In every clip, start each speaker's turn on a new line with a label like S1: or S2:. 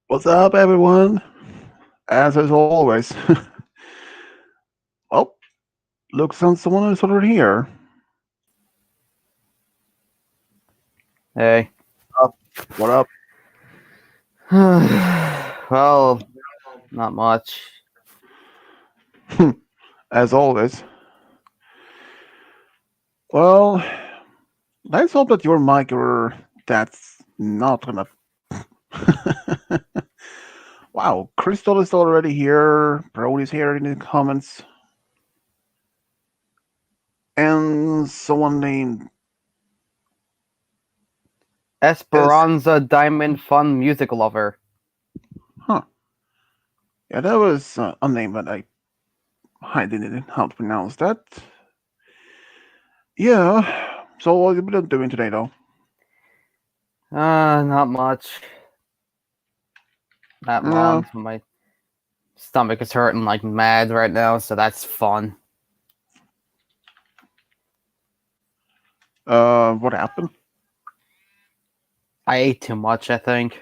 S1: What's up, everyone? As always. Oh, looks like someone is already here.
S2: Hey.
S1: Up. What up?
S2: Well, not much.
S1: As always. Well, let's hope that your mic or that's not gonna. Wow, Crystal is already here. Brody's here in the comments. And someone named S.
S2: Esperanza Diamond Fun Music Lover.
S1: Huh. Yeah, that was a name that I didn't know how to pronounce that. Yeah. So what have you been doing today, though?
S2: Not much. Not
S1: Uh,
S2: much. My stomach is hurting like mad right now, so that's fun.
S1: what happened?
S2: I ate too much, I think.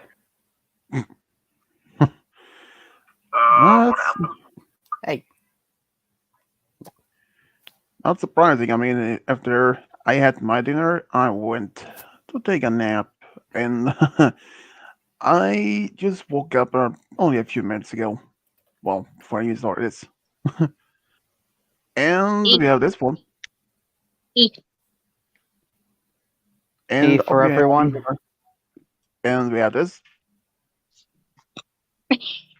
S1: That's
S2: Hey.
S1: not surprising. I mean, after I had my dinner, I went to take a nap, and I just woke up only a few minutes ago. Well, before you started this, and
S3: Eat,
S1: we have this one,
S3: eat.
S1: and
S2: Tea for everyone.
S1: and we have this.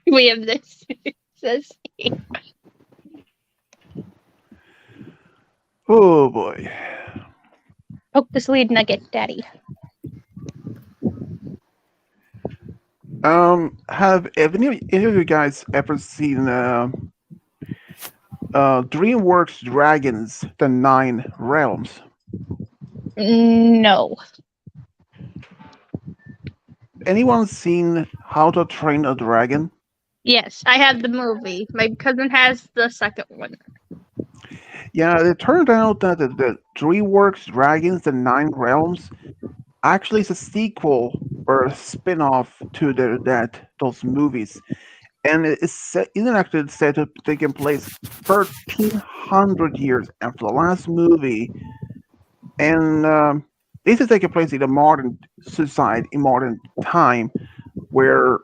S3: We have this. It says,
S1: Oh boy.
S3: poke this lead nugget, Daddy.
S1: Have any of you guys ever seen DreamWorks Dragons: The Nine Realms?
S3: No.
S1: Anyone seen How to Train a Dragon?
S3: Yes, I have the movie. My cousin has the second one.
S1: Yeah, it turned out that the DreamWorks Dragons: The Nine Realms actually is a sequel or a spin-off to those movies, and isn't actually said to have taken place 1,300 years after the last movie, and this is taking place in a modern society, in modern time, where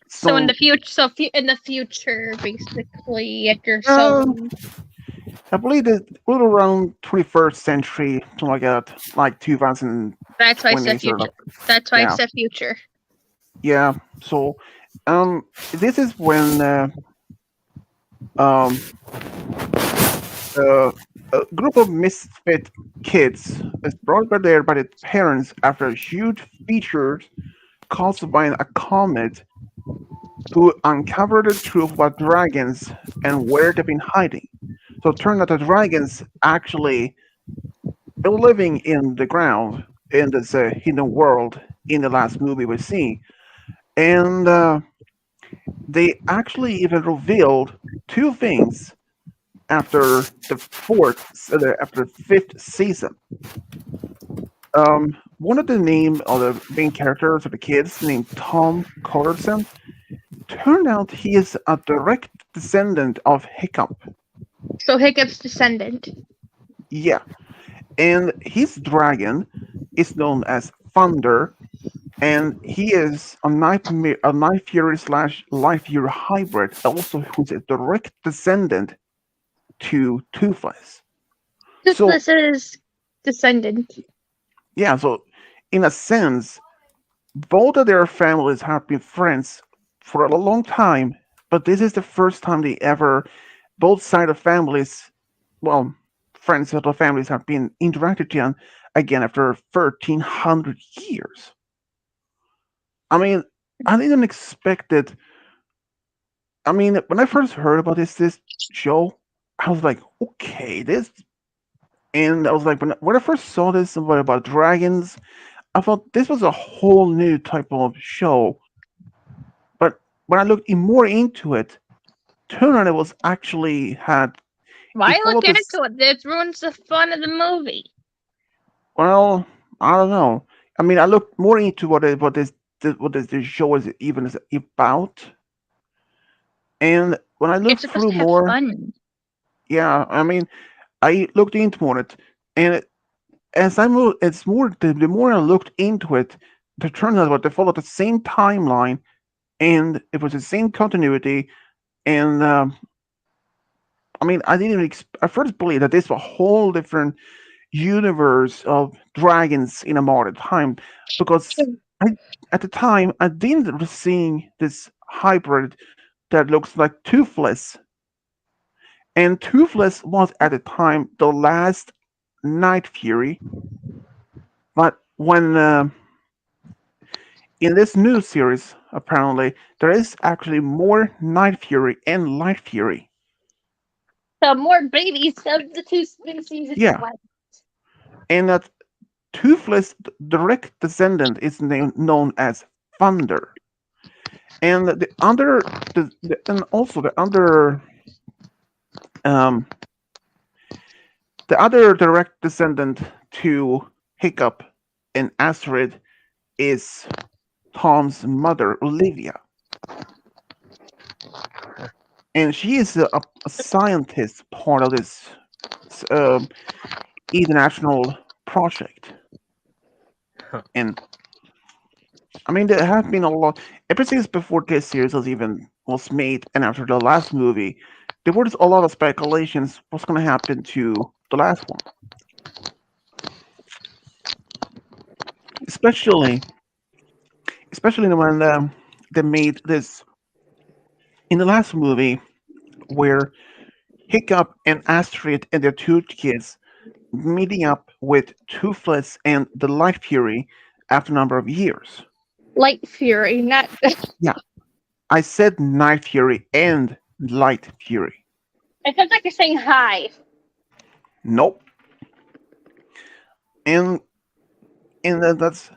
S3: So in
S1: some
S3: the future, in the future, basically, at your
S1: uh,
S3: son.
S1: I believe it's a little around 21st century, something like that, like 2020
S3: That's why I said
S1: sort of.
S3: future. That's why I
S1: Yeah,
S3: said future.
S1: yeah. So, this is when um, uh, a group of misfit kids is brought by there by their parents after a huge feature caused by a comet who uncovered the truth about dragons and where they've been hiding. So it turned out the dragons actually are living in the ground in this hidden world in the last movie we see. And they actually even revealed two things after the fifth season. One of the name of the main characters of the kids, named Tom Cullerson, turned out he is a direct descendant of Hiccup.
S3: So Hiccup's descendant.
S1: Yeah, and his dragon is known as Thunder, and he is a Night Fury slash Life Fury hybrid, also who's a direct descendant to Toothless. So
S3: Toothless is descendant.
S1: yeah, so in a sense, both of their families have been friends for a long time, but this is the first time they ever, both side of families, well, friends of the families have been interacted again after 1,300 years. I mean, I didn't expect it. I mean, when I first heard about this show, I was like, okay, this, and I was like, when I first saw this about dragons, I thought this was a whole new type of show. But when I looked more into it, turned out it was actually had
S3: Why
S1: it
S3: look
S1: followed this.
S3: into it? This ruins the fun of the movie.
S1: Well, I don't know. I mean, I looked more into what this what this show is even is about. And when I looked
S3: It's supposed
S1: through
S3: to have
S1: more,
S3: fun.
S1: yeah, I mean, I looked into it, and as I moved, it's more the more I looked into it, the turns out they followed the same timeline, and it was the same continuity, and I mean, I didn't even I first believed that this was a whole different universe of dragons in a modern time, because I, at the time I didn't seeing this hybrid that looks like Toothless, and Toothless was at the time the last Night Fury, but when in this new series, apparently, there is actually more Night Fury and Light Fury.
S3: So more babies of the two species is
S1: Yeah,
S3: what?
S1: and that Toothless direct descendant is known as Thunder. And and also um, the other direct descendant to Hiccup and Astrid is Tom's mother, Olivia. And she is a scientist part of this um, international project. And I mean, there have been a lot ever since before this series was made, and after the last movie, there was a lot of speculations what's going to happen to the last one, especially when they made this in the last movie where Hiccup and Astrid and their two kids meeting up with Toothless and the Light Fury after a number of years.
S3: Light Fury, not
S1: Yeah, I said Night Fury and Light Fury.
S3: it sounds like you're saying hi.
S1: Nope. And that's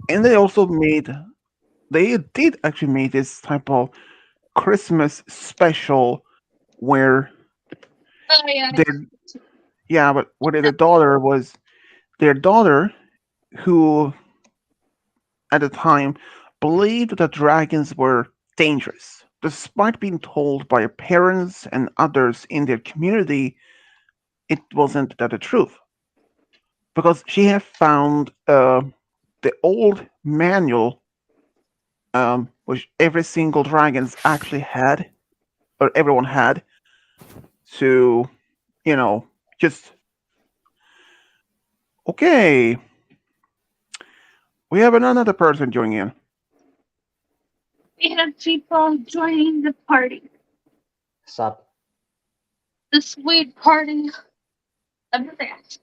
S1: and they did actually make this type of Christmas special where
S3: Oh yeah.
S1: their yeah, but where their daughter was their daughter who at the time believed that dragons were dangerous, despite being told by her parents and others in their community it wasn't that the truth. Because she had found the old manual, which every single dragons actually had, or everyone had, to, you know, just okay. We have another person joining in.
S3: We have people joining the party.
S4: Sup?
S3: The sweet party of that.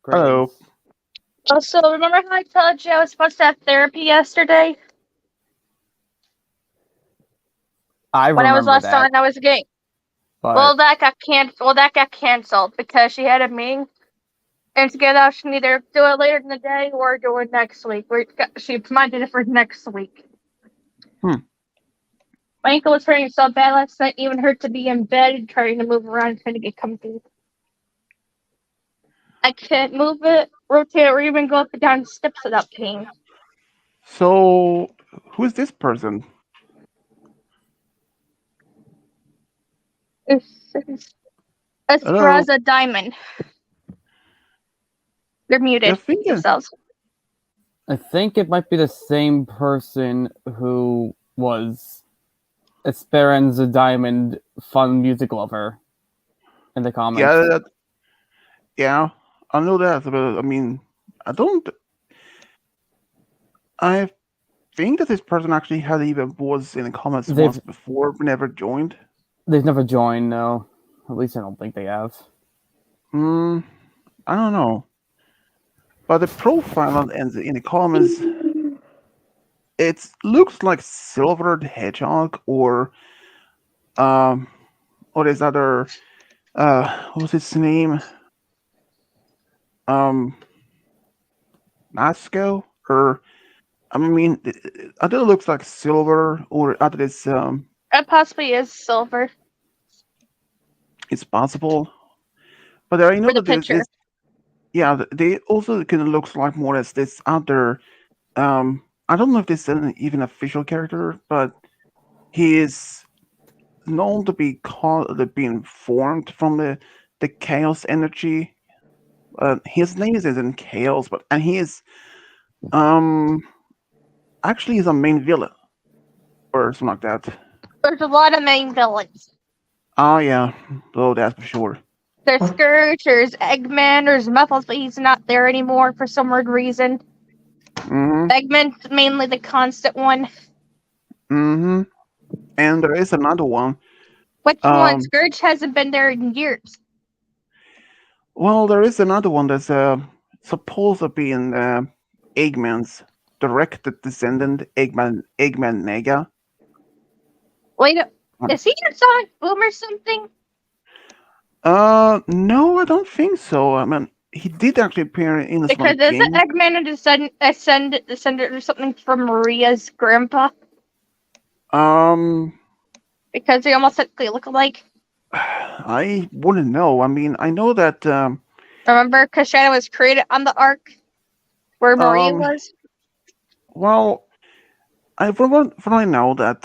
S1: Hello.
S3: Also, remember how I told you I was supposed to have therapy yesterday?
S2: I
S3: When I was
S2: remember
S3: last
S2: that,
S3: on, I was getting.
S2: but
S3: Well, that got canceled because she had a meeting, and together she can either do it later in the day or do it next week. She might do it for next week.
S1: Hmm.
S3: My ankle was hurting so bad last night, even hurt to be in bed trying to move around, trying to get comfy. I can't move it, rotate, or even go up and down steps without pain.
S1: So, who is this person?
S3: It's
S1: Hello.
S3: Graza Diamond. They're muted
S1: You're thinking.
S3: themselves.
S2: I think it might be the same person who was Esperanza Diamond fun music lover in the comics.
S1: Yeah, I know that, but I mean, I don't. I think that this person actually had even was in the comments
S2: They've-
S1: once before, but never joined.
S2: They've never joined, no. At least I don't think they have.
S1: I don't know. But the profile and in the comments, it looks like Silver the Hedgehog or this other what was his name? Masco or I mean, either looks like Silver or either
S3: It possibly is silver
S1: it's possible. But I know
S3: for the
S1: that this
S3: picture.
S1: is Yeah, they also kind of looks like more as this other. I don't know if this is an even official character, but he is known to be being formed from the chaos energy. His name isn't chaos, but and he is um actually he's a main villain or something like that.
S3: There's a lot of main villains.
S1: Oh yeah, oh that's for sure.
S3: There's Scourge, there's Eggman, there's Muffles, but he's not there anymore for some weird reason.
S1: Mm-hmm.
S3: Eggman's mainly the constant one.
S1: Mm-hmm. And there is another one.
S3: Which one?
S1: Um,
S3: Scourge hasn't been there in years.
S1: well, there is another one that's supposed to be in Eggman's direct descendant, Eggman Nega.
S3: Wait, is he in Sonic Boom or something?
S1: No, I don't think so. I mean, he did actually appear in a
S3: Because
S1: Sonic
S3: isn't
S1: game.
S3: Eggman a descendant or something from Maria's grandpa?
S1: Um,
S3: Because they almost exactly look alike.
S1: I wouldn't know. I mean, I know that
S3: Remember, because Shadow was created on the Ark where Maria
S1: um,
S3: was.
S1: well, from I know that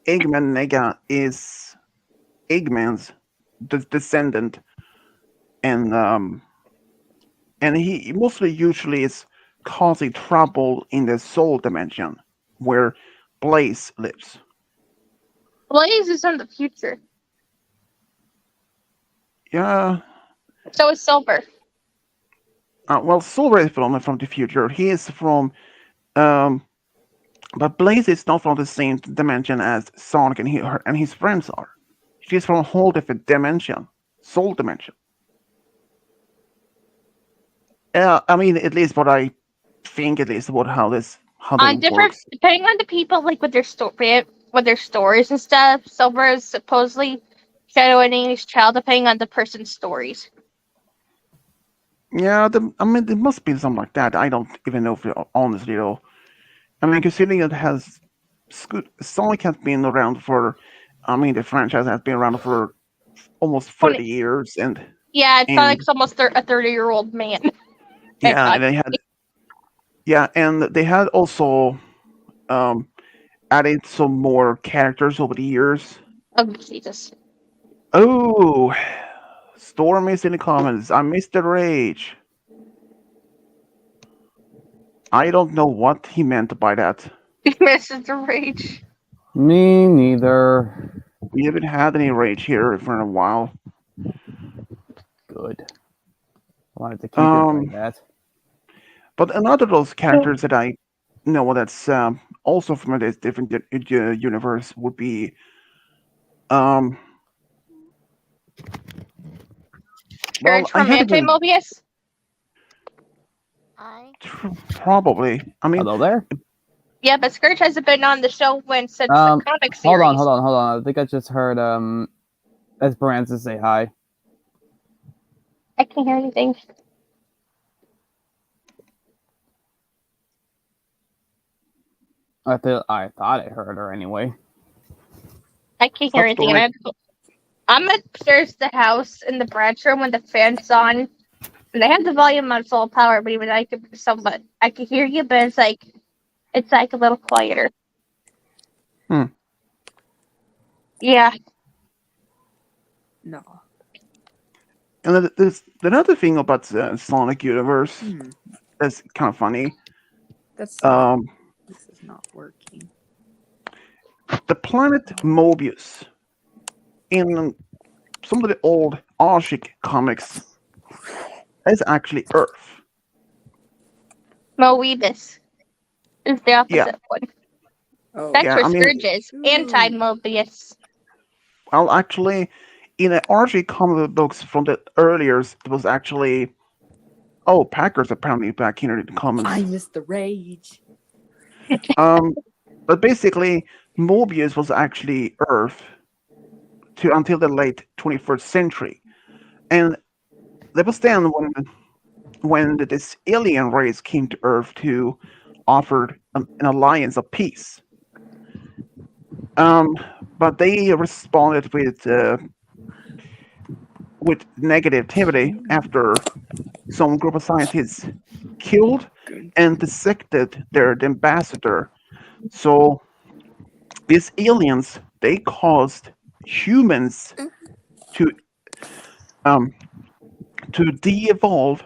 S1: Eggman Nega is Eggman's descendant, and he mostly usually is causing trouble in the soul dimension where Blaze lives.
S3: Blaze is from the future.
S1: Yeah,
S3: So is Silver.
S1: well, Silver is from the future. He is from um, but Blaze is not from the same dimension as Sonic and his friends are. She's from a whole different dimension, soul dimension. I mean, at least what I think, at least what how
S3: On
S1: that
S3: different,
S1: works.
S3: depending on the people, like with their stories and stuff. Silver is supposedly Shadow and Amy's child, depending on the person's stories.
S1: Yeah, I mean, there must be something like that. I don't even know if honestly though. I mean, considering it has Sonic has been around for, I mean, the franchise has been around for almost 30 years,
S3: Yeah, it's not
S1: and
S3: like it's almost a 30-year-old man.
S1: yeah, and they had also um added some more characters over the years.
S3: Oh Jesus!
S1: Oh, Storm is in the comments. I missed the rage. I don't know what he meant by that.
S3: Mrs. Rage.
S2: Me neither.
S1: We haven't had any rage here for a while.
S2: Good. I wanted to keep it like that.
S1: But another of those characters that I know that's also from a different universe would be well,
S3: Scourge
S1: I
S3: from
S1: had been
S3: Anti-Mobius.
S1: probably. I mean,
S2: Hello there.
S3: Yeah, but Scourge hasn't been on the show since the comic series.
S2: Hold on. I think I just heard Esperanza say hi.
S3: I can't hear anything.
S2: I thought I heard her anyway.
S3: I can't hear anything. And I'm upstairs at the house in the branch room when the fan's on. And they have the volume on full power, but even I could hear you, but it's like a little quieter. Yeah.
S4: No.
S1: And there's another thing about the Sonic universe that's kind of funny.
S4: This is not working.
S1: The planet Mobius in some of the old Archie comics is actually Earth.
S3: Moebius is the opposite one.
S4: Oh.
S3: That's
S1: Yeah,
S3: where
S1: I mean-
S3: Scourge is. Anti-Mobius.
S1: Well, actually, in the Archie comic books from the earlier, it was actually Packer's apparently back here in the comments.
S4: I missed the rage.
S1: But basically, Mobius was actually Earth until the late 21st century, and that was then when this alien race came to Earth to offer an alliance of peace. But they responded with negativity after some group of scientists killed and dissected their ambassador. So these aliens, they caused humans to um, de-evolve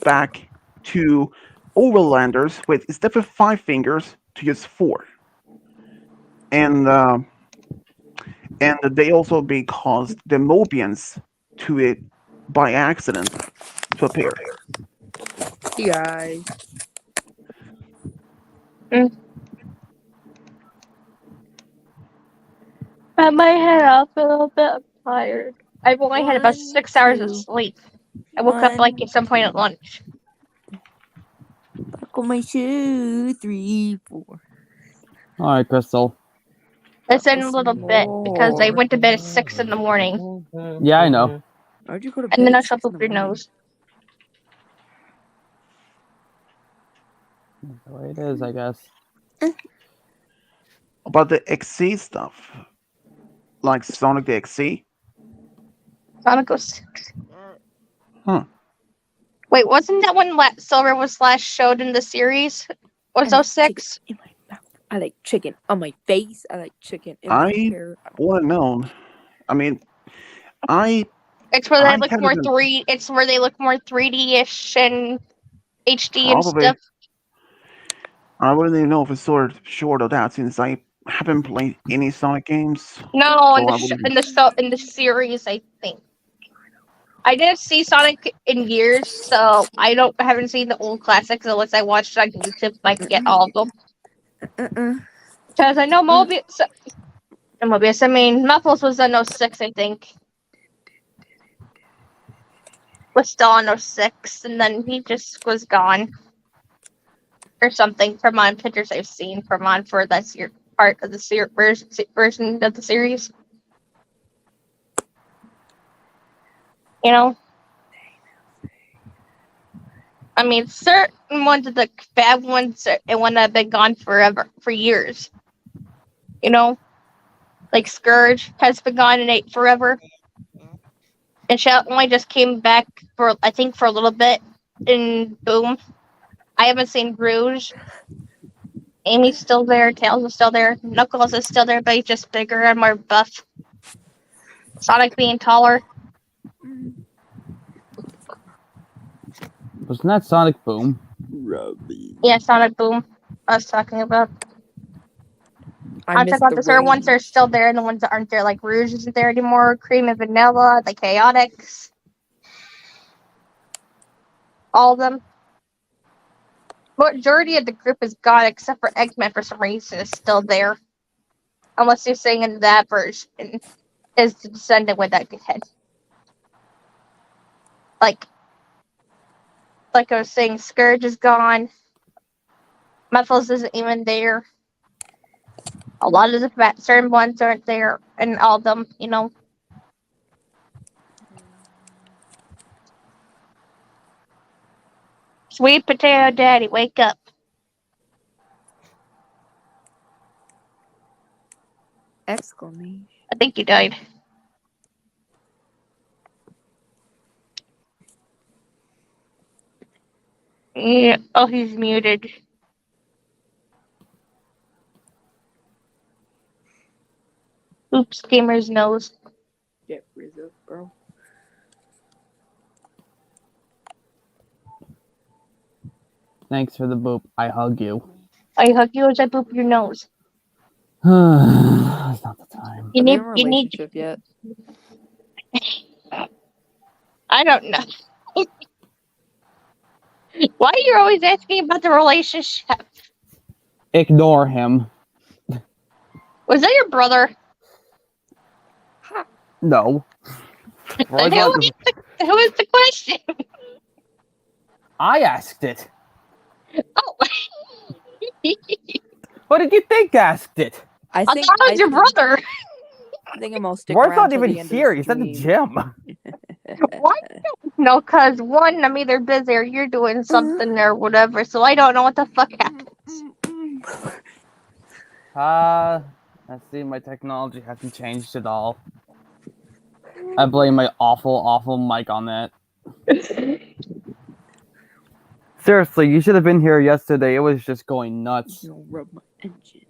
S1: back to overlanders with, instead of 5 fingers, to just 4. And they also be caused the Mobians to it by accident to appear.
S4: You guys.
S3: At my head up a little bit. I'm tired. I've only had about 6 hours of
S4: 1, 2,
S3: sleep. I woke up like at some point at lunch.
S4: buckle my shoe. 3, 4.
S2: All right, Crystal.
S3: It's in a little bit because I went to bed at 6 in the morning.
S2: Yeah, I know.
S4: Why'd you go to bed?
S3: And then I
S4: at
S3: shall
S4: 6 in
S3: poop
S4: the
S3: your
S4: morning?
S3: nose.
S2: The way it is, I guess.
S1: About the XC stuff, like Sonic the XC.
S3: Sonic 06.
S1: Huh.
S3: Wait, wasn't that when Silver was last showed in the series? Was
S4: I like
S3: 06?
S4: chicken in my mouth. I like chicken on my face. I like chicken in my
S1: I
S4: hair.
S1: want to know. I mean,
S3: It's where they
S1: I
S3: look
S1: haven't
S3: more
S1: been-
S3: It's where they look more 3D-ish and HD and
S1: Probably.
S3: stuff.
S1: I wouldn't even know if it's short of that, since I haven't played any Sonic games.
S3: No,
S1: So
S3: in the series, I think. I didn't see Sonic in years, so I haven't seen the old classics unless I watched on YouTube. I can get all of them because I know Mobius. I mean, Muffles was in 06, I think. Was still in 06, and then he just was gone or something from on pictures I've seen from on for that part of the version of the series. You know, I mean, certain ones of the bad ones and one that have been gone for years. You know, like Scourge has been gone in forever, and Shell only just came back for a little bit in Boom. I haven't seen Rouge. Amy's still there. Tails is still there. Knuckles is still there, but he's just bigger and more buff. Sonic being taller.
S2: Wasn't that Sonic Boom?
S3: Yeah, Sonic Boom. I was talking about. I'm talking about the certain ones that are still there and the ones that aren't there, like Rouge isn't there anymore. Cream and Vanilla, the Chaotix. All of them. Majority of the group is gone except for Eggman for some reason is still there. Unless you're saying in that version is the descendant with that head. Like I was saying, Scourge is gone. Muffles isn't even there. A lot of the certain ones aren't there, and all of them, you know. Sweet potato daddy, wake up.
S4: Exclamation.
S3: I think you died. Yeah. Oh, he's muted. Oops, gamer's nose.
S4: Get Rizzo, bro.
S2: Thanks for the boop. I hug you.
S3: I hug you as I boop your nose.
S2: That's not the time.
S3: You
S4: Are we in a
S3: need.
S4: relationship yet?
S3: I don't know. Why are you always asking about the relationship?
S2: Ignore him.
S3: Was that your brother?
S2: No.
S3: Who is the question?
S2: I asked it.
S3: Oh.
S2: What did you think asked it?
S3: I thought it was your brother.
S4: I think I'm gonna stick
S2: We're
S4: around
S2: not
S4: till the
S2: even
S4: end
S2: here.
S4: of
S2: He's
S4: the
S2: at the
S4: stream.
S2: gym.
S3: Why? No, because one, I'm either busy or you're doing something or whatever, so I don't know what the fuck happened.
S2: Let's see, my technology hasn't changed at all. I blame my awful mic on that. Seriously, you should have been here yesterday. It was just going nuts.
S4: You know, rub my engine.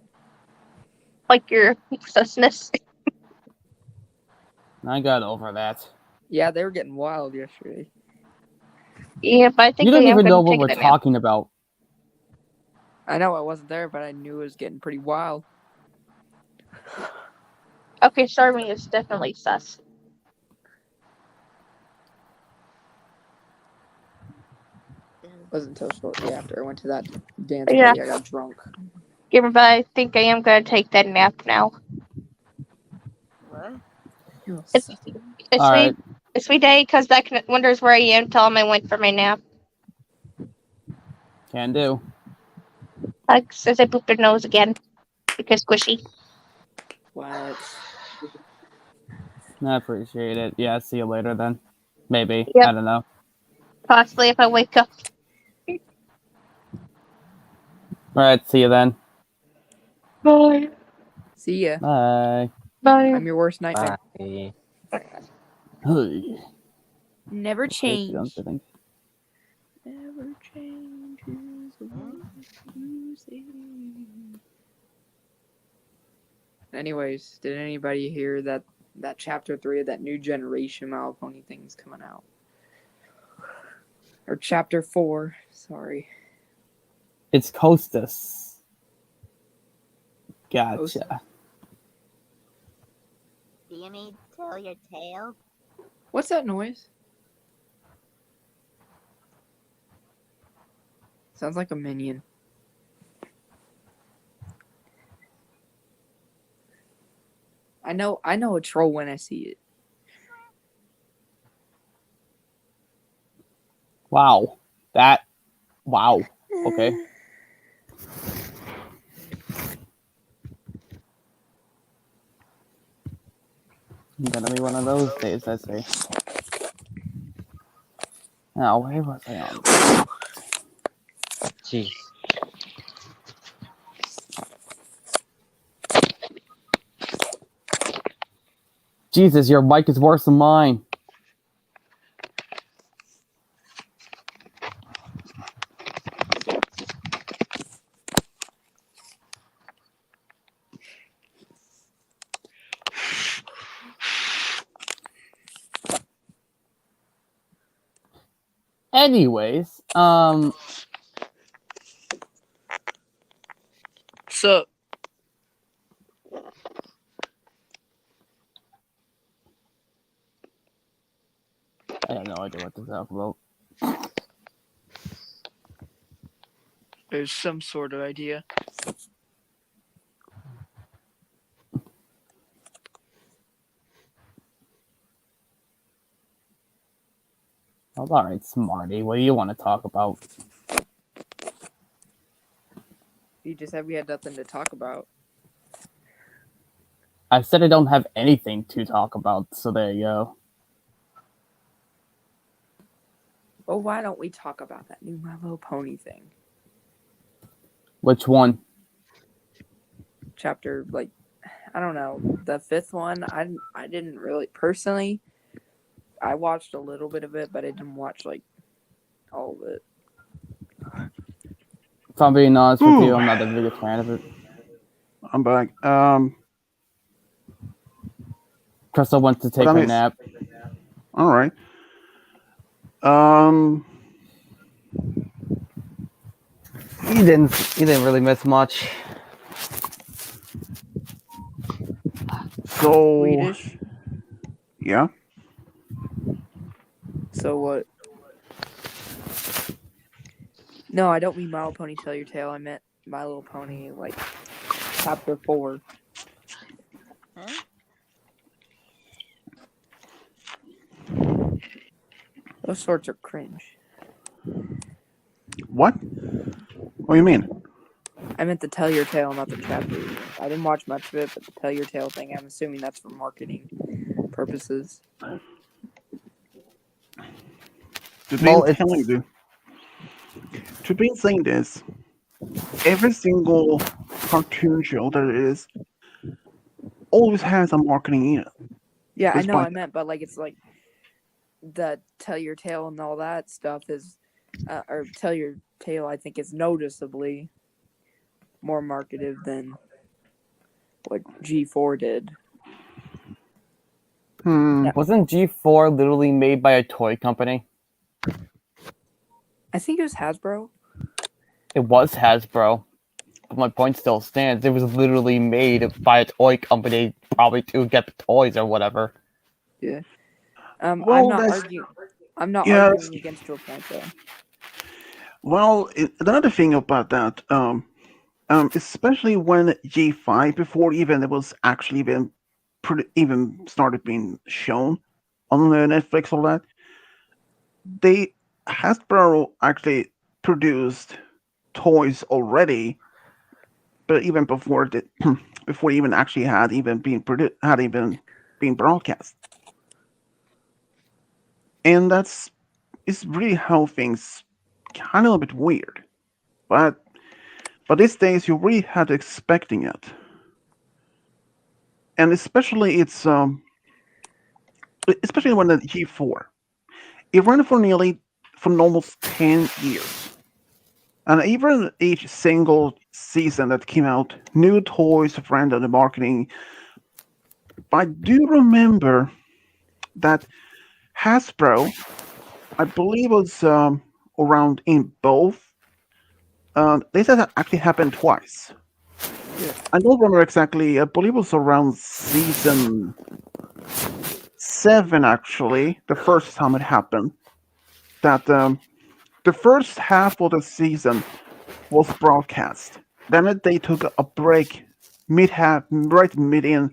S3: Like your susness.
S2: I got over that.
S4: Yeah, they were getting wild yesterday.
S3: Yeah, but I think
S2: You don't
S3: I am
S2: even know
S3: going
S2: what
S3: to
S2: we're
S3: take a nap.
S2: talking about.
S4: I know I wasn't there, but I knew it was getting pretty wild.
S3: Okay, Starmie is definitely sus.
S4: Wasn't until shortly after I went to that dance
S3: Yeah.
S4: party I got drunk.
S3: Yeah, but I think I am going to take that nap now.
S5: What?
S4: You
S3: It's
S4: sucky.
S3: a
S2: All right.
S3: sweet day because that wonders where I am. Tell him I went for my nap.
S2: Can do.
S3: Says I pooped her nose again because squishy.
S4: What?
S2: I appreciate it. Yeah, see you later then. Maybe.
S3: Yep.
S2: I don't know.
S3: Possibly if I wake up.
S2: All right, see you then.
S3: Bye.
S4: See ya.
S2: Bye.
S3: Bye.
S4: I'm your worst nightmare.
S5: Bye.
S2: Hey.
S4: Never change.
S2: Something.
S4: Never changes what you say. Anyways, did anybody hear that chapter 3 of that new generation My Little Pony thing's coming out? Or chapter 4, sorry.
S2: It's Costas. Gotcha.
S4: Costas.
S5: Do you need to tell your tale?
S4: What's that noise? Sounds like a minion. I know a troll when I see it.
S2: Wow. Wow. Okay. Gonna be one of those days, I say. Now, where was I on?
S5: Jeez.
S2: Jesus, your mic is worse than mine. Anyways,
S4: So,
S2: I have no idea what to talk about.
S4: there's some sort of idea.
S2: Well, all right, Smarty, what do you want to talk about?
S4: You just said we had nothing to talk about.
S2: I said I don't have anything to talk about, so there you go.
S4: Well, why don't we talk about that new My Little Pony thing?
S2: Which one?
S4: Chapter, like, I don't know, the 5th one. I didn't really personally. I watched a little bit of it, but I didn't watch like all of it.
S2: If I'm being honest with you,
S1: Ooh.
S2: I'm not the biggest fan of it.
S1: I'm back.
S2: Crystal went to take
S1: I
S2: a
S1: miss?
S2: nap.
S1: All right.
S2: You didn't really miss much.
S1: So
S4: Swedish.
S1: yeah.
S4: So what? No, I don't mean My Little Pony Tell Your Tale. I meant My Little Pony, like, chapter 4.
S5: Huh?
S4: Those sorts are cringe.
S1: What? What do you mean?
S4: I meant the Tell Your Tale, not the chapter. I didn't watch much of it, but the Tell Your Tale thing, I'm assuming that's for marketing purposes.
S1: To
S2: Well,
S1: be
S2: it's-
S1: telling you, to be saying this, every single cartoon show that is always has a marketing in it.
S4: Yeah, I know
S1: Despite
S4: I meant, but like it's like the Tell Your Tale and all that stuff is, or Tell Your tail, I think, is noticeably more marketed than what G4 did.
S2: Wasn't G4 literally made by a toy company?
S4: I think it was Hasbro.
S2: It was Hasbro. But my point still stands. It was literally made by a toy company, probably to get the toys or whatever.
S4: Yeah.
S1: Well, that's
S4: I'm not
S1: yeah.
S4: arguing against your point though.
S1: Well, another thing about that, especially when G5, before even it was actually even started being shown on Netflix, all that, they Hasbro actually produced toys already, but even before the before even actually had even been broadcast, and that's it's really how things kind of a bit weird, but these days you really had to expecting it, and especially when the G4 it ran for almost 10 years. And even each single season that came out, new toys, random the marketing. I do remember that Hasbro, I believe, was around in both. This has actually happened twice.
S4: Yeah.
S1: I don't remember exactly. I believe it was around season 7, actually, the first time it happened. That the first half of the season was broadcast. Then they took a break right mid in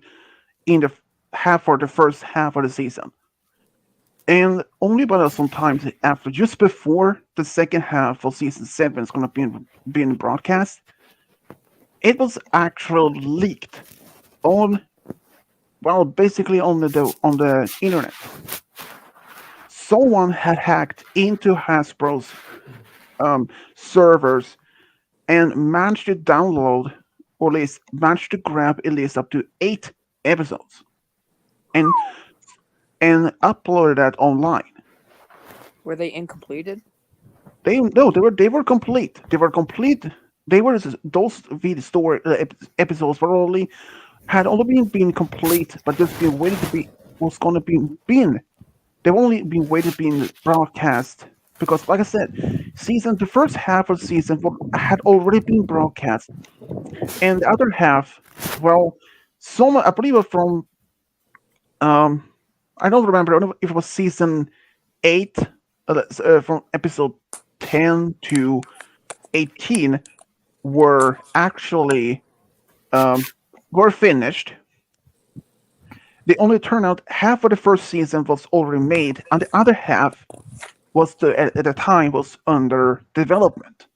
S1: the half or the first half of the season, and only about sometimes after, just before the second half of season 7 is going to be being broadcast, it was actually leaked on, well, basically on the internet. Someone had hacked into Hasbro's servers and managed to download, or at least managed to grab at least up to 8 episodes, and uploaded that online.
S4: Were they incompleted?
S1: They were complete. They were complete. They were those video story episodes were only had only been complete, but just been waiting to be was going to be being. They've only been waiting to be broadcast because, like I said, the first half of the season had already been broadcast, and the other half, well, some I believe it was from I don't remember. I don't know if it was season 8, from episode 10 to 18, were actually were finished. They only turned out half of the first season was already made, and the other half was at the time was under development.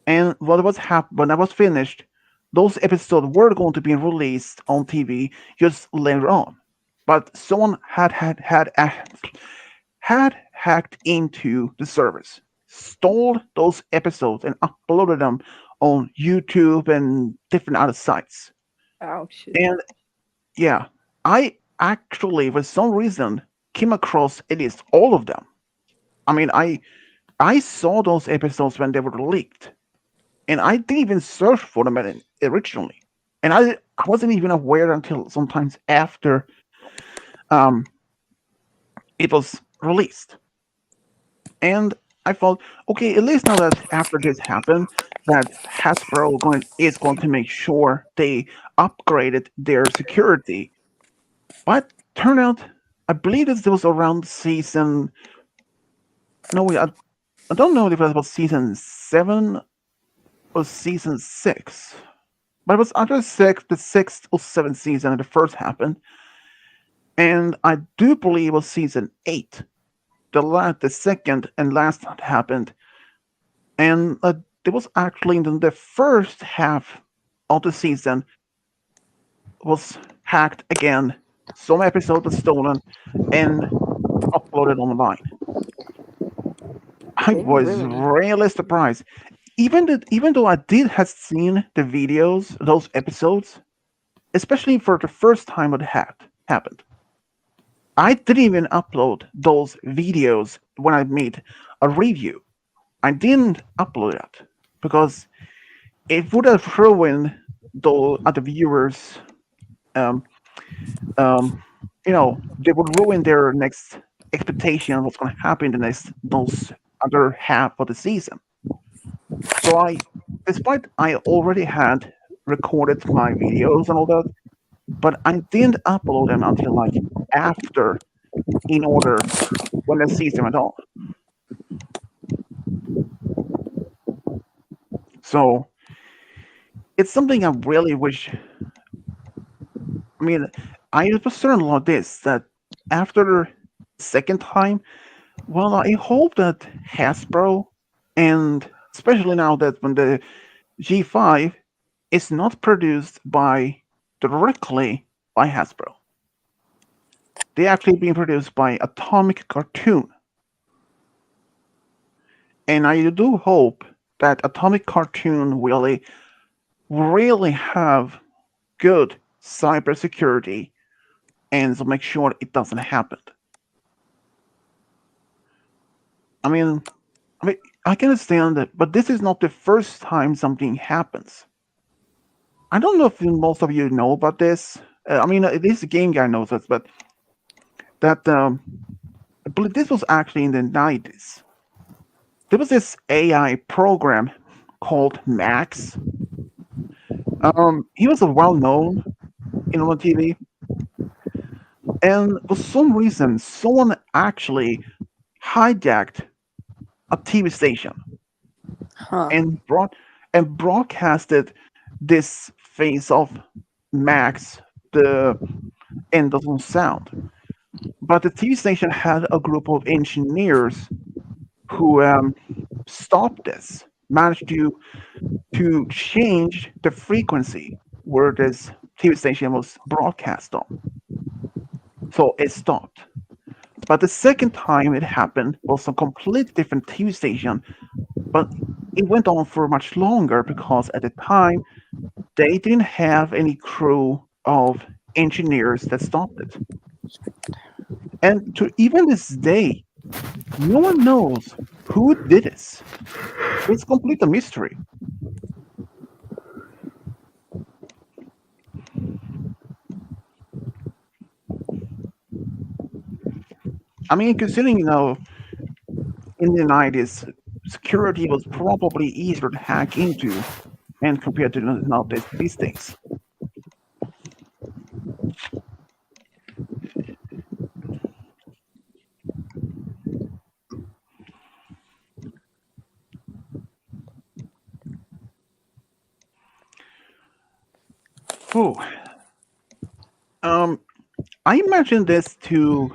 S1: And when that was finished, those episodes were going to be released on TV just later on. But someone had hacked into the service, stole those episodes, and uploaded them on YouTube and different other sites.
S4: Ouch.
S1: And yeah, I actually, for some reason, came across at least all of them. I mean, I saw those episodes when they were leaked, and I didn't even search for them originally, and I wasn't even aware until sometimes after um, it was released. And I thought, okay, at least now that after this happened, that Hasbro is going to make sure they upgraded their security. But turned out, I believe this was around season. No, wait, I don't know if it was season 7 or season 6, but it was under the 6th or 7th season that the first happened, and I do believe it was season 8, the second and last that happened, and it was actually in the first half of the season was hacked again. Some episode was stolen and uploaded online. I
S4: They
S1: was
S4: really-
S1: really surprised. Even though I did have seen the videos, those episodes, especially for the first time it had happened, I didn't even upload those videos when I made a review. I didn't upload it because it would have ruined the other viewers. Um, they would ruin their next expectation of what's going to happen in the next those other half of the season. So despite I already had recorded my videos and all that, but I didn't upload them until like after, in order when the season went on. So it's something I really wish. I mean, I was certain about this that after second time, well, I hope that Hasbro, and especially now that when the G5 is not produced by directly by Hasbro, they actually being produced by Atomic Cartoon, and I do hope that Atomic Cartoon really have good cybersecurity and to make sure it doesn't happen. I mean, I can understand that, but this is not the first time something happens. I don't know if most of you know about this. This game guy knows this, but that I believe this was actually in the 90s. There was this AI program called Max. He was a well-known on TV, and for some reason, someone actually hijacked a TV station
S4: Huh.
S1: and broadcasted this phase of Max, the end of the sound. But the TV station had a group of engineers who stopped this, managed to change the frequency where this TV station was broadcast on. So it stopped. But the second time it happened was a completely different TV station, but it went on for much longer because at the time they didn't have any crew of engineers that stopped it. And to even this day, no one knows who did this. It's complete a mystery. I mean, considering in the 90s, security was probably easier to hack into, and compared to nowadays these days. Whew. I mentioned this to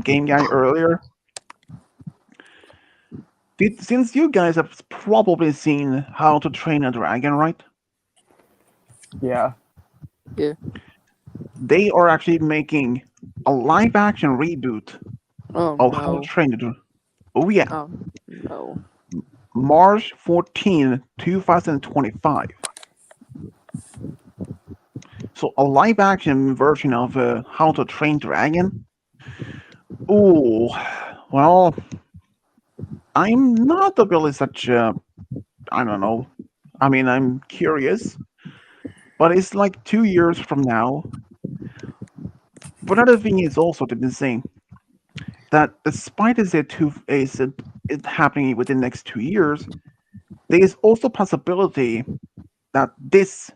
S1: Game Guy earlier. Since you guys have probably seen How to Train a Dragon, right?
S2: Yeah.
S1: They are actually making a live-action reboot
S4: Oh
S1: of How to
S4: no.
S1: Train a Dragon. Oh yeah,
S4: Oh no.
S1: March 14, 2025. So a live-action version of How to Train Dragon. Oh, well, I'm not really such a, I don't know. I mean, I'm curious, but it's like 2 years from now. But another thing is also to be saying that despite it happening within the next 2 years, there is also possibility that this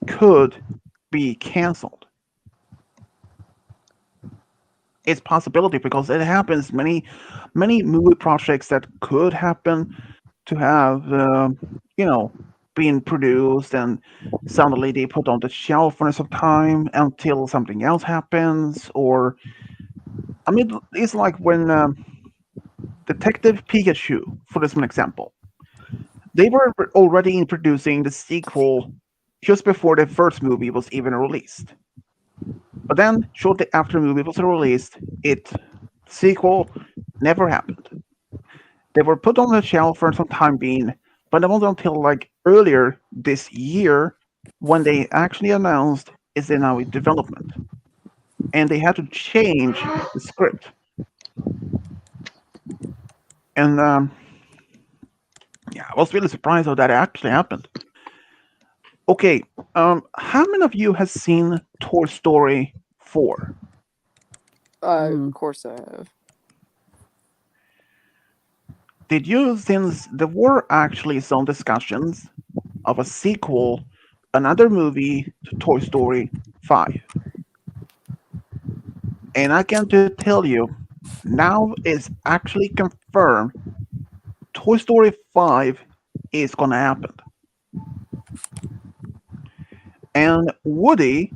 S1: could be cancelled. It's possibility because it happens many movie projects that could happen to have being produced and suddenly they put on the shelf for some time until something else happens. Or I mean, it's like when Detective Pikachu, for this one example, they were already producing the sequel just before the first movie was even released. But then, shortly after the movie was released, sequel never happened. They were put on the shelf for some time being, but it wasn't until like earlier this year when they actually announced it's now in development, and they had to change the script. And yeah, I was really surprised how that actually happened. Okay, how many of you has seen Toy Story 4?
S4: Of course I have.
S1: Did you, since there were actually some discussions of a sequel, another movie to Toy Story 5? And I can tell you, now is actually confirmed Toy Story 5 is gonna happen. And Woody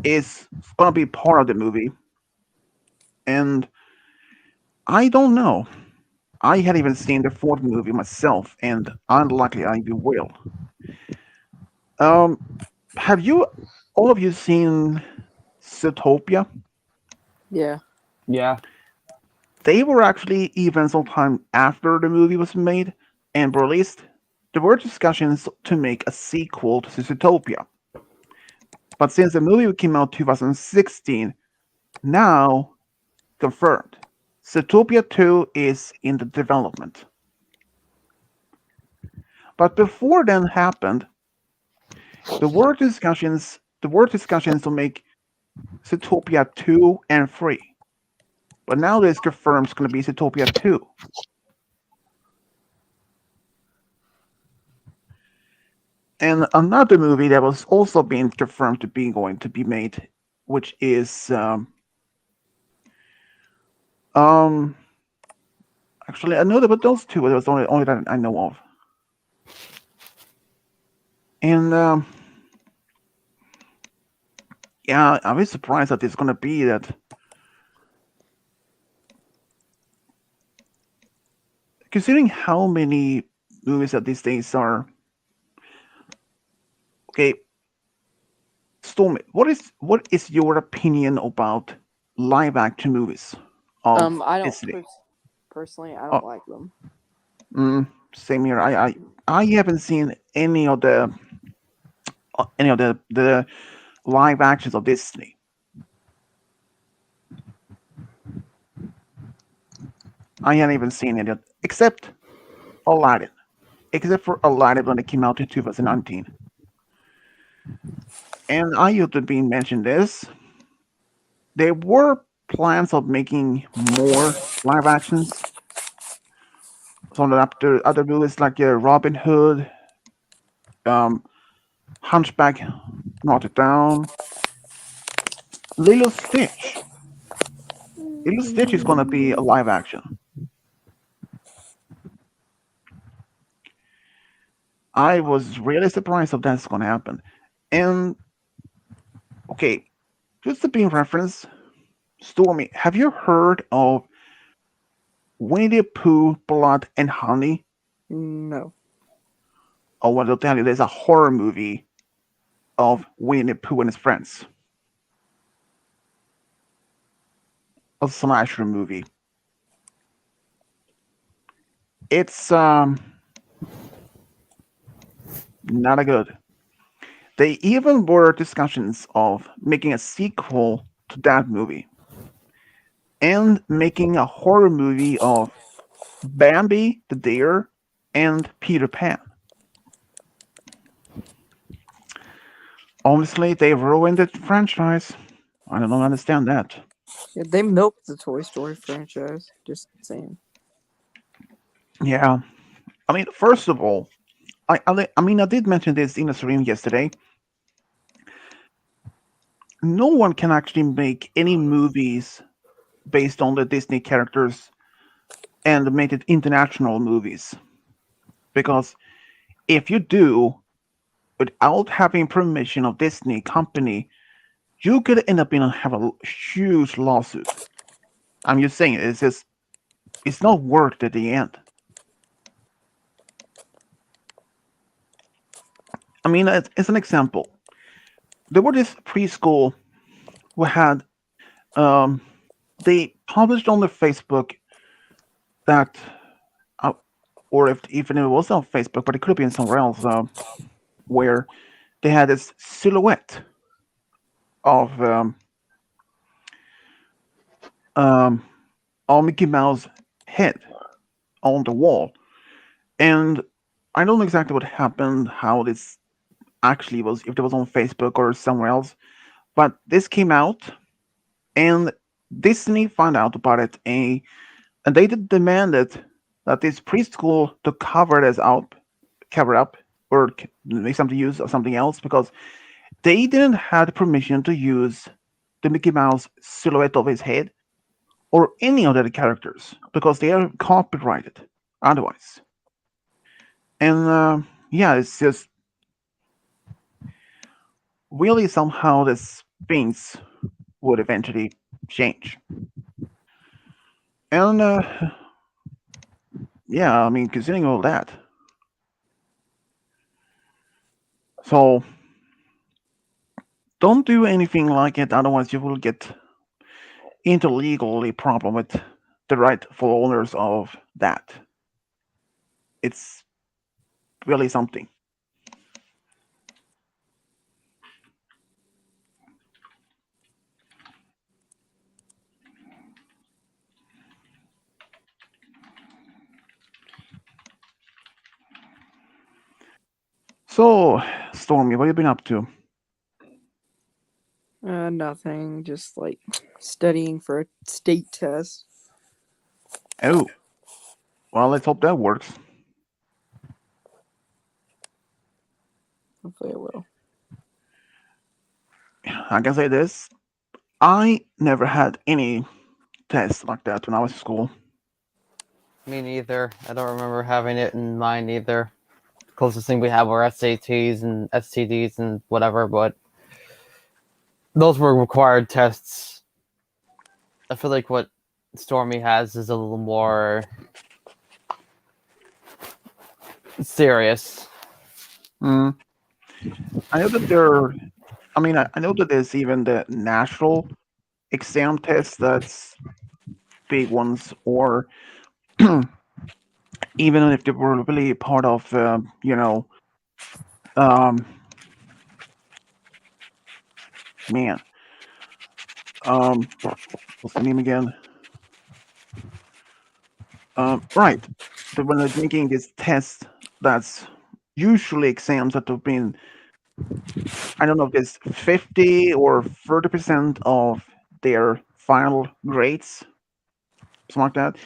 S1: is gonna be part of the movie. And I don't know. I hadn't even seen the fourth movie myself, and unlikely I will. Um, have you, all of you, seen Zootopia?
S4: Yeah.
S2: Yeah.
S1: They were actually even sometime after the movie was made and released. There were discussions to make a sequel to Zootopia. But since the movie came out 2016, now confirmed. Zootopia 2 is in the development. But before that happened, there were discussions to make Zootopia 2 and 3. But now it's confirmed it's going to be Zootopia 2. And another movie that was also being confirmed to be going to be made, which is actually I know about those two. It was only that I know of. And yeah, I'm really surprised that it's going to be that. Considering how many movies that these days are. Okay, Stormy, what is your opinion about live action movies of
S4: I don't
S1: Disney?
S4: personally. I don't
S1: Oh,
S4: like them.
S1: same here. I haven't seen any of the live actions of Disney. I haven't even seen it yet, except Aladdin. Except for Aladdin when it came out in 2019. And I used to be mentioned this. There were plans of making more live actions. Some of the other movies like Robin Hood, um, Hunchback, Notre Dame, Lilo Stitch. Lilo Stitch is gonna be a live action. I was really surprised if that's gonna happen. And okay, just to be in reference, Stormy, have you heard of Winnie the Pooh, Blood and Honey?
S4: No.
S1: Oh, what I'll tell you, there's a horror movie of Winnie the Pooh and his friends. A slasher movie. It's not a good. They even were discussions of making a sequel to that movie and making a horror movie of Bambi the Deer and Peter Pan. Obviously, they ruined the franchise. I don't understand that.
S4: Yeah, they milked the Toy Story franchise. Just saying.
S1: Yeah, I mean, first of all, I did mention this in a stream yesterday. No one can actually make any movies based on the Disney characters and make it international movies because if you do without having permission of Disney company, you could end up in have a huge lawsuit. I'm just saying it's not worth it at the end. I mean, as an example, there were this preschool who had they published on their Facebook that, or if even if it was on Facebook, but it could have been somewhere else, where they had this silhouette of um, on Mickey Mouse head on the wall. And I don't know exactly what happened, how this actually was, if it was on Facebook or somewhere else, but this came out, and Disney found out about it, and they demanded that this preschool to cover up, or make something use of something else, because they didn't have permission to use the Mickey Mouse silhouette of his head or any of the characters because they are copyrighted otherwise. And yeah, it's just really somehow this things would eventually change. And yeah, I mean, considering all that, so don't do anything like it, otherwise you will get into legally problem with the rightful owners of that. It's really something. So, Stormy, what have you been up to?
S4: Nothing. Just like studying for a state test.
S1: Oh, well, let's hope that works.
S4: Hopefully, I will.
S1: I can say this: I never had any tests like that when I was in school.
S2: Me neither. I don't remember having it in mine either. The closest thing we have were SATs and STDs and whatever, but those were required tests. I feel like what Stormy has is a little more serious.
S1: Mm. I know that there. I mean, I know that there's even the national exam tests that's big ones, or even if they were really part of, um, man, what's the name again? Right, when they're making this test, that's usually exams that have been, I don't know if it's 50 or 30% of their final grades, something like that.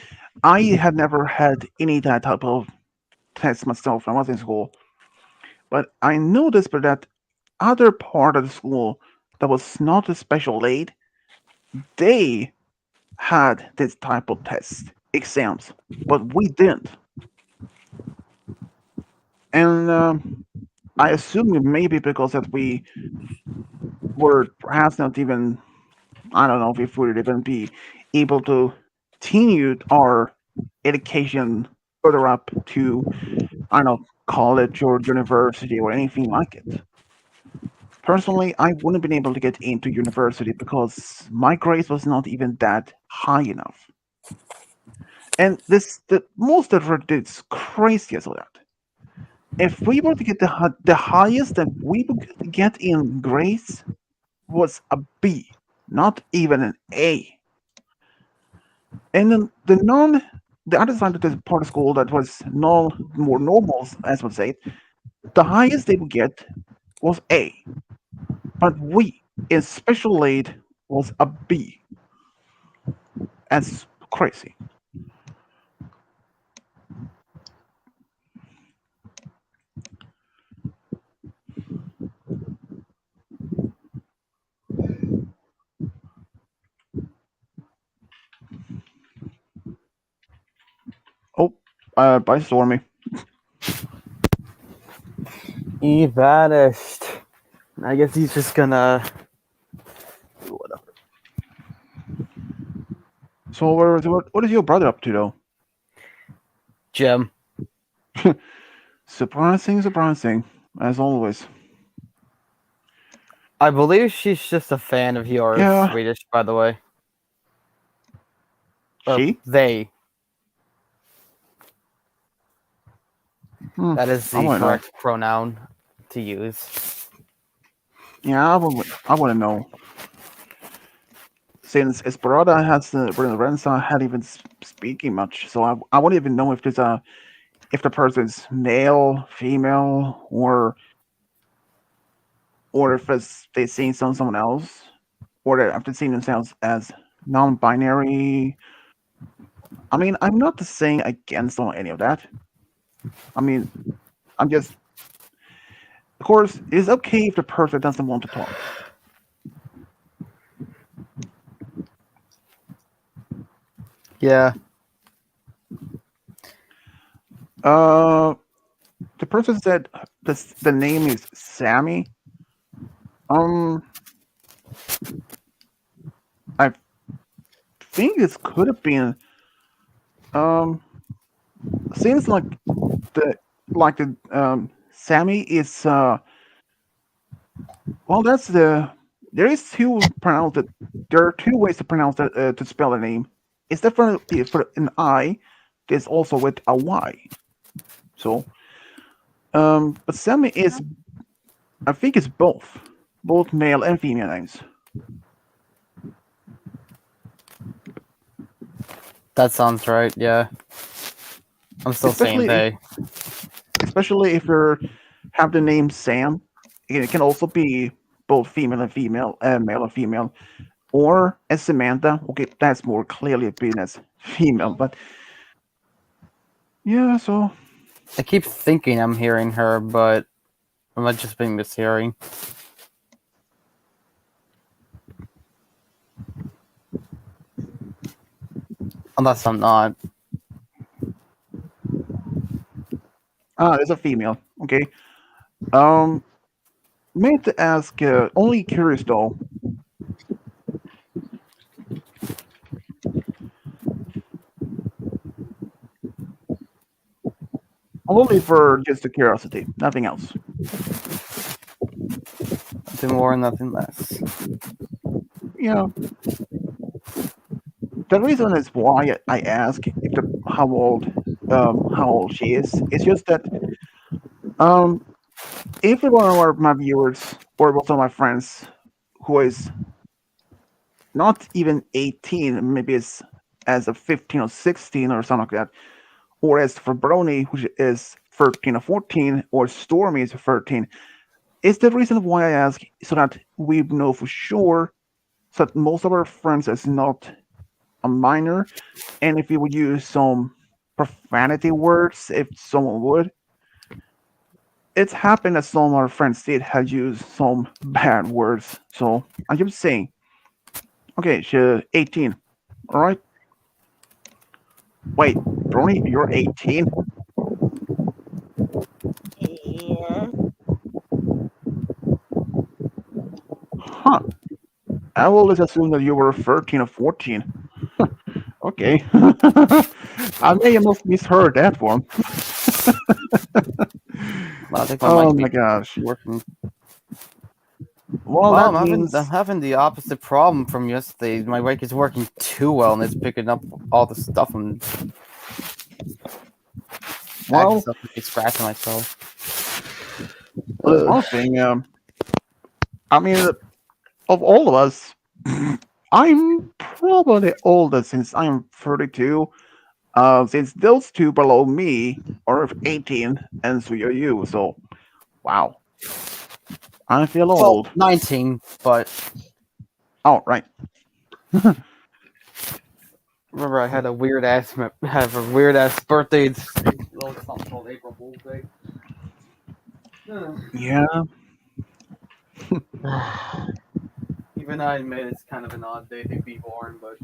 S1: I had never had any that type of test myself when I was in school, but I noticed for that other part of the school that was not a special aid, they had this type of test exams, but we didn't. And I assume maybe because that we were perhaps not even, I don't know if we would even be able to continue our education further up to, I don't know, college or university or anything like it. Personally, I wouldn't have been able to get into university because my grades was not even that high enough. And the most that it's crazy as all that. If we were to get the highest that we would get in grades was a B, not even an A. And then the other side of the part of school that was no more normal, as would say, the highest they would get was A. But we in special aid was a B. That's crazy. Oh, bye, Stormy.
S2: He vanished. I guess he's just gonna do whatever.
S1: So, what is your brother up to, though?
S2: Jim.
S1: Surprising, as always.
S2: I believe she's just a fan of yours,
S1: Yeah.
S2: Swedish, by the way.
S1: She?
S2: They.
S1: Hmm,
S2: That is
S1: I
S2: the
S1: wanna know.
S2: correct pronoun to use.
S1: Yeah, I want to know. since Esperada has Renza had even speaking much, so I wouldn't even know if if the person's male, female, or if they seen someone else, or if they seen themselves as non-binary. I mean, I'm not saying against on any of that. I mean, I'm just, of course, it's okay if the person doesn't want to talk.
S2: Yeah.
S1: The person said the name is Sammy. I think this could have been. Seems like the Sammy is well, that's the there is two pronounce it. There are two ways to pronounce that to spell a name. It's definitely for an I. There's also with a Y. So, but Sammy is, I think it's both male and female names.
S2: That sounds right, yeah. I'm still saying
S1: Especially
S2: they.
S1: Especially if you have the name Sam. It can also be both female and female, male and female, or as Samantha. Okay, that's more clearly being as female, but yeah. So
S2: I keep thinking I'm hearing her, but I might just be mishearing. Unless I'm not.
S1: it's a female. Okay. Meant to ask. Only curious though. Only for just the curiosity, nothing else.
S2: Nothing more, nothing less.
S1: Yeah. The reason is why I ask if how old she is. It's just that if one of my viewers or one of my friends who is not even 18, maybe it's as a 15 or 16 or something like that, or as for Brony, which is 13 or 14, or Stormy is 13, is the reason why I ask so that we know for sure, so that most of our friends is not a minor, and if we would use some profanity words, if someone would, it's happened that some of our friends did have used some bad words. So I'm just saying. Okay, she's 18. All right. Wait, Brony, you're 18?
S5: Yeah.
S1: Huh. I will just assume that you were 13 or 14. Okay. I may have misheard that one.
S2: Well, I think that
S1: Oh
S2: might
S1: my
S2: be
S1: gosh.
S2: working.
S1: Well,
S2: Well,
S1: that means
S2: I'm having the opposite problem from yesterday. My mic is working too well, and it's picking up all the stuff and
S1: well,
S2: accidentally scratching myself.
S1: there's one thing. I mean, of all of us, I'm probably the oldest since I'm 32. Since those two below me are 18, and so are you. So, wow, I feel
S2: Well,
S1: old.
S2: 19, but
S1: Oh, right.
S2: remember I had a weird ass birthday. It's something called April Fool's Day.
S1: Yeah.
S2: Even I admit it's kind of an odd day to be born, but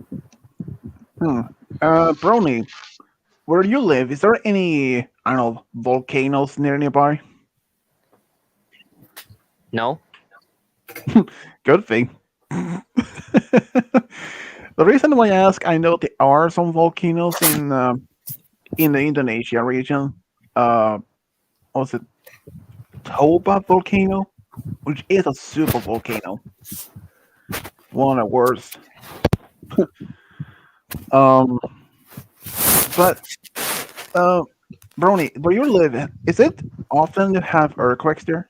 S1: Brony, where you live, is there any, I don't know, volcanoes nearby?
S6: No.
S1: Good thing. The reason why I ask, I know there are some volcanoes in the Indonesia region. Was it Toba volcano, which is a super volcano, one of the worst. But Brony, where you live, is it often to have earthquakes there?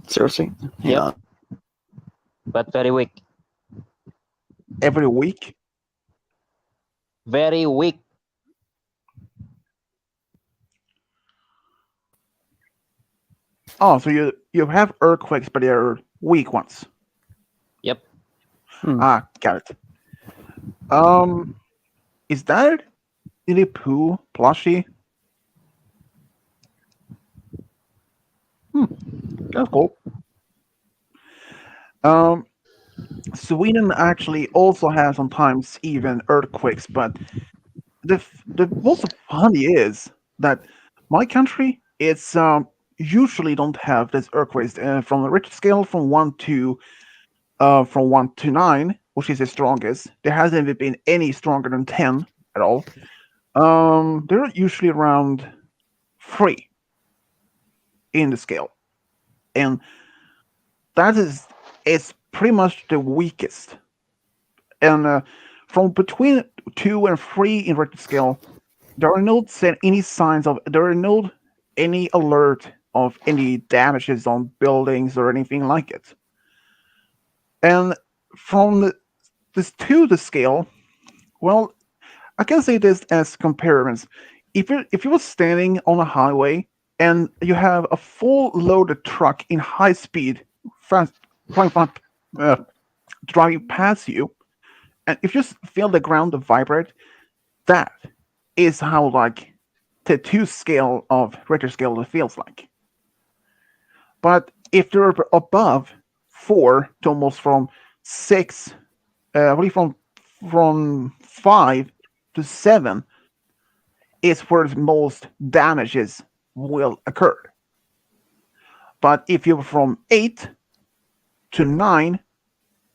S6: Seriously? Yeah. But very weak.
S1: every week.
S6: Very weak.
S1: Oh, so you have earthquakes, but they're weak ones.
S6: Yep.
S1: Ah, got it. Um, is that Winnie Pooh plushie? That's cool. Um, Sweden actually also has sometimes even earthquakes, but the most funny is that my country it's usually don't have this earthquakes from the Richter scale from 1 to 9, which is the strongest. There hasn't even been any stronger than 10 at all. They're usually around 3 in the scale, and that is pretty much the weakest. And from between 2 and 3 in Richter scale, there are no any signs of there are no any alert of any damages on buildings or anything like it. And from this to the scale, well, I can say this as comparisons. If you were standing on a highway and you have a full loaded truck in high speed, fast, flying front, driving past you, and if you just feel the ground vibrate, that is how like the 2 scale of Richter scale feels like. But if they're above 4 to almost from 6, I believe from 5 to 7 is where the most damages will occur. But if you're from 8 to 9,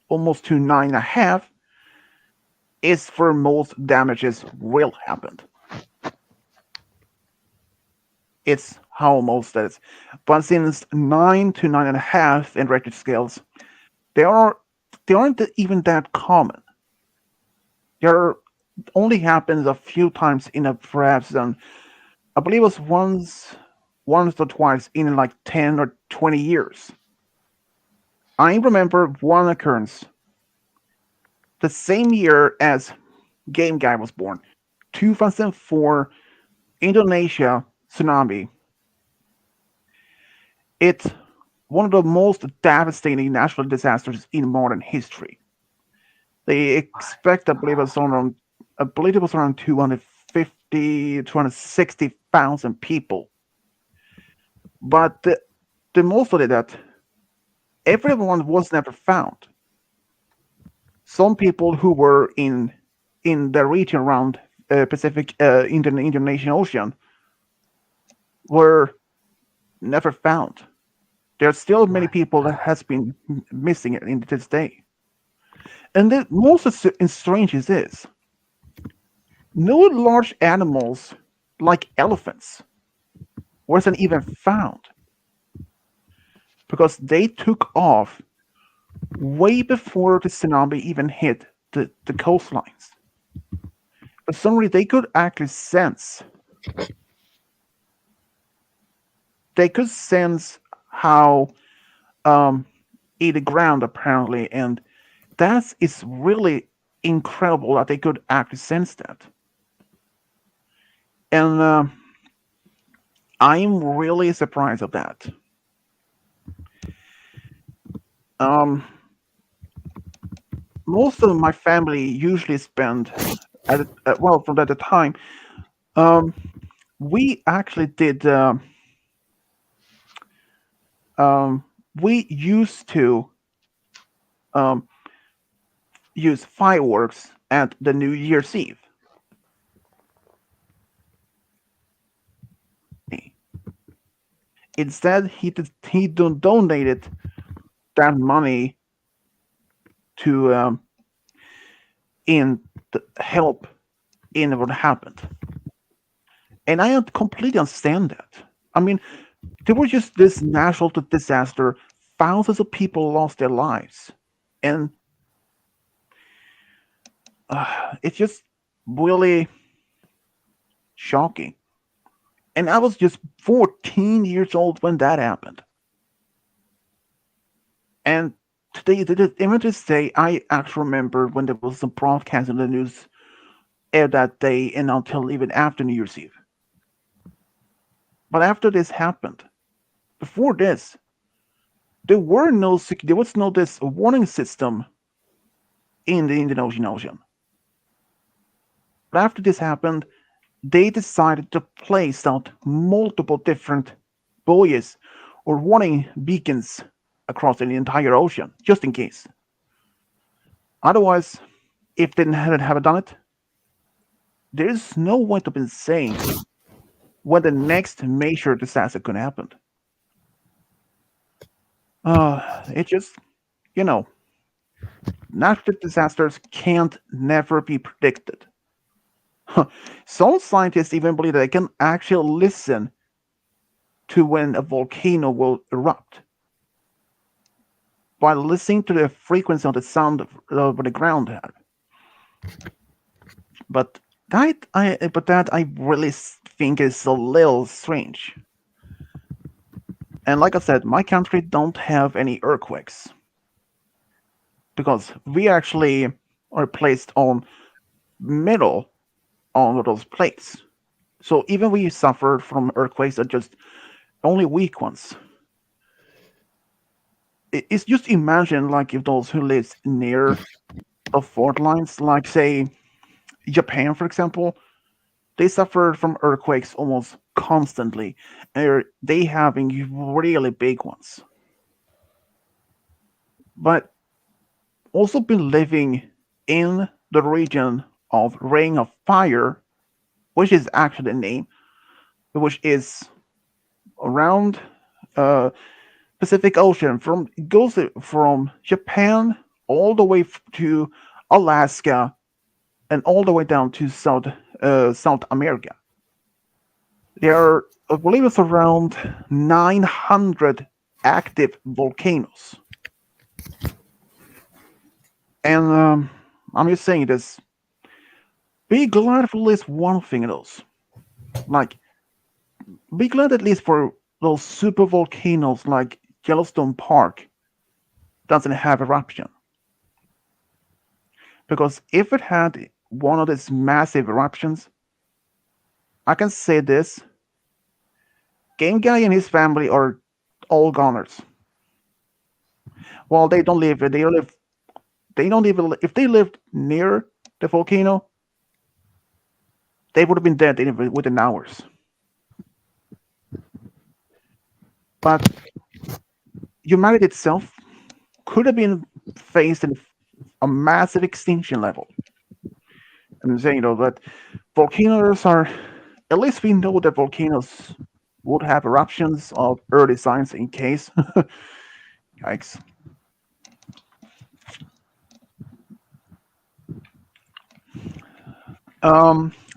S1: almost to 9.5, is where most damages will happen. It's how most that is. But since 9 to 9.5 in Richter scales, they aren't even that common. They're only happens a few times in a perhaps I believe it was once or twice in like 10 or 20 years. I remember one occurrence the same year as Game Guy was born, 2004 Indonesia tsunami. It's one of the most devastating natural disasters in modern history. They expect, I believe it was around 250, 260,000 people. But the most of it that everyone was never found. Some people who were in the region around Pacific, in the Indonesian Ocean, were never found. There are still many people that has been missing in this day. And the most strange is this: no large animals like elephants wasn't even found because they took off way before the tsunami even hit the coastlines. But suddenly they could actually sense. They could sense how in the ground apparently, and that is really incredible that they could actually sense that. And I'm really surprised of that. Um, most of my family usually spend well from that time. Um, we actually did. We used to um, use fireworks at the New Year's Eve. Instead, he donated that money to in the help in what happened, and I completely understand that. I mean, there was just this natural disaster. Thousands of people lost their lives, and it's just really shocking. And I was just 14 years old when that happened. And Even to this day, I actually remember when there was some broadcast in the news aired that day and until even after New Year's Eve. But after this happened, before this, there was no this warning system in the Indian Ocean. But after this happened, they decided to place out multiple different buoys or warning beacons across the entire ocean, just in case. Otherwise, if they hadn't have done it, there's no way to be saying when the next major disaster could happen. It just, you know, natural disasters can't never be predicted. Some scientists even believe that they can actually listen to when a volcano will erupt by listening to the frequency of the sound of the ground had. But that I really think is a little strange. And like I said, my country don't have any earthquakes because we actually are placed on middle on those plates. So even we suffer from earthquakes are just only weak ones. It's just imagine like if those who live near the fault lines, like say Japan, for example, they suffer from earthquakes almost constantly, and they having really big ones. But also been living in the region of Ring of Fire, which is actually the name, which is around Pacific Ocean from goes from Japan all the way to Alaska and all the way down to South America. There are, I believe, it's around 900 active volcanoes, and I'm just saying this. Be glad for at least one thing of those. Like, be glad at least for those super volcanoes like Yellowstone Park doesn't have eruption. Because if it had one of these massive eruptions, I can say this: Game Guy and his family are all goners. Well, they don't live. They don't even. If they lived near the volcano, they would have been dead within hours. But humanity itself could have been faced in a massive extinction level. I'm saying, that volcanoes are, at least we know that volcanoes would have eruptions of early signs in case. Yikes.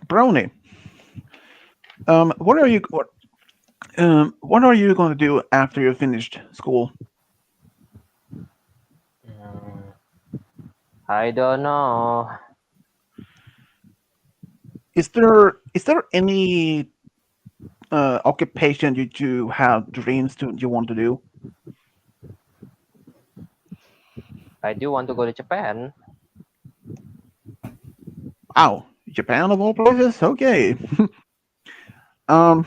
S1: Brownie, what are you going to do after you finished school?
S6: Mm, I don't know.
S1: Is there any occupation you do have dreams to you want to do?
S6: I do want to go to Japan.
S1: Wow, Japan of all places. Okay. um.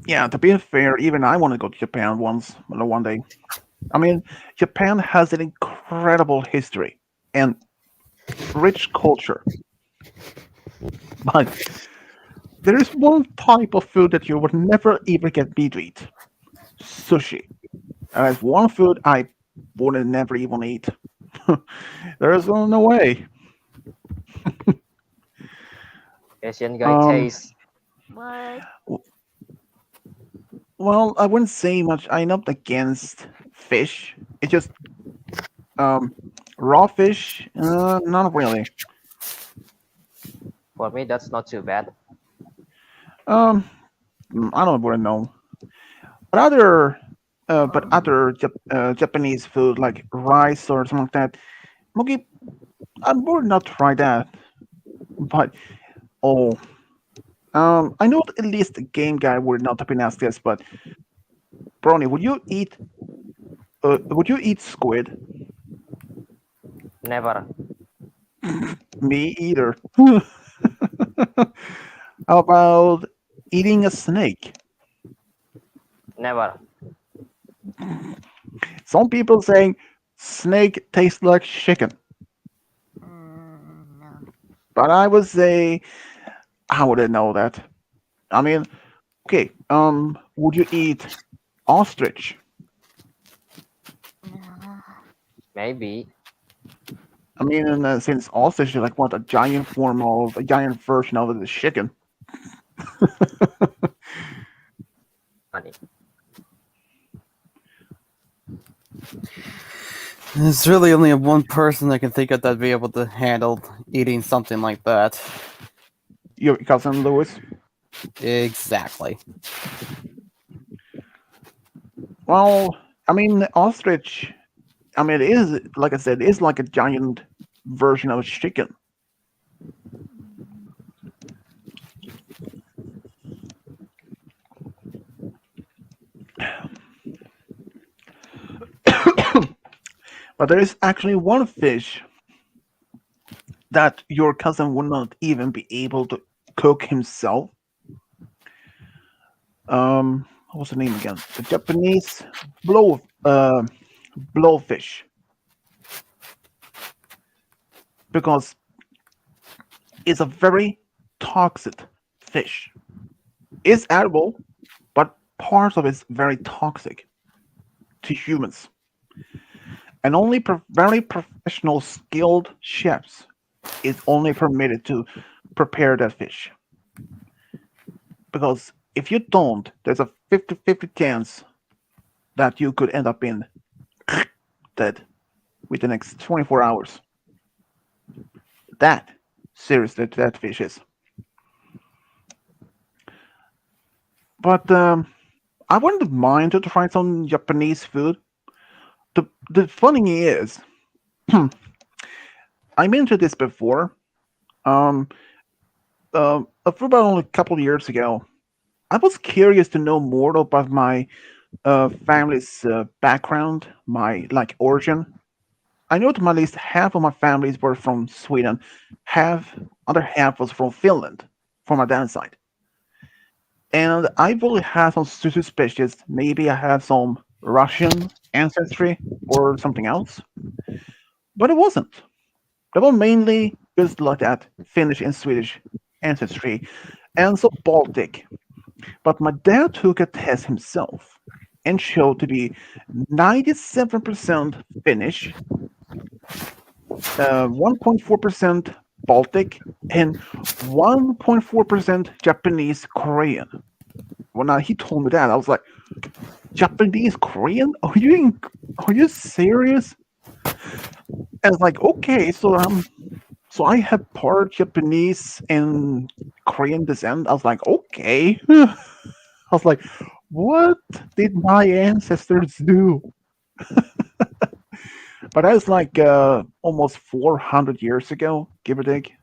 S1: Yeah. To be fair, even I want to go to Japan one day. I mean, Japan has an incredible history and rich culture, but there is one type of food that you would never even get me to eat: sushi. That's one food I would never even eat. There is no way.
S6: Asian guy
S1: Um,
S6: taste.
S5: What?
S1: w- well, I wouldn't say much. I'm not against fish. It's just um, raw fish. Not really.
S6: For me, that's not too bad.
S1: Um, I don't really know. But other Japanese food like rice or something like that. Okay, I would not try that. But oh, I know at least the game guy would not have been asked this, but Brony, would you eat would you eat squid?
S6: Never.
S1: Me either. How about eating a snake?
S6: Never.
S1: Some people saying snake tastes like chicken,
S5: No.
S1: but I would say I wouldn't know that. I mean, okay, would you eat ostrich?
S5: No.
S6: Maybe.
S1: I mean, since ostrich is like what a giant form of a giant version of the chicken.
S6: Funny.
S2: There's really only one person I can think of that'd be able to handle eating something like that.
S1: Your cousin Lewis.
S2: Exactly.
S1: Well, I mean, ostrich. I mean, it is like I said, it is like a giant version of a chicken. But there is actually one fish that your cousin would not even be able to cook himself. What was the name again? The Japanese blowfish. Because it's a very toxic fish. It's edible, but parts of it's very toxic to humans. And only very professional, skilled chefs is only permitted to prepare that fish. Because if you don't, there's a 50-50 chance that you could end up in dead within the next 24 hours. That seriously that fish is. But I wouldn't mind to try some Japanese food. The funny is, I mentioned this before. For about only a couple of years ago, I was curious to know more about my family's background, my like origin. I know that at least half of my families were from Sweden, other half was from Finland, from my dad's side. And I really had some suspicions. Maybe I had some Russian ancestry or something else, but it wasn't. They were mainly just like that Finnish and Swedish ancestry, and so Baltic. But my dad took a test himself and showed to be 97% Finnish, 1.4% Baltic, and 1.4% Japanese Korean. When he told me that, I was like, Japanese Korean? Are you serious? And it's like, okay, so I have part Japanese and Korean descent. I was like, okay. I was like, what did my ancestors do? But that was like almost 400 years ago, give or take.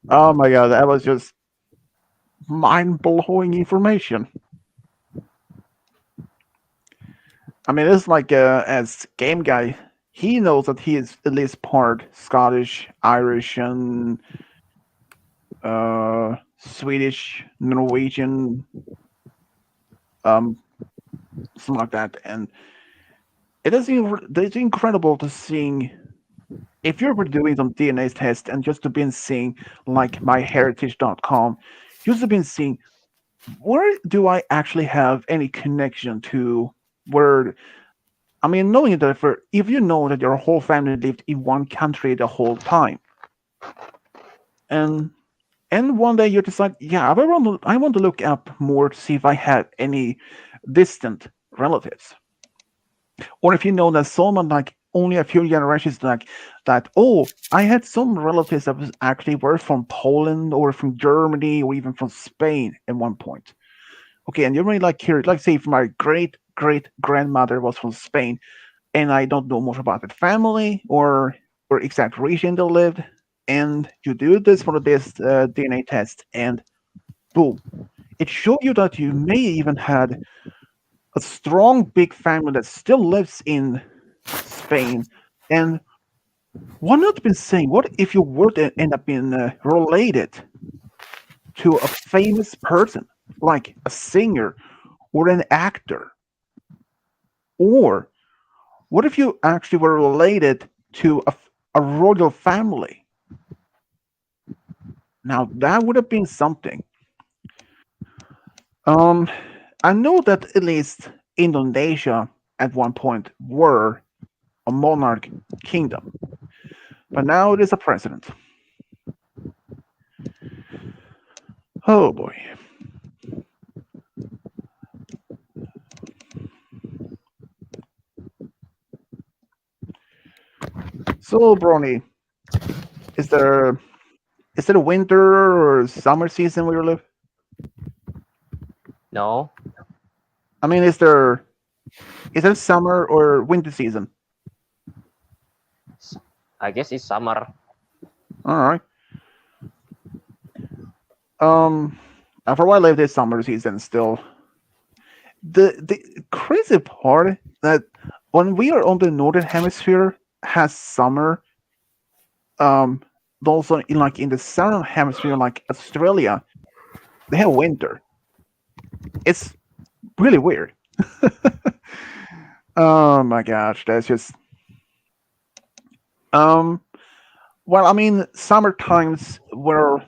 S1: Oh my god, that was just mind blowing information. I mean, it's like as game guy, he knows that he is at least part Scottish, Irish, and Swedish, Norwegian, something like that. And it's incredible to seeing if you're doing some DNA test and just to been seeing like myheritage.com, just been seeing where do I actually have any connection to where I mean, knowing that if you know that your whole family lived in one country the whole time, and one day you decide, yeah, I want to look up more to see if I have any distant relatives, or if you know that someone like only a few generations like that. Oh, I had some relatives that was actually were from Poland or from Germany or even from Spain at one point. Okay, and you're really like curious, like say, if my great grandmother was from Spain, and I don't know much about the family or exact region they lived, and you do this for this DNA test, and boom, it showed you that you may even had a strong, big family that still lives in Spain. And why not been saying, what if you were to end up being related to a famous person, like a singer or an actor? Or what if you actually were related to a royal family? Now that would have been something. I know that at least Indonesia at one point were a monarch kingdom, but now it is a president. Oh boy. So, Brony, is there a winter or summer season where you live?
S6: No,
S1: I mean, is there summer or winter season?
S6: I guess it's summer.
S1: All right. For where I live, this summer season still. The crazy part that when we are on the northern hemisphere has summer. Also in the southern hemisphere, like Australia, they have winter. It's really weird. Oh my gosh, that's just well, I mean, summer times were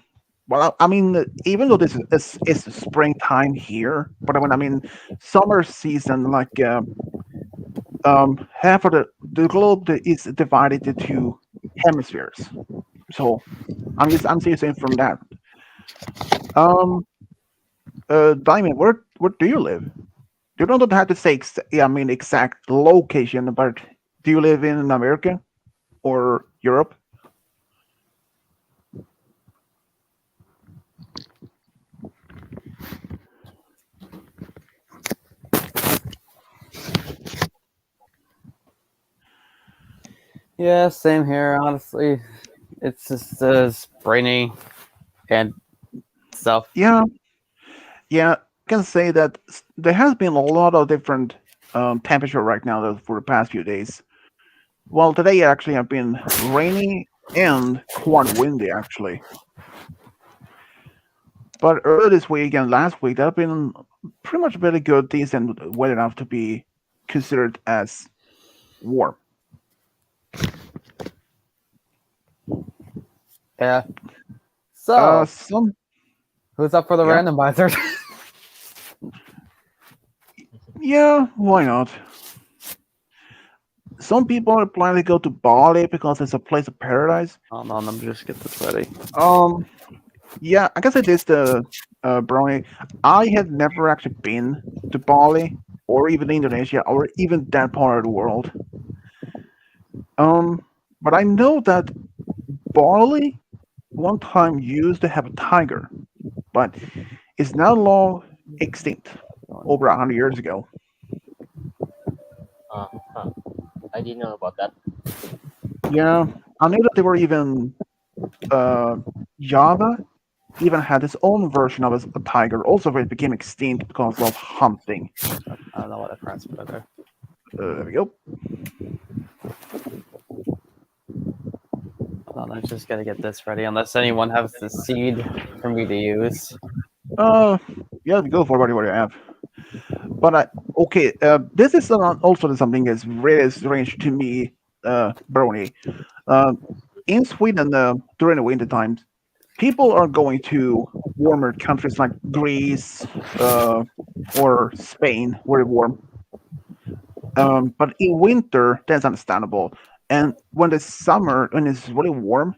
S1: well, I mean, even though this is springtime here, but when I mean summer season, like half of the globe is divided into hemispheres. So I'm saying from that. Um, Diamond, where do you live? You don't have to say yeah, I mean exact location, but do you live in America or Europe?
S2: Yeah, same here. Honestly, it's just rainy and stuff.
S1: Yeah, yeah. I can say that there has been a lot of different temperature right now for the past few days. Well, today actually have been rainy and quite windy actually. But earlier this week and last week, there have been pretty much very good, decent weather enough to be considered as warm.
S2: Yeah. So,
S1: Some
S2: who's up for the
S1: yeah.
S2: randomizer?
S1: Yeah, why not? Some people are planning to go to Bali because it's a place of paradise.
S2: Hold on, let me just get this ready.
S1: Yeah, I guess it is the Brownie. I have never actually been to Bali or even Indonesia or even that part of the world. But I know that Bali one time used to have a tiger, but it's now long extinct over 100 years ago.
S6: Huh. I didn't know about that.
S1: Yeah, I knew that they were even Java even had its own version of a tiger, also where it became extinct because of hunting.
S2: I don't know what I pressed, but okay.
S1: There we go.
S2: Hold on, I just gotta get this ready. Unless anyone has the seed for me to use.
S1: Yeah, go for whatever you have. But okay, this is also something that's really strange to me, Brony. In Sweden, during the winter times, people are going to warmer countries like Greece or Spain, where it's warm. But in winter, that's understandable. And when it's really warm,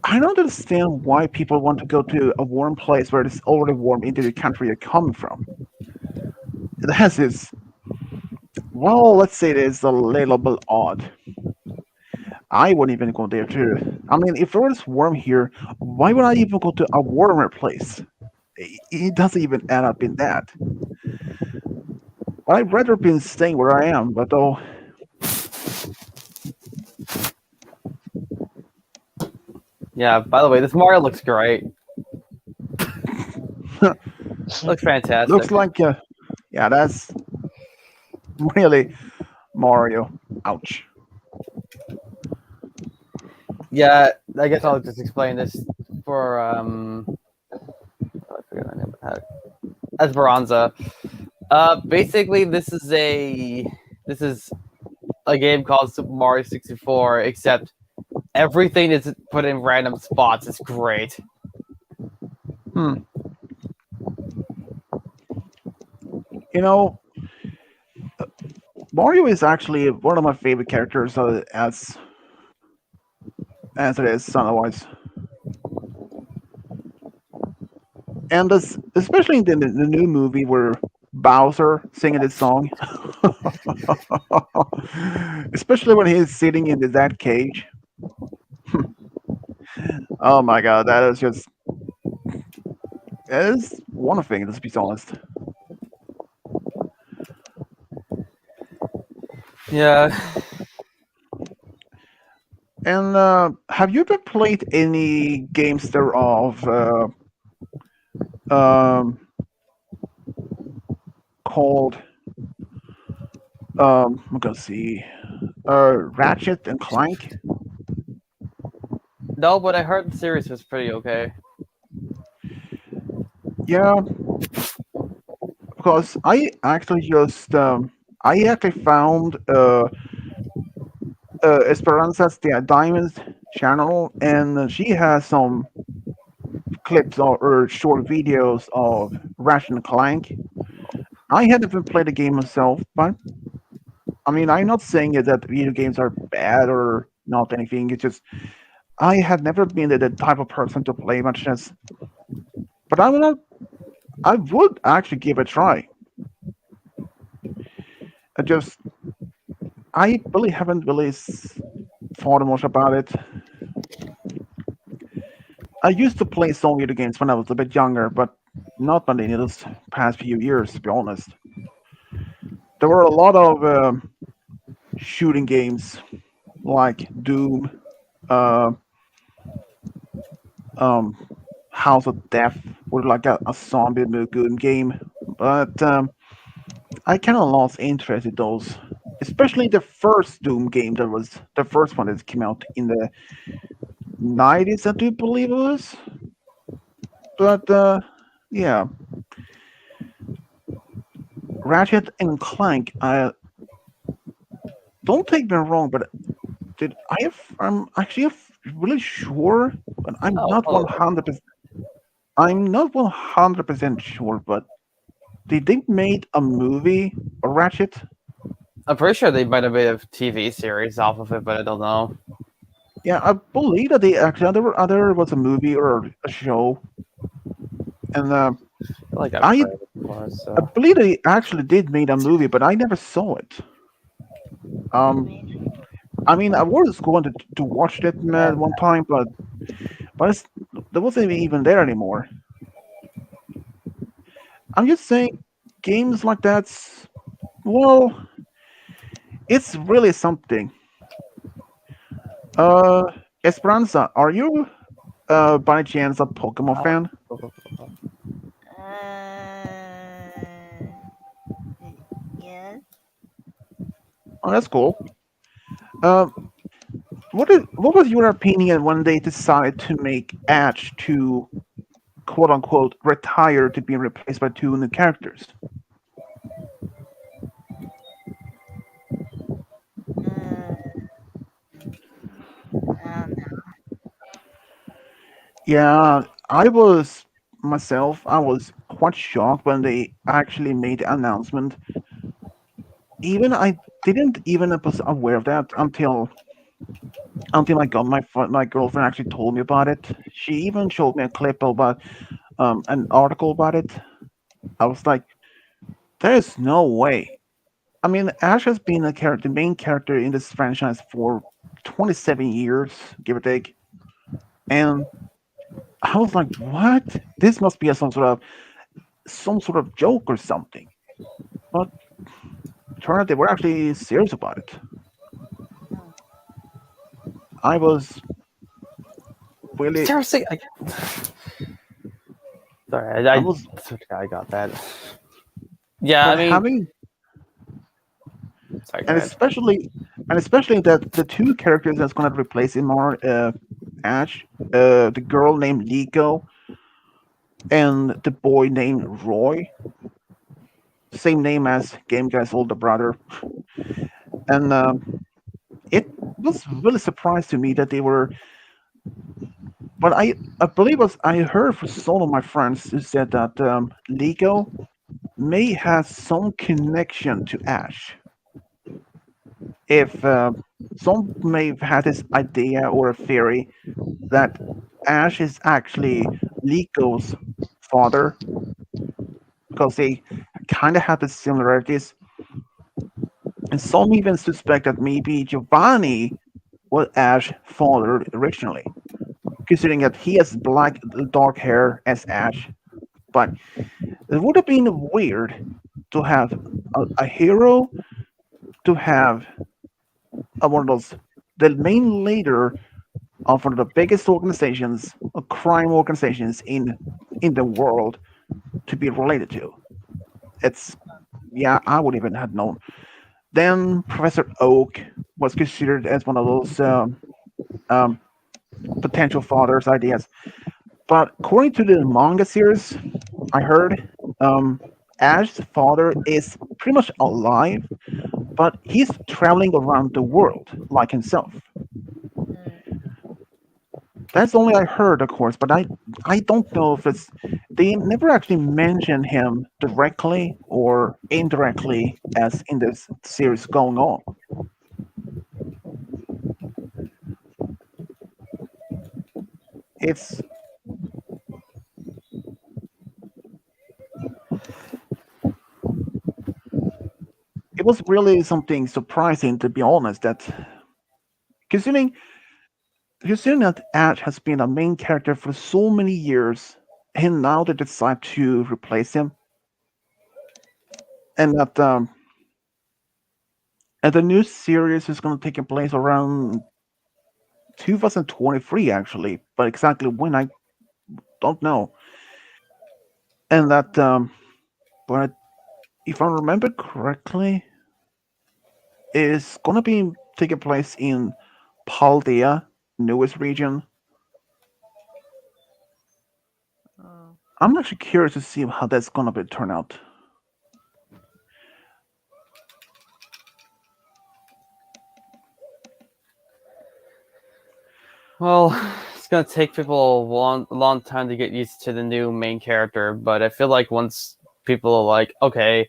S1: I don't understand why people want to go to a warm place where it's already warm into the country you're coming from. That is, well, let's say it is a little bit odd. I wouldn't even go there too. I mean, if it was warm here, why would I even go to a warmer place? It doesn't even add up in that. I'd rather be staying where I am, but though.
S2: Yeah, by the way, this Mario looks great. Looks fantastic.
S1: Looks like Yeah, that's really Mario. Ouch.
S2: Yeah, I guess I'll just explain this for I forget the name of it. Esperanza. Basically, this is a game called Super Mario 64, except everything is put in random spots. It's great.
S1: Hmm. You know, Mario is actually one of my favorite characters as it is otherwise. And this, especially in the new movie where Bowser singing this song, especially when he's sitting in that cage. Oh my god, that is just it is one thing. Let's be honest.
S2: Yeah.
S1: And have you ever played any games thereof um, called I'm gonna see Ratchet and Clank?
S2: No, but I heard the series was pretty okay.
S1: Yeah, because I actually found Esperanza's the Diamonds channel, and she has some clips or short videos of Ratchet and Clank. I haven't even played the game myself, but I mean, I'm not saying that video games are bad or not anything. It's just I have never been the type of person to play much chess, but I would actually give it a try. I just I really haven't really thought much about it. I used to play some video games when I was a bit younger, but not in these past few years, to be honest. There were a lot of shooting games like Doom, uh, um, House of Death, or like a zombie good game, but I kind of lost interest in those. Especially the first Doom game that was the first one that came out in the 90s, I do believe it was. But yeah, Ratchet and Clank. I don't take me wrong, but did I have? I'm actually really sure, but I'm
S2: Oh,
S1: not
S2: hello.
S1: 100%. I'm not 100% sure, but did they made a movie, a Ratchet?
S2: I'm pretty sure they might have made a TV series off of it, but I don't know.
S1: Yeah, I believe that they actually there was a movie or a show, and
S2: I feel like I've
S1: I
S2: heard it before,
S1: I
S2: so.
S1: believe they actually did made a movie, but I never saw it. Um, I mean, I was going to watch it one time, but there wasn't even there anymore. I'm just saying, games like that's well, it's really something. Uh, Esperanza, are you by chance a Pokemon fan?
S5: Yes.
S1: Oh, that's cool. Uh, what was your opinion when they decided to make Ash to quote unquote retire to be replaced by two new characters?
S5: Uh, I don't know.
S1: Yeah, I was myself. I was quite shocked when they actually made the announcement. Even I didn't even was aware of that until I got my girlfriend actually told me about it. She even showed me a clip about an article about it. I was like, there is no way. I mean, Ash has been the main character in this franchise for 27 years, give or take, and I was like, what? This must be some sort of joke or something. But turned out they were actually serious about it.
S5: Oh,
S1: I was really,
S2: Seriously, sorry,
S1: I was
S2: I got that. Yeah,
S1: but
S2: I mean,
S1: having
S2: sorry, go
S1: and
S2: ahead.
S1: especially that the two characters that's going to replace him are Ash, the girl named Liko, and the boy named Roy, same name as Game Guy's older brother. And it was really surprised to me that they were. But I believe I heard from some of my friends who said that Liko may have some connection to Ash. If some may have had this idea or a theory that Ash is actually Liko's father because they kind of have the similarities, and some even suspect that maybe Giovanni was Ash's father originally, considering that he has dark hair as Ash. But it would have been weird to have a hero to have one of those the main leader of one of the biggest organizations, crime organizations in the world, to be related to. It's yeah, I would even have known. Then Professor Oak was considered as one of those um, potential fathers ideas. But according to the manga series, I heard Ash's father is pretty much alive, but he's traveling around the world like himself. That's only I heard, of course, but I don't know if it's they never actually mention him directly or indirectly as in this series going on. It's it was really something surprising to be honest that considering considering that Ash has been a main character for so many years and now they decide to replace him and that and the new series is going to take place around 2023 actually, but exactly when I don't know. And that but if I remember correctly, is going to be taking place in Paldea, newest region.
S5: Oh.
S1: I'm actually curious to see how that's going to be turn out.
S2: Well, it's gonna take people a long time to get used to the new main character, but I feel like once people are like, okay,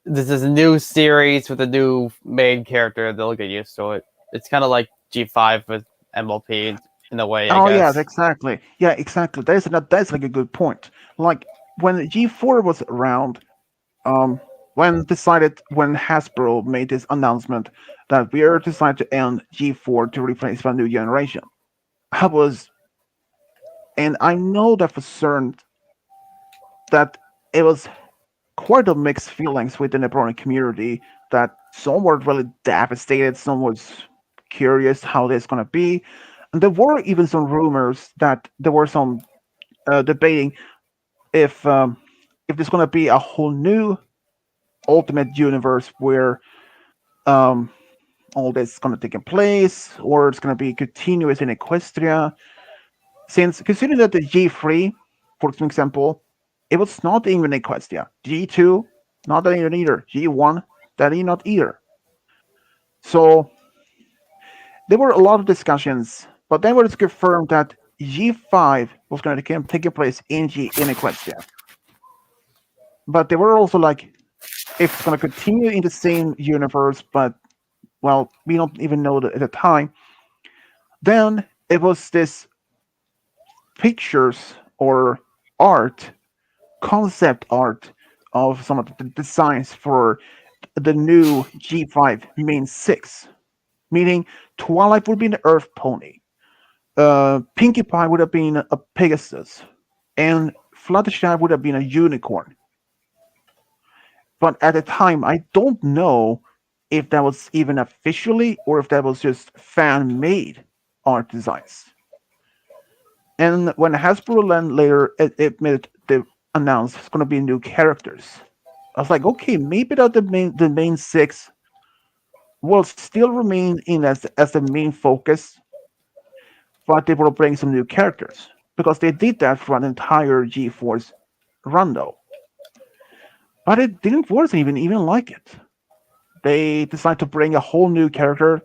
S2: this is a new series with a new main character, they'll get used to it. It's kind of like G5 with MLP in a way, I
S1: Oh yeah,
S2: guess.
S1: exactly. Yeah, exactly. That's like a good point. Like when G4 was around, um, when Hasbro made this announcement that we are decided to end G4 to replace by a new generation, I was, and I know that for certain that it was quite a mixed feelings within the Brony community. That some were really devastated, some was curious how this gonna be, and there were even some rumors that there were some debating if there's gonna be a whole new Ultimate universe where um, all this is gonna take place, or it's gonna be continuous in Equestria. Since considering that the G3, for example, it was not even Equestria. G2, not even either. G1, that is not either. So there were a lot of discussions, but then it was confirmed that G5 was going to take place in Equestria. But they were also like, if it's going to continue in the same universe, but well, we don't even know at the time. Then it was this pictures or art, concept art of some of the designs for the new G5 main six, meaning Twilight would be an Earth Pony, Pinkie Pie would have been a Pegasus, and Fluttershy would have been a unicorn. But at the time, I don't know if that was even officially or if that was just fan made art designs. And when Hasbro then later admitted they announced it's going to be new characters, I was like, okay, maybe that the main six will still remain in as the main focus, but they will bring some new characters because they did that for an entire G-Force run though. But it didn't wasn't even like it. They decided to bring a whole new character,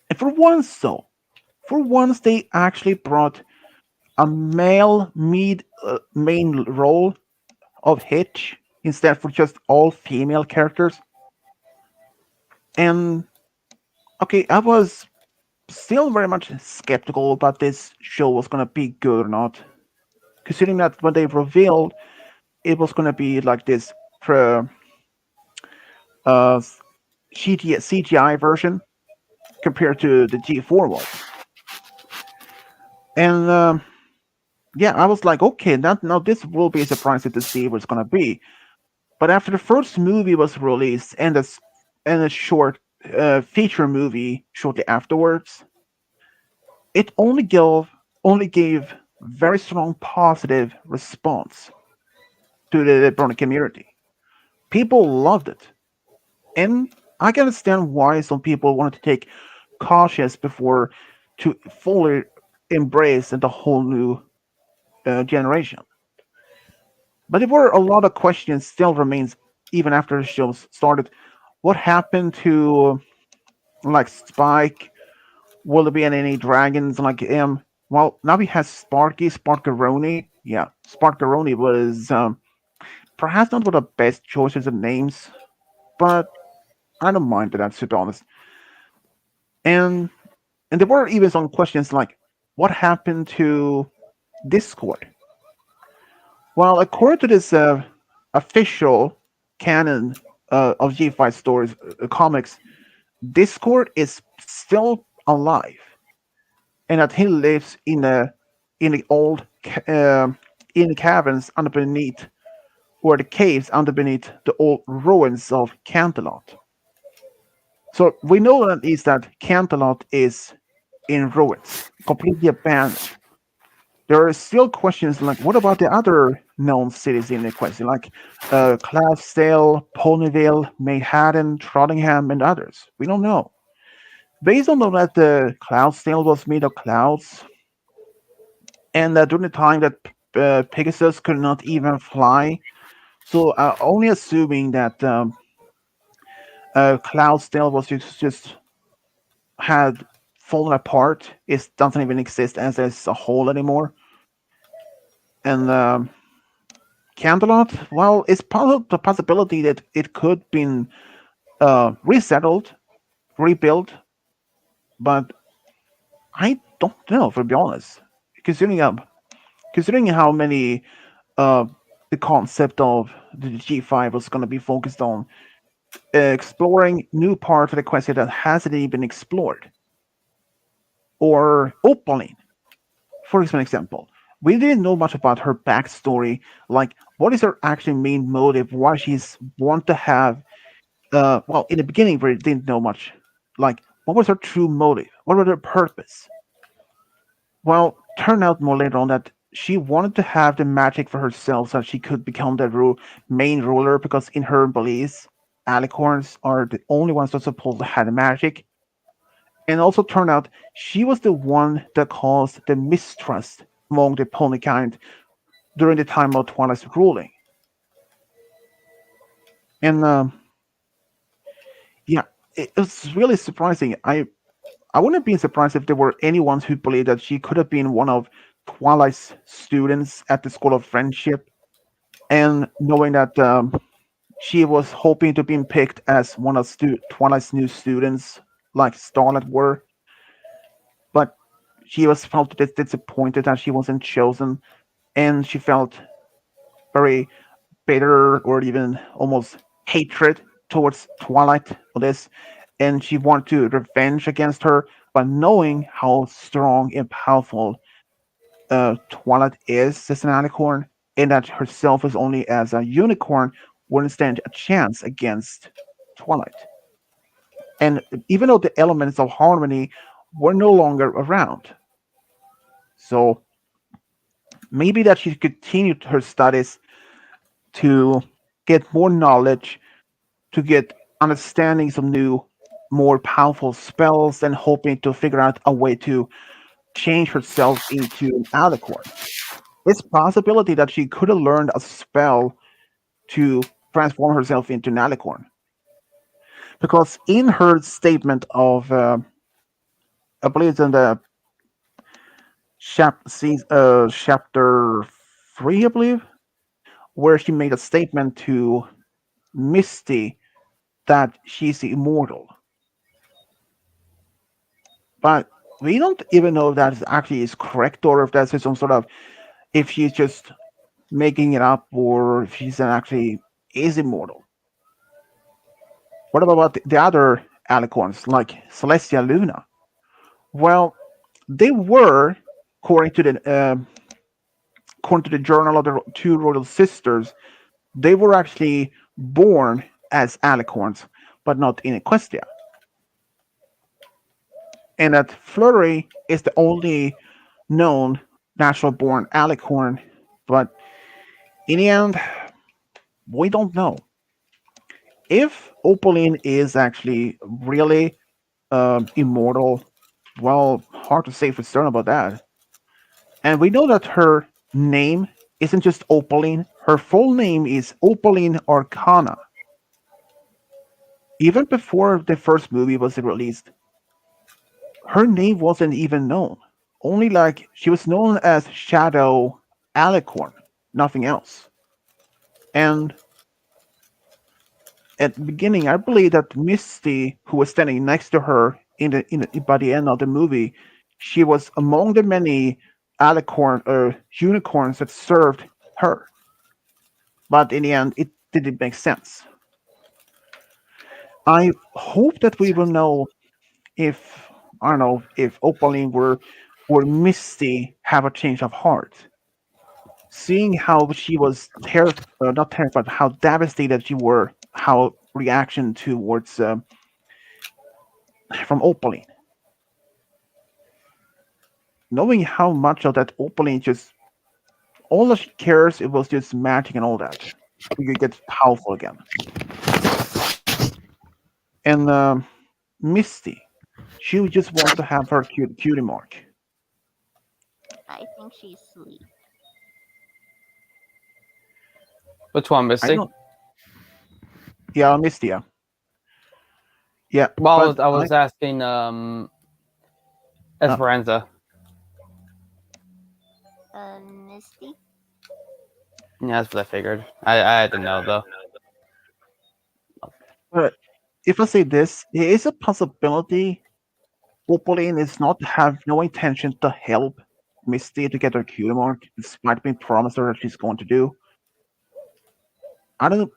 S1: and for once they actually brought a male main role of Hitch instead for just all female characters. And okay, I was still very much skeptical about this show was gonna be good or not, considering that when they revealed it was gonna be like this uh, CGI version compared to the G4 was. And yeah, I was like, okay, now this will be surprising to see what it's gonna be. But after the first movie was released and a short feature movie shortly afterwards, it only gave very strong positive response to the Brony community. People loved it, and I can understand why some people wanted to take cautious before to fully embrace the whole new generation. But there were a lot of questions still remains even after the show started. What happened to like Spike? Will there be any dragons like him? Well, now we have Sparkaroni. Yeah, Sparkaroni was perhaps not one of the best choices of names, but I don't mind that, to be honest. And and there were even some questions like, what happened to Discord? Well, according to this official canon of G5 stories comics, Discord is still alive, and that he lives in the old in the caverns underneath, or the caves underneath the old ruins of Canterlot. So we know at least that Canterlot is in ruins, completely abandoned. There are still questions like, what about the other known cities in the question, like Cloudsdale, Ponyville, Manhattan, Trottingham, and others? We don't know. Based on that, the Cloudsdale was made of clouds, and during the time that Pegasus could not even fly, so only assuming that Cloudsdale was just had fallen apart. It doesn't even exist as a whole anymore. And Canterlot, well, it's the possibility that it could been resettled, rebuilt, but I don't know, to be honest. Considering considering how many uh, the concept of the G5 was going to be focused on exploring new parts of the question that hasn't even been explored, or Opaline, for example. We didn't know much about her backstory, like what is her actual main motive, why she's want to have. Well, in the beginning, we didn't know much. Like, what was her true motive? What was her purpose? Well, turned out more later on that she wanted to have the magic for herself so that she could become the main ruler, because in her beliefs, alicorns are the only ones that are supposed to have the magic. And also turned out she was the one that caused the mistrust among the ponykind during the time of Twilight's ruling. And yeah, it was really surprising. I wouldn't have been surprised if there were anyone who believed that she could have been one of Twilight's students at the School of Friendship, and knowing that she was hoping to be picked as one of Twilight's new students, like Starlight were, but she was felt disappointed that she wasn't chosen, and she felt very bitter or even almost hatred towards Twilight for this, and she wanted to revenge against her, but knowing how strong and powerful Twilight is as an alicorn, and that herself is only as a unicorn, wouldn't stand a chance against Twilight. And even though the elements of harmony were no longer around, so maybe that she continued her studies to get more knowledge, to get understandings of new, more powerful spells, and hoping to figure out a way to change herself into an alicorn. It's possibility that she could have learned a spell to transform herself into an alicorn. Because in her statement of, I believe it's in the chapter 3, I believe, where she made a statement to Misty that she's immortal. But we don't even know if that actually is correct or if that's just some sort of, if she's just making it up or if she's actually is immortal. What about the other alicorns like Celestia Luna? Well, they were, according to the Journal of the Two Royal Sisters, they were actually born as alicorns, but not in Equestria. And that Flurry is the only known natural born alicorn, but in the end, we don't know. If Opaline is actually really immortal, well, hard to say for certain about that. And we know that her name isn't just Opaline, her full name is Opaline Arcana. Even before the first movie was released, her name wasn't even known. Only like she was known as Shadow Alicorn, nothing else. And at the beginning, I believe that Misty, who was standing next to her by the end of the movie, she was among the many alicorn or unicorns that served her. But in the end, it didn't make sense. I hope that we will know if, I don't know, if Opaline or Misty have a change of heart. Seeing how she was not terrified, how devastated she were, how reaction towards from Opaline. Knowing how much of that Opaline just all that she cares, it was just magic and all that. You could get powerful again. And Misty, she just wants to have her cutie mark.
S7: I think she's sweet.
S2: Which one,
S1: I
S2: Misty?
S1: don't. Yeah, Misty. Yeah. Yeah.
S2: Well,
S1: but
S2: I was asking
S1: Uh,
S2: Esperanza.
S7: Misty?
S2: Yeah, that's what I figured. I had to know though.
S1: But if I say this, there is a possibility Opaline is not have no intention to help Misty to get her cutie mark, despite being promised her that she's going to do. I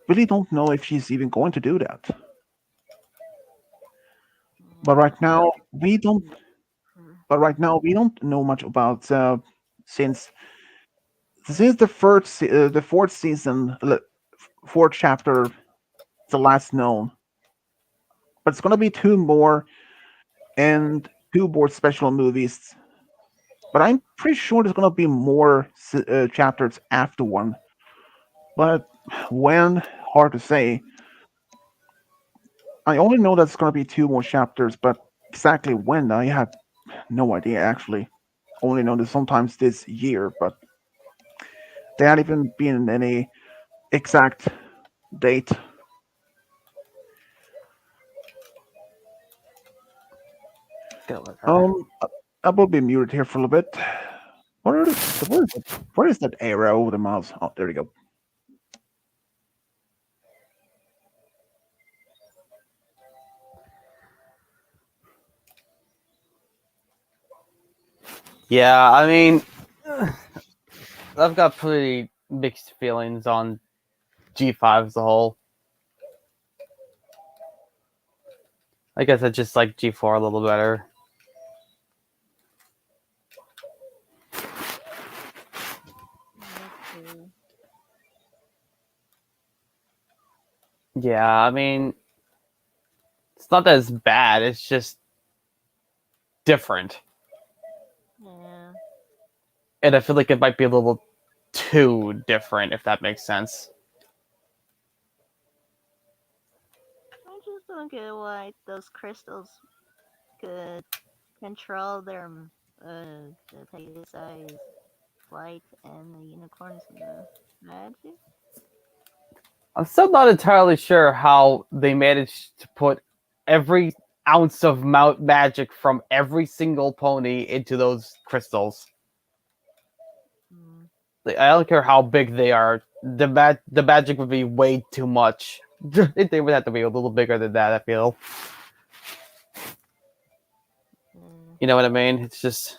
S1: really don't know if she's even going to do that. But right now we don't. But right now we don't know much about since the fourth season, fourth chapter, the last known. But it's gonna be two more and two more special movies. But I'm pretty sure there's gonna be more chapters after one. But when, hard to say. I only know there's gonna be two more chapters, but exactly when, I have no idea actually. Only know that sometimes this year, but there haven't even been any exact date. I will be muted here for a little bit. Where is that arrow over the mouse? Oh, there we go.
S2: Yeah, I mean, I've got pretty mixed feelings on G5 as a whole. I guess I just like G4 a little better. Yeah, I mean, it's not that it's bad, it's just different.
S7: Yeah.
S2: And I feel like it might be a little too different, if that makes sense.
S7: don't get why those crystals could control their the Pegasus flight and the unicorns and the magic.
S2: I'm still not entirely sure how they managed to put every ounce of magic from every single pony into those crystals.
S7: Hmm.
S2: Like, I don't care how big they are. The magic would be way too much. They would have to be a little bigger than that, I feel.
S7: Hmm.
S2: You know what I mean? It's just.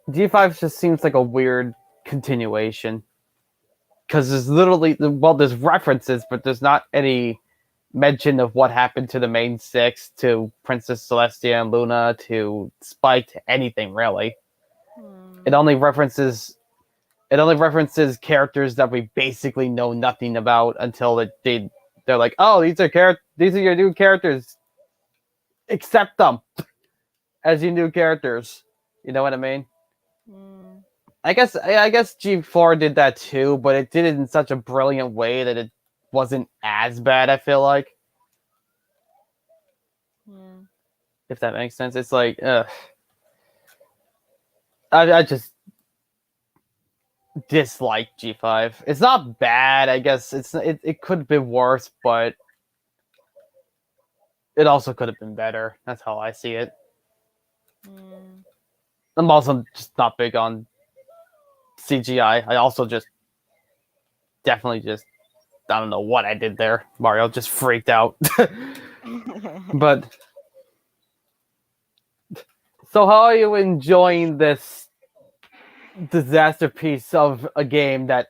S2: G5 just seems like a weird continuation. Because there's literally. Well, there's references, but there's not any mention of what happened to the main six, to Princess Celestia and Luna, to Spike, to anything, really.
S7: Hmm.
S2: It only references characters that we basically know nothing about until they're like, oh, these are your new characters. Accept them as your new characters. You know what I mean?
S7: Hmm.
S2: I guess G4 did that too, but it did it in such a brilliant way that it wasn't as bad, I feel like.
S7: Yeah.
S2: If that makes sense. It's like I just dislike G5. It's not bad, I guess. It could have been worse, but it also could have been better. That's how I see it.
S7: Hmm.
S2: I'm also just not big on CGI. I also definitely I don't know what I did there. Mario just freaked out. But so how are you enjoying this disaster piece of a game that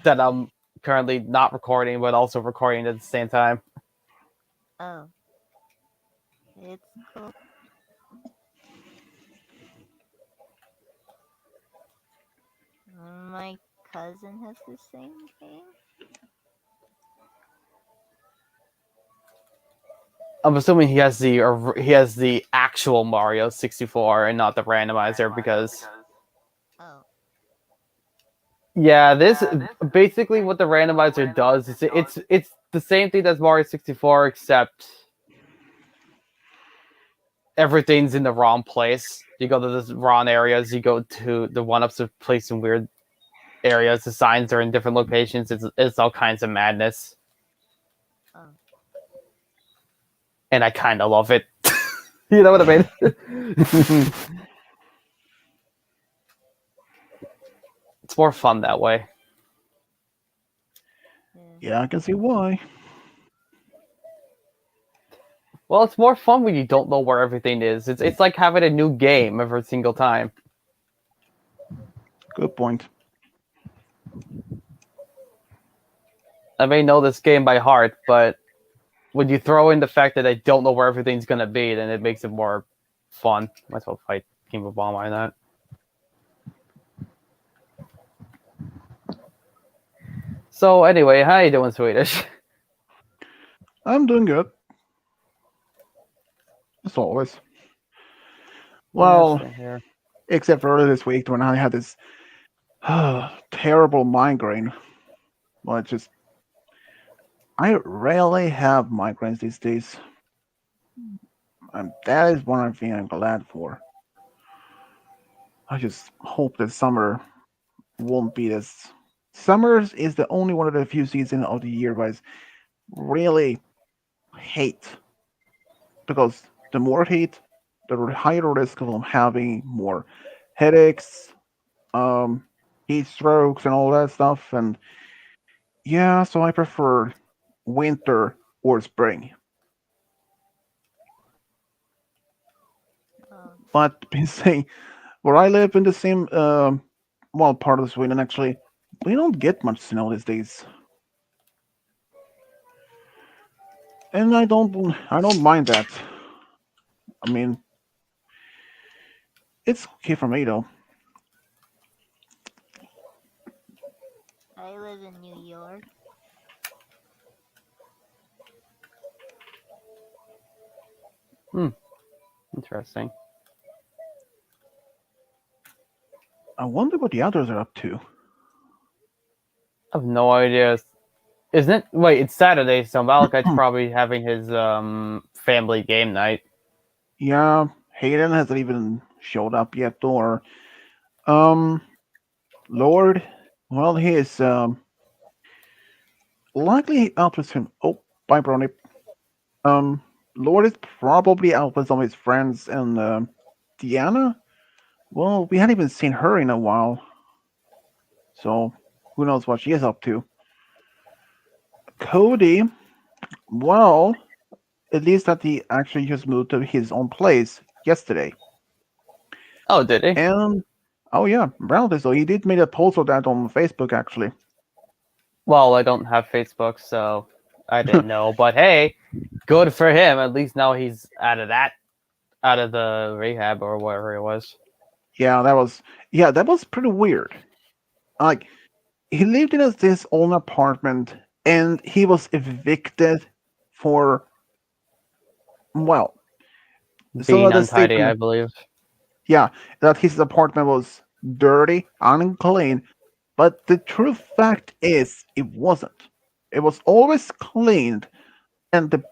S2: I'm currently not recording but also recording at the same time?
S7: Oh, it's cool. My cousin has the same game.
S2: I'm assuming he has the actual Mario 64 and not the randomizer because
S7: Oh.
S2: yeah, this basically what the randomizer does is it's the same thing as Mario 64 except everything's in the wrong place. You go to the wrong areas, you go to the one-ups are placed in weird areas, the signs are in different locations, it's all kinds of madness.
S7: Oh.
S2: And I kinda love it. You know what I mean? It's more fun that way.
S7: Yeah.
S1: Yeah, I can see why.
S2: Well, it's more fun when you don't know where everything is. It's like having a new game every single time.
S1: Good point.
S2: I may know this game by heart, but when you throw in the fact that I don't know where everything's gonna be, then it makes it more fun. Might as well fight King of Bomb, why not? So anyway, how you doing, Swedish?
S1: I'm doing good. As always. Well,
S2: Yeah, same here.
S1: except for earlier this week when I had this terrible migraine. Well, it's just I rarely have migraines these days. And that is one thing I'm glad for. I just hope that summer won't be this. Summer is the only one of the few seasons of the year I really hate. Because the more heat, the higher risk of them having more headaches, heat strokes, and all that stuff. And yeah, so I prefer winter or spring.
S7: Oh.
S1: But been saying, where I live in the same, well, part of Sweden actually, we don't get much snow these days, and I don't mind that. I mean, it's okay for me though.
S7: I live in New York.
S2: Interesting.
S1: I wonder what the others are up to.
S2: I have no idea. Isn't it? Wait, it's Saturday, so Malachite's probably having his family game night.
S1: Yeah, Hayden hasn't even showed up yet, or Lord, well, he is likely out with him. Oh, bye, Brony. Lord is probably out with some of his friends, and Deanna. Well, we hadn't even seen her in a while, so who knows what she is up to. Cody, well, at least that he actually just moved to his own place yesterday.
S2: Oh, did he?
S1: And oh yeah, apparently so. He did make a post of that on Facebook actually.
S2: Well, I don't have Facebook, so I didn't know. But hey, good for him. At least now he's out of the rehab or whatever it was.
S1: Yeah, that was pretty weird. Like he lived in his own apartment and he was evicted for well some
S2: Being
S1: of the
S2: untidy, I
S1: statement,
S2: believe.
S1: yeah, that his apartment was dirty, unclean. But the true fact is it wasn't. It was always cleaned and the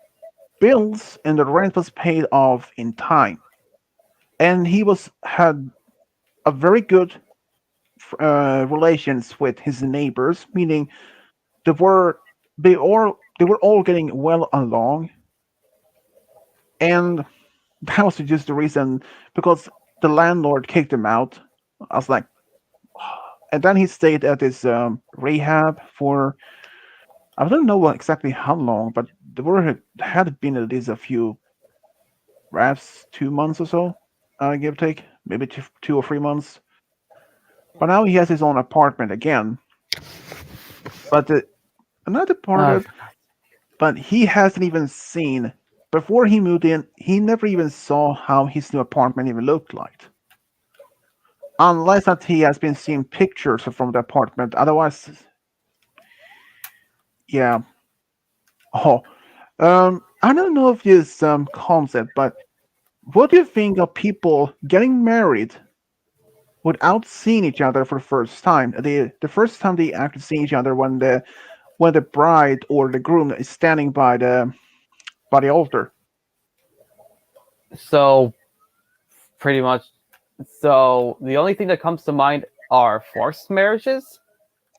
S1: bills and the rent was paid off in time. And he had a very good relations with his neighbors, meaning they were they were all getting well along, and that was just the reason because the landlord kicked him out. I was like, and then he stayed at his rehab for I don't know exactly how long, but there had been at least a few, perhaps 2 months or so, give or take, maybe 2 or 3 months. But now he has his own apartment again. But another part of it, but he hasn't even seen before he moved in. He never even saw how his new apartment even looked like, unless that he has been seeing pictures from the apartment. Otherwise, yeah. Oh, I don't know if this concept, but what do you think of people getting married without seeing each other for the first time? The first time they actually see each other when the bride or the groom is standing by the altar.
S2: So, pretty much. So the only thing that comes to mind are forced marriages,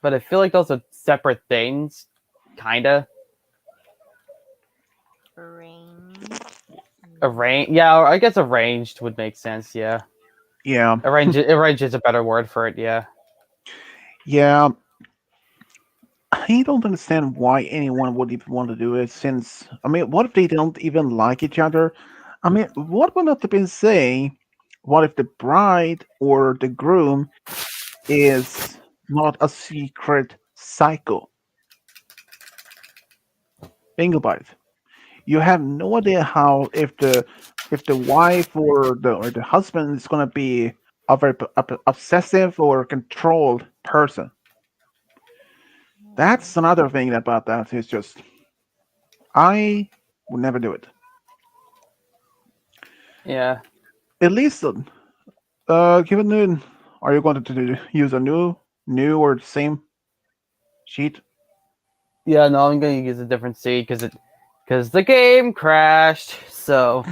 S2: but I feel like those are separate things, kinda.
S7: Arranged.
S2: Yeah, I guess arranged would make sense. Yeah,
S1: Yeah,
S2: arranged is a better word for it. Yeah.
S1: yeah. I don't understand why anyone would even want to do it. Since I mean, what if they don't even like each other? I mean, what would have been saying? What if the bride or the groom is not a secret psycho? Think about it. You have no idea how if the wife or the husband is going to be a very obsessive or controlled person. That's another thing about that is just I would never do it.
S2: Yeah.
S1: At least, given noon, are you going to use a new or same sheet?
S2: Yeah, no, I'm gonna use a different seed because the game crashed. So,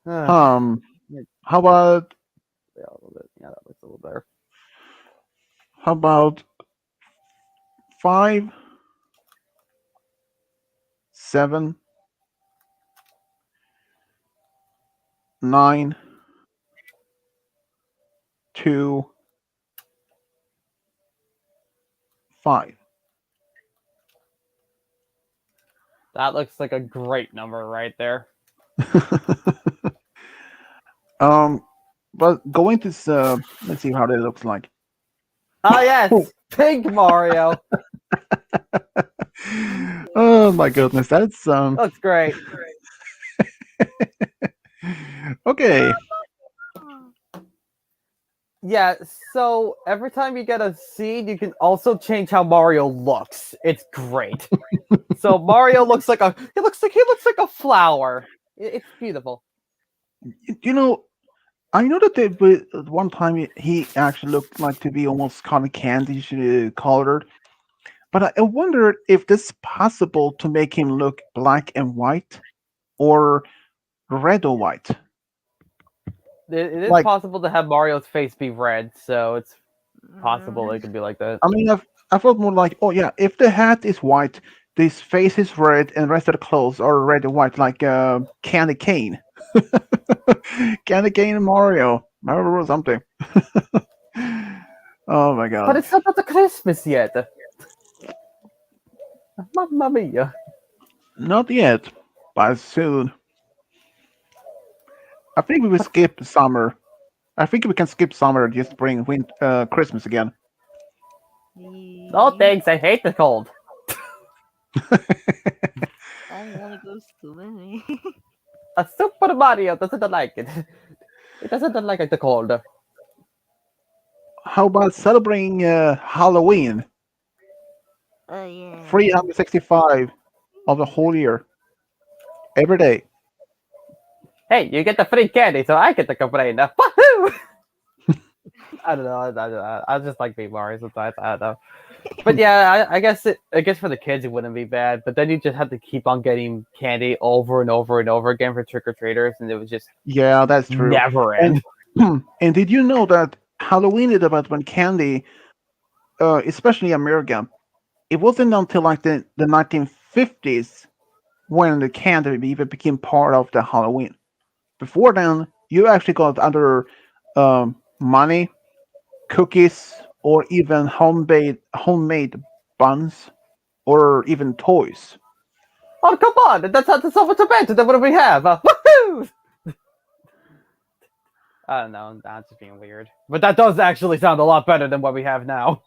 S1: How about
S2: yeah, a little bit. Yeah, that looks a little better.
S1: how about 5, 7, 9, 2, 5.
S2: That looks like a great number right there.
S1: But going to let's see how that looks like.
S2: Oh yes, Pink Mario.
S1: Oh my goodness, that's
S2: Looks great.
S1: okay.
S2: Yeah, so every time you get a seed, you can also change how Mario looks. It's great. So Mario looks like he looks like a flower. It's beautiful.
S1: You know, I know that one time he actually looked like to be almost kind of candy colored, but I wonder if this is possible to make him look black and white or red or white.
S2: It is
S1: Like,
S2: possible to have Mario's face be red, so it's possible
S7: Mm,
S2: it could be like that.
S1: I mean, I felt more like, oh yeah, if the hat is white, this face is red, and the rest of the clothes are red and white, like Candy Cane. Candy Cane and Mario. I remember something. Oh my
S2: But
S1: god.
S2: it's not the Christmas yet. Mamma mia.
S1: Not yet, but soon. I think we will skip summer. I think we can skip summer and just bring Christmas again.
S2: No thanks, I hate the cold.
S7: I wanna go swimming.
S2: A Super Mario doesn't like it. It doesn't like the cold.
S1: How about celebrating Halloween?
S7: Yeah.
S1: 365 of the whole year. Every day.
S2: Hey, you get the free candy, so I get to complain. Woohoo! I don't know. I just like being Mario sometimes. I don't know. But yeah, I guess for the kids it wouldn't be bad. But then you just have to keep on getting candy over and over and over again for trick or treaters, and it was just
S1: Yeah, that's true.
S2: never end.
S1: And did you know that Halloween is about when candy, especially America, it wasn't until like the 1950s when the candy even became part of the Halloween. Before then, you actually got other money, cookies, or even homemade buns, or even toys.
S2: Oh come on, that's not so much better than what we have. Woohoo! I don't know. That's just being weird. But that does actually sound a lot better than what we have now.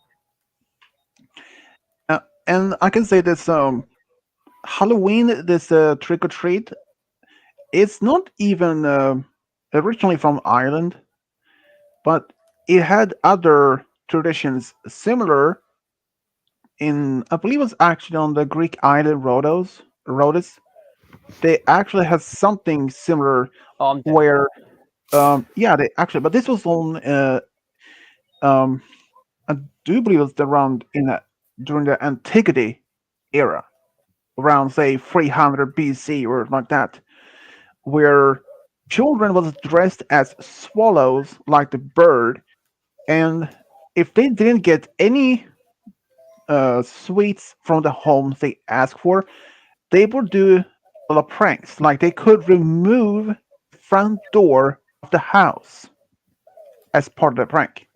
S1: And I can say this: Halloween, this trick or treat, it's not even originally from Ireland, but it had other traditions similar. I believe it was actually on the Greek island Rhodes. They actually had something similar
S2: Oh, I'm dead.
S1: where, yeah, they actually, but this was on, um, I do believe it was around during the Antiquity era, around say 300 BC or like that, where children was dressed as swallows like the bird, and if they didn't get any sweets from the homes they asked for, they would do a lot of pranks. Like they could remove the front door of the house as part of the prank.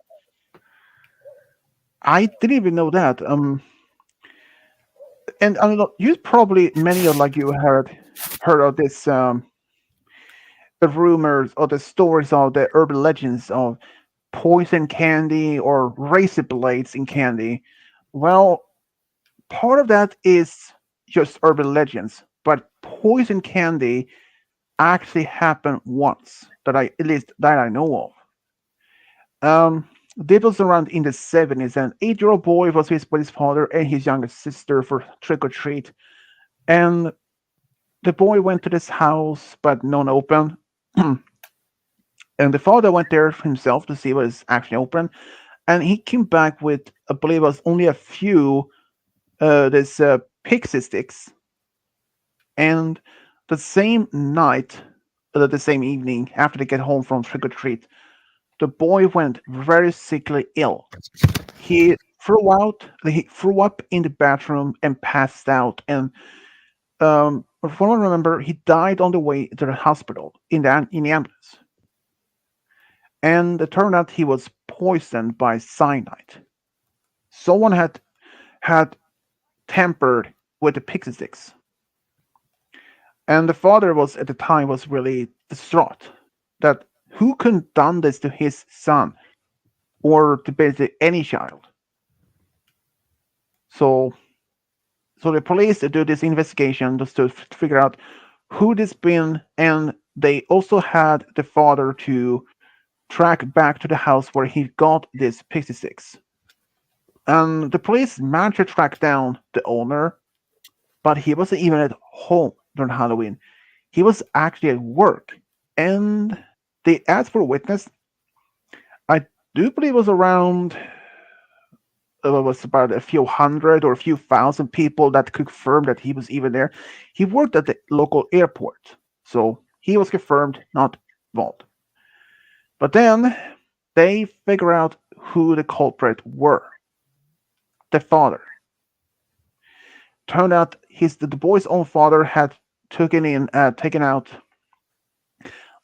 S1: I didn't even know that. And I don't know, you probably many of like you heard of this the rumors or the stories of the urban legends of poison candy or razor blades in candy. Well, part of that is just urban legends, but poison candy actually happened once that at least that I know of. This was around in the 70s. An 8-year-old boy was with his father and his younger sister for trick or treat, and the boy went to this house, but none open. And the father went there himself to see what is actually open, and he came back with, I believe, it was only a few this pixie sticks. And the same night, the same evening, after they get home from trick or treat, the boy went very sickly ill. He threw up in the bathroom and passed out. And from what I remember, he died on the way to the hospital in the ambulance. And it turned out he was poisoned by cyanide. Someone had tampered with the pixie sticks. And the father was at the time was really distraught that who could done this to his son or to basically any child. So the police do this investigation just to figure out who this been, and they also had the father to track back to the house where he got this pixie sticks. And the police managed to track down the owner, but he wasn't even at home during Halloween. He was actually at work, and they asked for a witness. I do believe it was around it was about a few hundred or a few thousand people that confirmed that he was even there. He worked at the local airport, so he was confirmed not involved. But then they figure out who the culprit were. The father. Turned out the boy's own father had taken out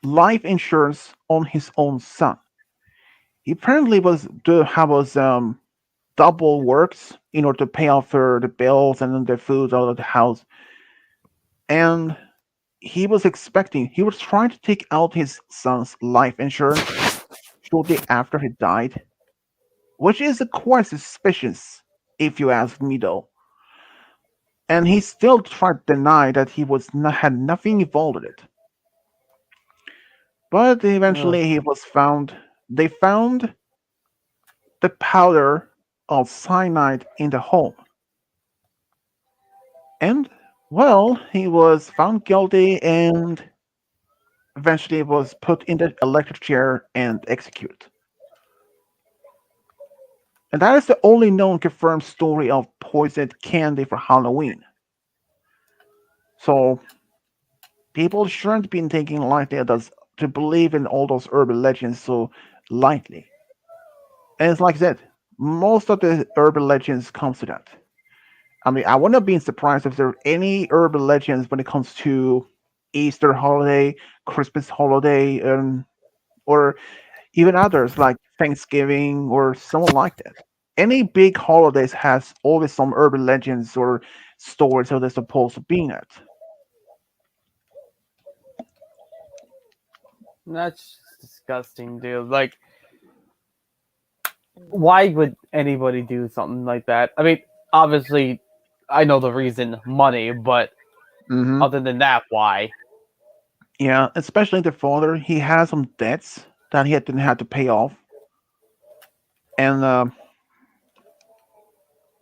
S1: life insurance on his own son. He apparently was double works in order to pay off for the bills and then the food out of the house. And he was trying to take out his son's life insurance shortly after he died, which is quite suspicious, if you ask me, though. And he still tried to deny that had nothing involved in it. But eventually, he was found. They found the powder of cyanide in the home, and well, he was found guilty and eventually was put in the electric chair and executed. And that is the only known confirmed story of poisoned candy for Halloween. So people shouldn't be taking lightly to believe in all those urban legends so lightly. And it's like I said, most of the urban legends comes to that. I mean, I wouldn't have been surprised if there were any urban legends when it comes to Easter holiday, Christmas holiday, or even others like Thanksgiving or something like that. Any big holidays has always some urban legends or stories how they're supposed to be in it.
S2: That's disgusting, dude. Like, why would anybody do something like that? I mean, obviously, I know the reason, money, but
S1: Hmm.
S2: other than that, why?
S1: Yeah, especially the father. He has some debts that he didn't have to pay off, and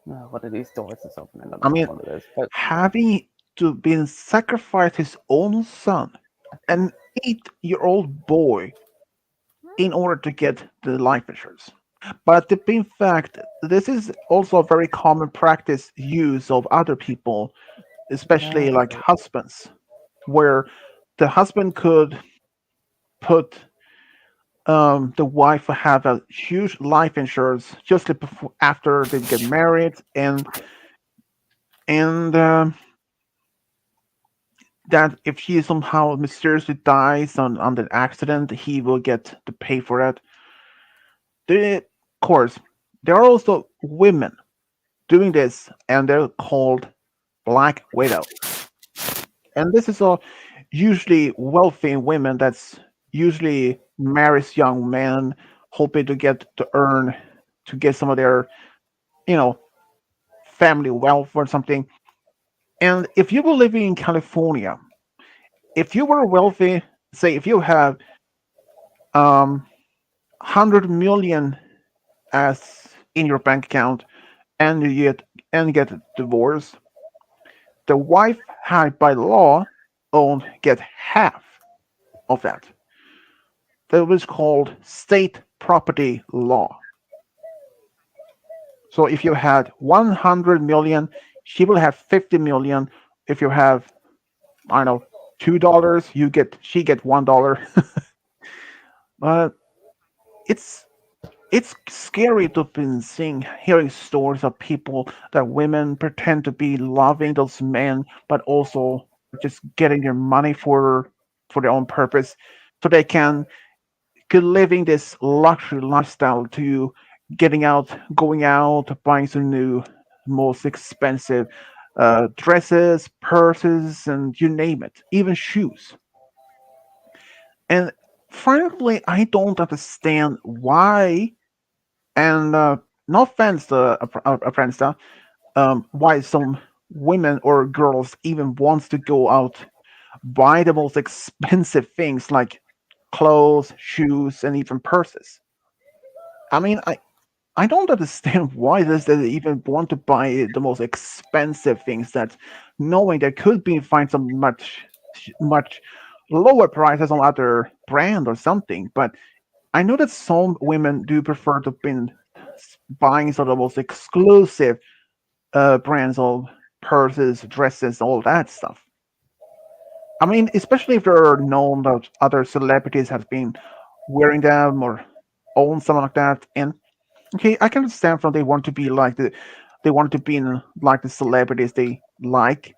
S2: What are these doors is open? I don't
S1: I
S2: know
S1: mean,
S2: what it is. But
S1: having to be sacrifice his own son, an 8-year-old boy, in order to get the life insurance. But in fact, this is also a very common practice use of other people, especially like husbands, where the husband could put the wife will have a huge life insurance just before after they get married, and that if she somehow mysteriously dies on an accident, he will get to pay for that. Of course, there are also women doing this, and they're called Black Widows. And this is all usually wealthy women that's usually marries young men, hoping to get some of their, you know, family wealth or something. And if you were living in California, if you were wealthy, say if you have 100 million as in your bank account, and you get divorced, the wife had by law owned get half of that. That was called state property law. So if you had 100 million, she will have 50 million. If you have, I don't know, $2, she get $1. But it's it's scary to be hearing stories of people that women pretend to be loving those men, but also just getting their money for their own purpose, so they can living this luxury lifestyle to going out, buying some new, most expensive dresses, purses, and you name it, even shoes. And frankly, I don't understand why. And no offense to Fransta, why some women or girls even wants to go out buy the most expensive things like clothes, shoes, and even purses. I mean, I don't understand why does they even want to buy the most expensive things that knowing they could be find some much lower prices on other brand or something. But I know that some women do prefer to be buying sort of most exclusive brands of purses, dresses, all that stuff. I mean, especially if they're known that other celebrities have been wearing them or own something like that. And okay, I can understand from they want to be like they want to be in, like the celebrities they like,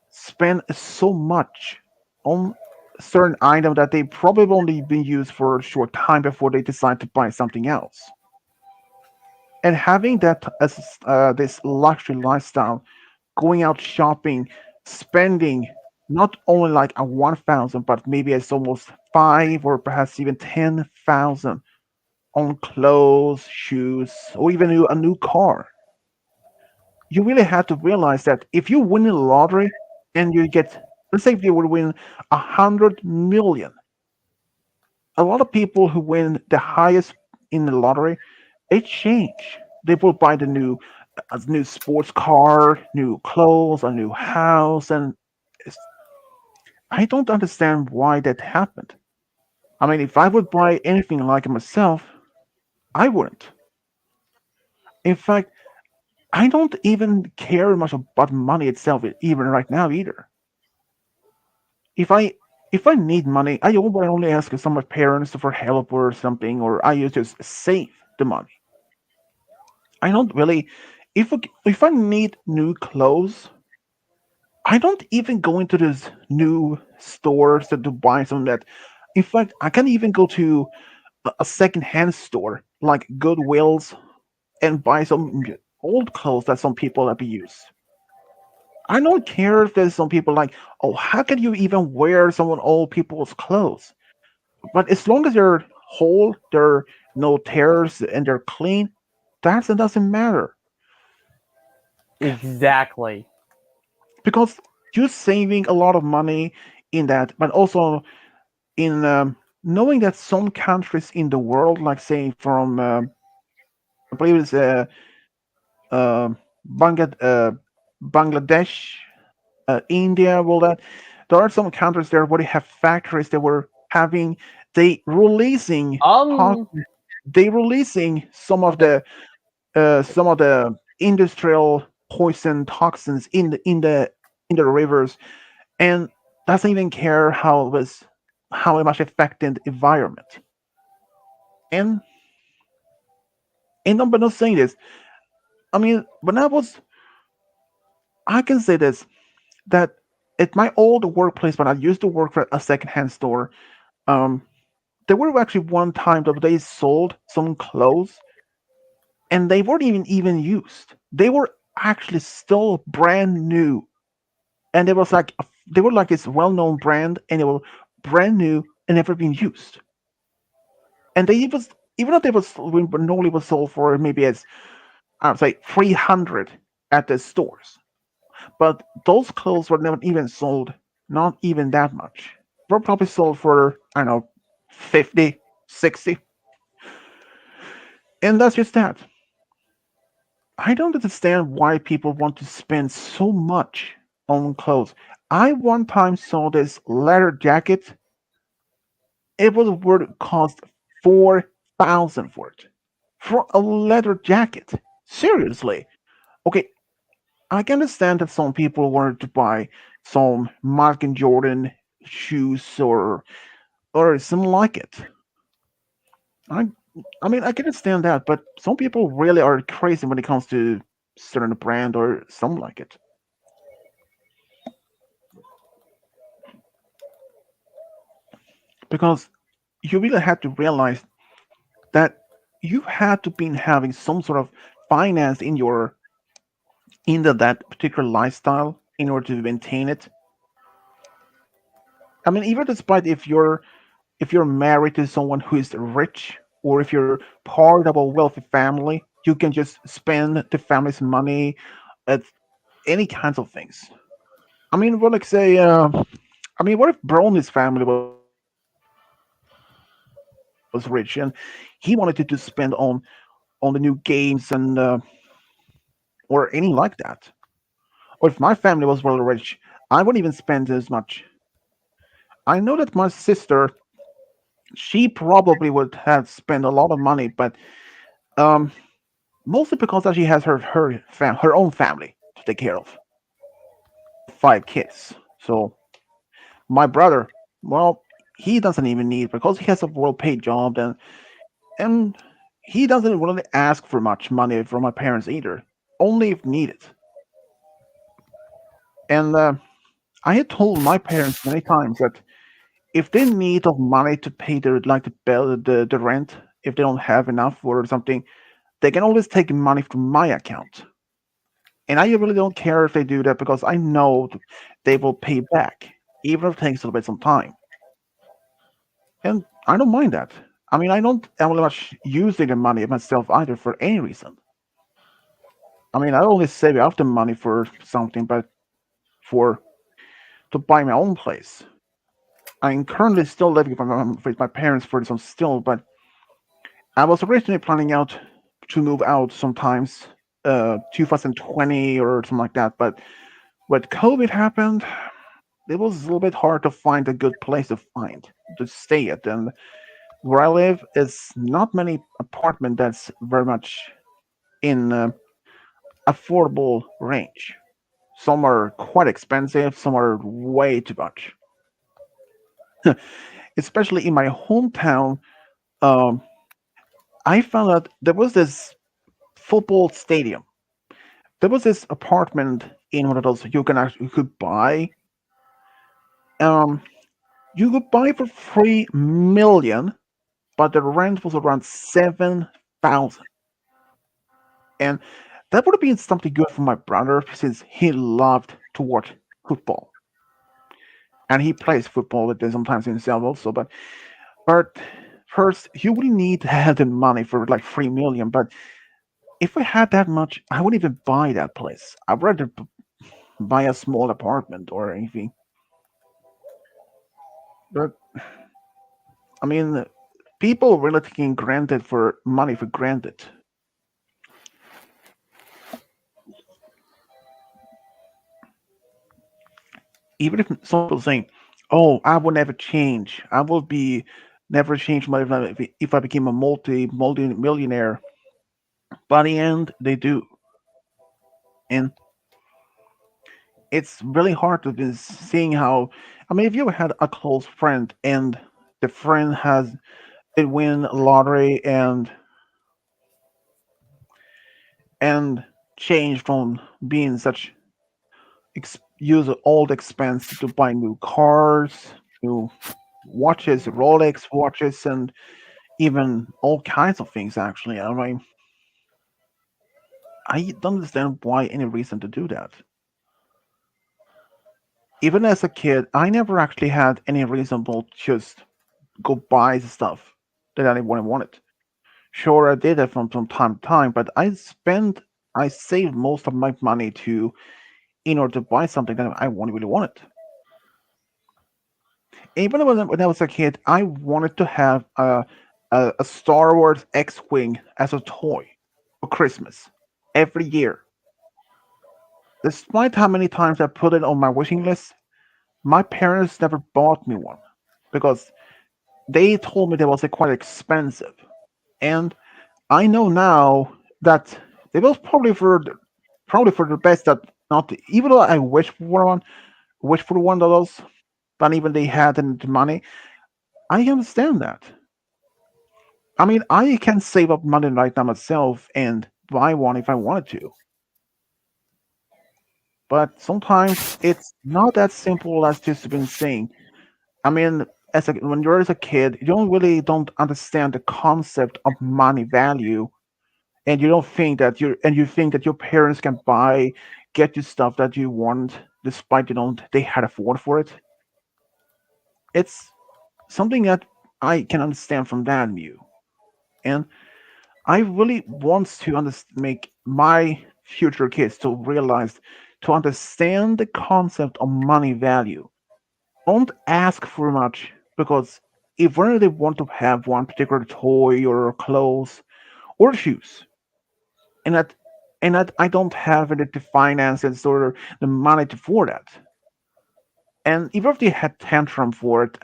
S1: spend so much on a certain item that they probably only been used for a short time before they decide to buy something else. And having that as this luxury lifestyle, going out shopping, spending not only like a 1,000, but maybe it's almost five or perhaps even 10,000 on clothes, shoes, or even a new car. You really have to realize that if you win the lottery and you get, let's say if you would win 100 million, a lot of people who win the highest in the lottery, they change. They will buy a new sports car, new clothes, a new house, and it's, I don't understand why that happened. I mean, if I would buy anything like it myself, I wouldn't. In fact, I don't even care much about money itself, even right now either. If I if I need money, I only ask some of my parents for help or something, or I just save the money. I don't really. If I need new clothes, I don't even go into these new stores to buy some that. In fact, I can even go to a second-hand store like Goodwill's and buy some old clothes that some people have used. I don't care if there's some people like, oh, how can you even wear someone old people's clothes? But as long as they're whole, there are no tears, and they're clean, that doesn't matter.
S2: Exactly.
S1: Because you're saving a lot of money in that, but also in knowing that some countries in the world, like say from I believe it's uh, Bangladesh, India, all that. There are some countries there where they have factories that were having they releasing ho-
S2: Um,
S1: they releasing some of the industrial poison toxins in the rivers, and doesn't even care how it much affected the environment. And but not saying this. I mean, when I can say this that at my old workplace when I used to work for a secondhand store, um, there were actually one time that they sold some clothes and they weren't even used. They were actually still brand new, and it was like they were like this well-known brand, and they were brand new and never been used. And they even though they was normally was sold for maybe as I would say 300 at the stores, but those clothes were never even sold, not even that much. Were probably sold for I don't know 50, 60, and that's just that. I don't understand why people want to spend so much on clothes. I one time saw this leather jacket. It was worth cost 4,000 for it. For a leather jacket. Seriously. Okay, I can understand that some people wanted to buy some Mark and Jordan shoes or something like it. I I mean I can understand that, but some people really are crazy when it comes to certain brand or something like it. Because you really have to realize that you had to be having some sort of finance in your into that particular lifestyle in order to maintain it. I mean, even despite if you're married to someone who is rich, or if you're part of a wealthy family, you can just spend the family's money at any kinds of things. I mean, well, like say, I mean, what if Brony's family was rich and he wanted to spend on the new games and or anything like that? Or if my family was really rich, I wouldn't even spend as much. I know that my sister, she probably would have spent a lot of money, but um, mostly because that she has her own family to take care of, 5 kids. So my brother, well, he doesn't even need because he has a well-paid job, and he doesn't really ask for much money from my parents either, only if needed. And I had told my parents many times that if they need of money to pay their like the bill, the rent, if they don't have enough or something, they can always take money from my account. And I really don't care if they do that because I know they will pay back, even if it takes a little bit some time. And I don't mind that. I mean, I don't am really much using the money myself either for any reason. I mean, I only save up the money for something, but for to buy my own place. I'm currently still living with my parents for some still, but I was originally planning out to move out sometimes 2020 or something like that, but when COVID happened, it was a little bit hard to find a good place to stay at, and where I live is not many apartment that's very much in affordable range. Some are quite expensive, some are way too much. Especially in my hometown, um, I found out there was this football stadium. There was this apartment in one of those you could buy. Um, you could buy for 3 million, but the rent was around 7,000, and that would have been something good for my brother since he loved to watch football, and he plays football with them sometimes himself also. But first, you wouldn't need to have the money for like 3 million. But if we had that much, I wouldn't even buy that place. I'd rather buy a small apartment or anything. But I mean, people really taking granted for money for granted. Even if some people saying, "Oh, I will never change. I will be never change my life if I became a multi millionaire." By the end, they do, and it's really hard to be seeing how. I mean, if you ever had a close friend and the friend has it win lottery and change from being such use all the expense to buy new cars, new watches, Rolex watches, and even all kinds of things. Actually, I mean, I don't understand why any reason to do that. Even as a kid, I never actually had any reasonable just go buy stuff that anyone wanted. Sure, I did that from time to time, but I saved most of my money to in order to buy something that I really wanted. Even when I was a kid, I wanted to have a Star Wars X-wing as a toy for Christmas every year. Despite how many times I put it on my wishing list, my parents never bought me one because they told me they was quite expensive. And I know now that it was probably for the best that not to, even though I wish for one of those, but even they had the money, I understand that. I mean, I can save up money right now myself and buy one if I wanted to, but sometimes it's not that simple as just been saying. I mean, when you're as a kid, you don't understand the concept of money value, and you don't think that you think that your parents can get you stuff that you want despite they had afford for it. It's something that I can understand from that view, and I really want to make my future kids to understand the concept of money value. Don't ask for much because if whether they want to have one particular toy or clothes or shoes, and that I don't have the finances or the money to afford that. And even if they had tantrum for it,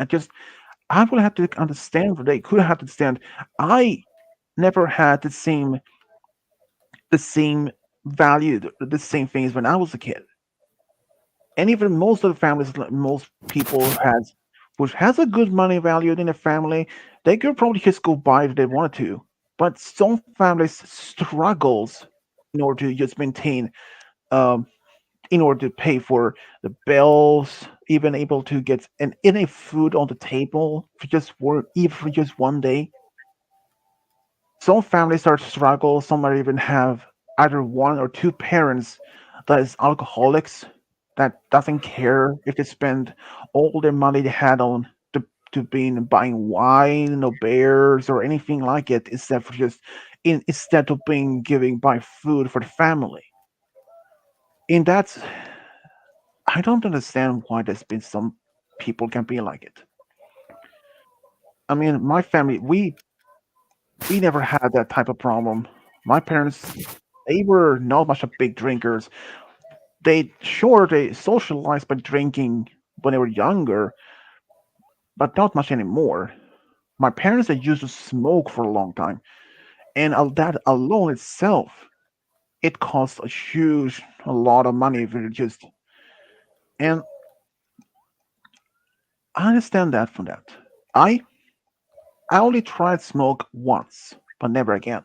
S1: I would have to understand. They could have to understand. I never had the same value, the same things when I was a kid. And even most of the families, like most people has, which has a good money value in a family, they could probably just go buy if they wanted to. But some families struggles in order to just maintain, um, in order to pay for the bills, even able to get any food on the table for even for just one day. Some families are struggle. Some might even have either one or two parents that is alcoholics that doesn't care if they spend all their money they had on to being buying wine or beers or anything like it instead of being giving buy food for the family. And that's I don't understand why there's been some people can be like it. I mean, my family we never had that type of problem. My parents they were not much of big drinkers. They socialized by drinking when they were younger, but not much anymore. My parents they used to smoke for a long time, and that alone itself it costs a lot of money if you just and I understand that from that. I I only tried smoke once, but never again.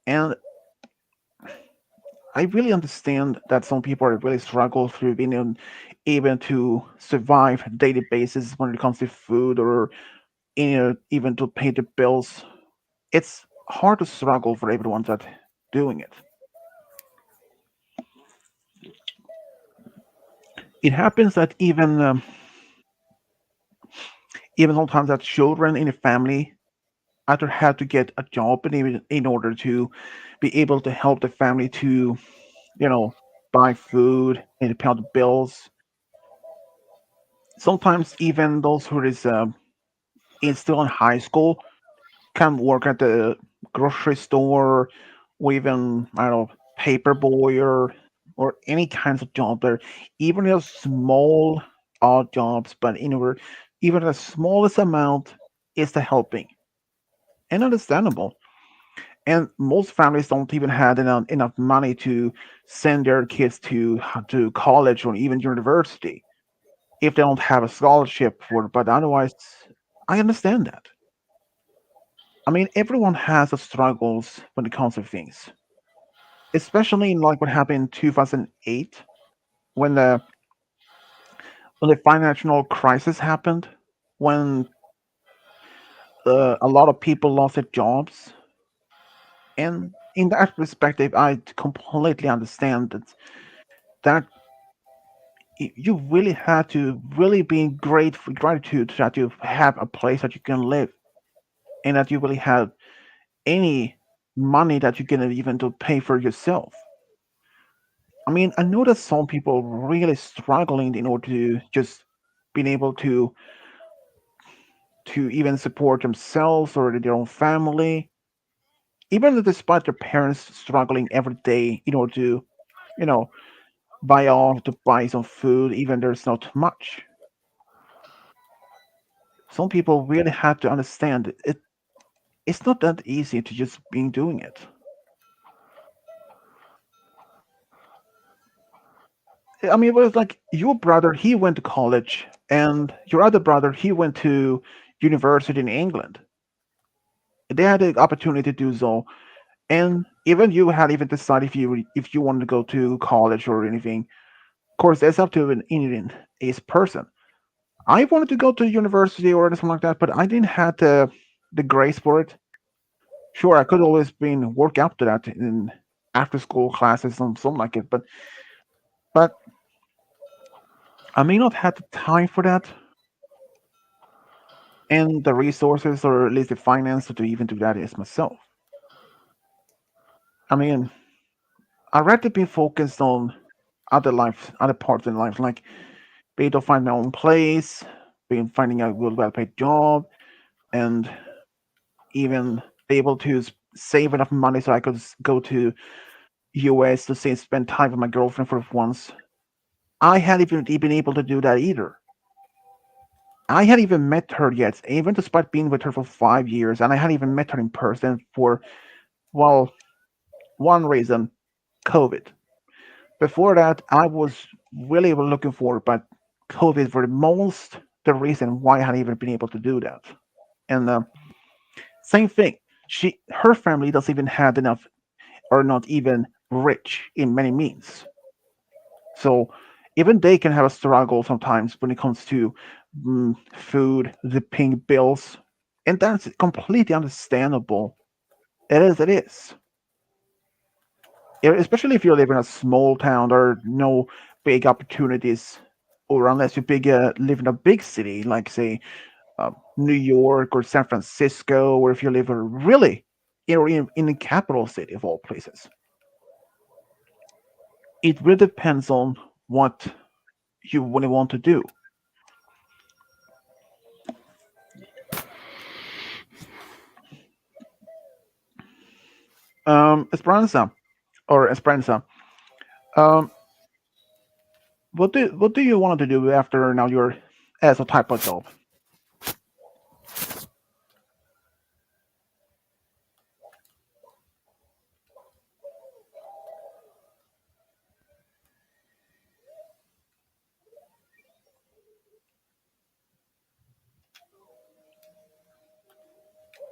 S1: And I really understand that some people are really struggle through being even to survive daily basis when it comes to food or even to pay the bills. It's hard to struggle for everyone that doing it. It happens that even sometimes that children in a family either have to get a job in order to be able to help the family to you know buy food and pay the bills. Sometimes even those who is still in high school can work at the grocery store or even I don't know paper boy or any kinds of job there, even a small odd jobs, but even the smallest amount is the helping and understandable. And most families don't even have enough money to send their kids to college or even university if they don't have a scholarship for it. But otherwise, I understand that. I mean, everyone has a struggles when it comes to things, especially in like what happened in 2008 when the financial crisis happened, when a lot of people lost their jobs. And in that perspective, I completely understand that you really have to really be in gratitude that you have a place that you can live and that you really have any money that you can even to pay for yourself. I mean, I know that some people really struggling in order to just being able to even support themselves or their own family, even despite their parents struggling every day in order to, you know, buy some food, even there's not much. Some people really have to understand it's not that easy to just being doing it. I mean, it was like your brother, he went to college, and your other brother, he went to university in England. They had the opportunity to do so, and even you had even decided if you wanted to go to college or anything. Of course, that's up to an Indian each person. I wanted to go to university or anything like that, but I didn't have the grace for it. Sure, I could always been work up to that in after school classes and something like it, but I may not have the time for that and the resources or at least the finance to even do that as myself. I mean, I'd rather be focused on other parts in life, like be able to find my own place, being finding a good, well-paid job, and even be able to save enough money so I could go to US to say spend time with my girlfriend for once. I hadn't even been able to do that either. I hadn't even met her yet, even despite being with her for 5 years, and I hadn't even met her in person for, well, one reason, COVID. Before that, I was really looking forward, but COVID for the reason why I hadn't even been able to do that. And same thing, her family doesn't even have enough, or not even rich in many means. So even they can have a struggle sometimes when it comes to food, the paying bills, and that's completely understandable. It is. It is. Especially if you live in a small town, there are no big opportunities, or unless you live in a big city like say New York or San Francisco, or if you live really in the capital city of all places. It really depends on what you really want to do. Esperanza. Um, what do you want to do after now you're as a type of job?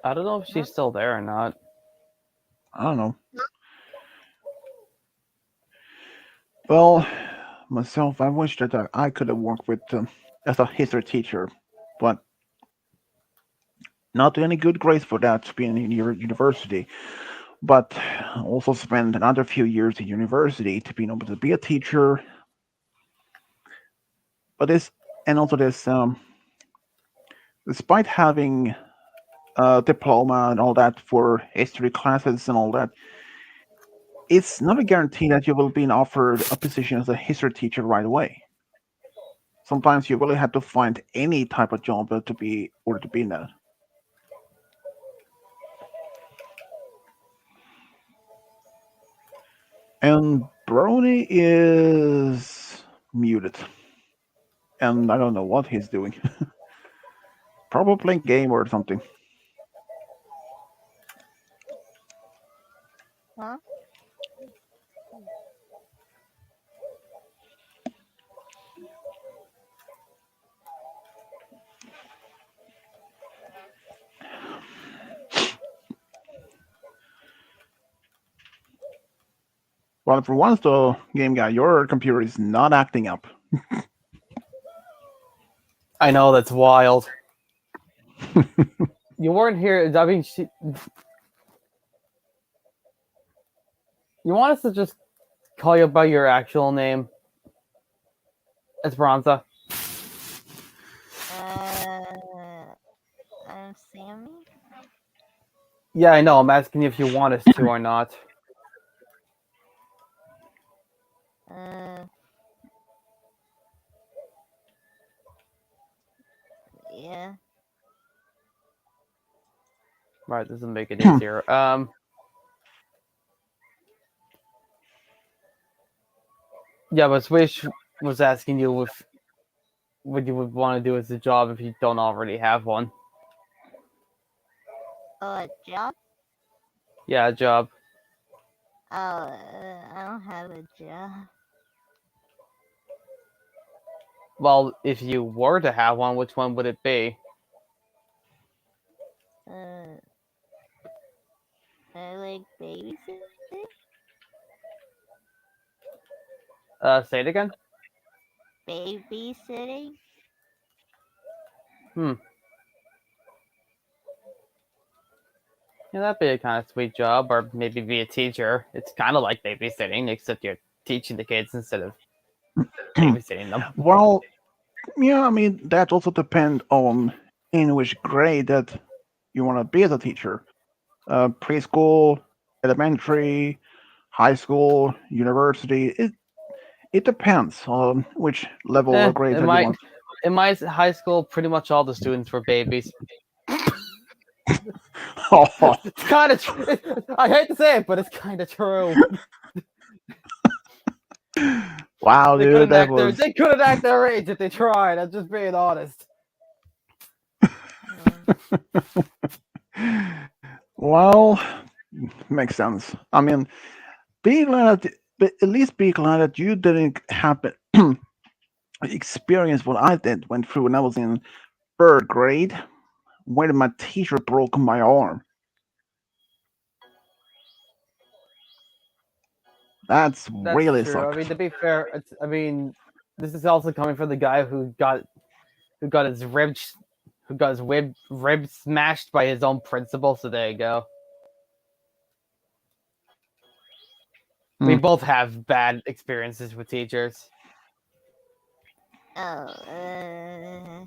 S2: I don't know if she's still there or not.
S1: I don't know. Well, myself, I wish that I could have worked with as a history teacher, but not any good grades for that to be in your university. But also spend another few years in university to be able to be a teacher. But despite having a diploma and all that for history classes and all that, it's not a guarantee that you will be offered a position as a history teacher right away. Sometimes you really have to find any type of job to be in that. And Brony is muted, and I don't know what he's doing. Probably playing game or something.
S7: Huh?
S1: Well, for once, though, game guy, your computer is not acting up.
S2: I know, that's wild. You weren't here. I mean, you want us to just call you by your actual name, Esperanza?
S7: I'm Sammy.
S2: Yeah, I know. I'm asking you if you want us to or not.
S7: Yeah.
S2: Right, doesn't make it easier. Yeah, but Swish was asking you if what you would want to do as a job if you don't already have one.
S7: Oh, a job?
S2: Yeah, a job.
S7: Oh, I don't have a job.
S2: Well, if you were to have one, which one would it be?
S7: I like babysitting.
S2: Say it again?
S7: Babysitting?
S2: Yeah, that'd be a kind of sweet job, or maybe be a teacher. It's kind of like babysitting, except you're teaching the kids instead of babysitting them.
S1: Well, yeah, I mean that also depends on in which grade that you want to be as a teacher. Preschool, elementary, high school, university. It depends on which level or grade that you want.
S2: In my high school, pretty much all the students were babies.
S1: Oh,
S2: It's kind of. I hate to say it, but it's kind of true.
S1: Wow,
S2: They
S1: dude,
S2: couldn't
S1: that
S2: act
S1: was.
S2: they couldn't act their age if they tried. I'm just being honest.
S1: Well, makes sense. I mean, be glad, but at least be glad that you didn't happen experience what I went through when I was in third grade, when my teacher broke my arm. That's
S2: That's
S1: really
S2: true. I mean,
S1: sucked.
S2: to be fair, I mean, this is also coming from the guy who got his ribs who got his ribs smashed by his own principal. So there you go. We
S1: Hmm.
S2: both have bad experiences with teachers.
S7: Oh, uh,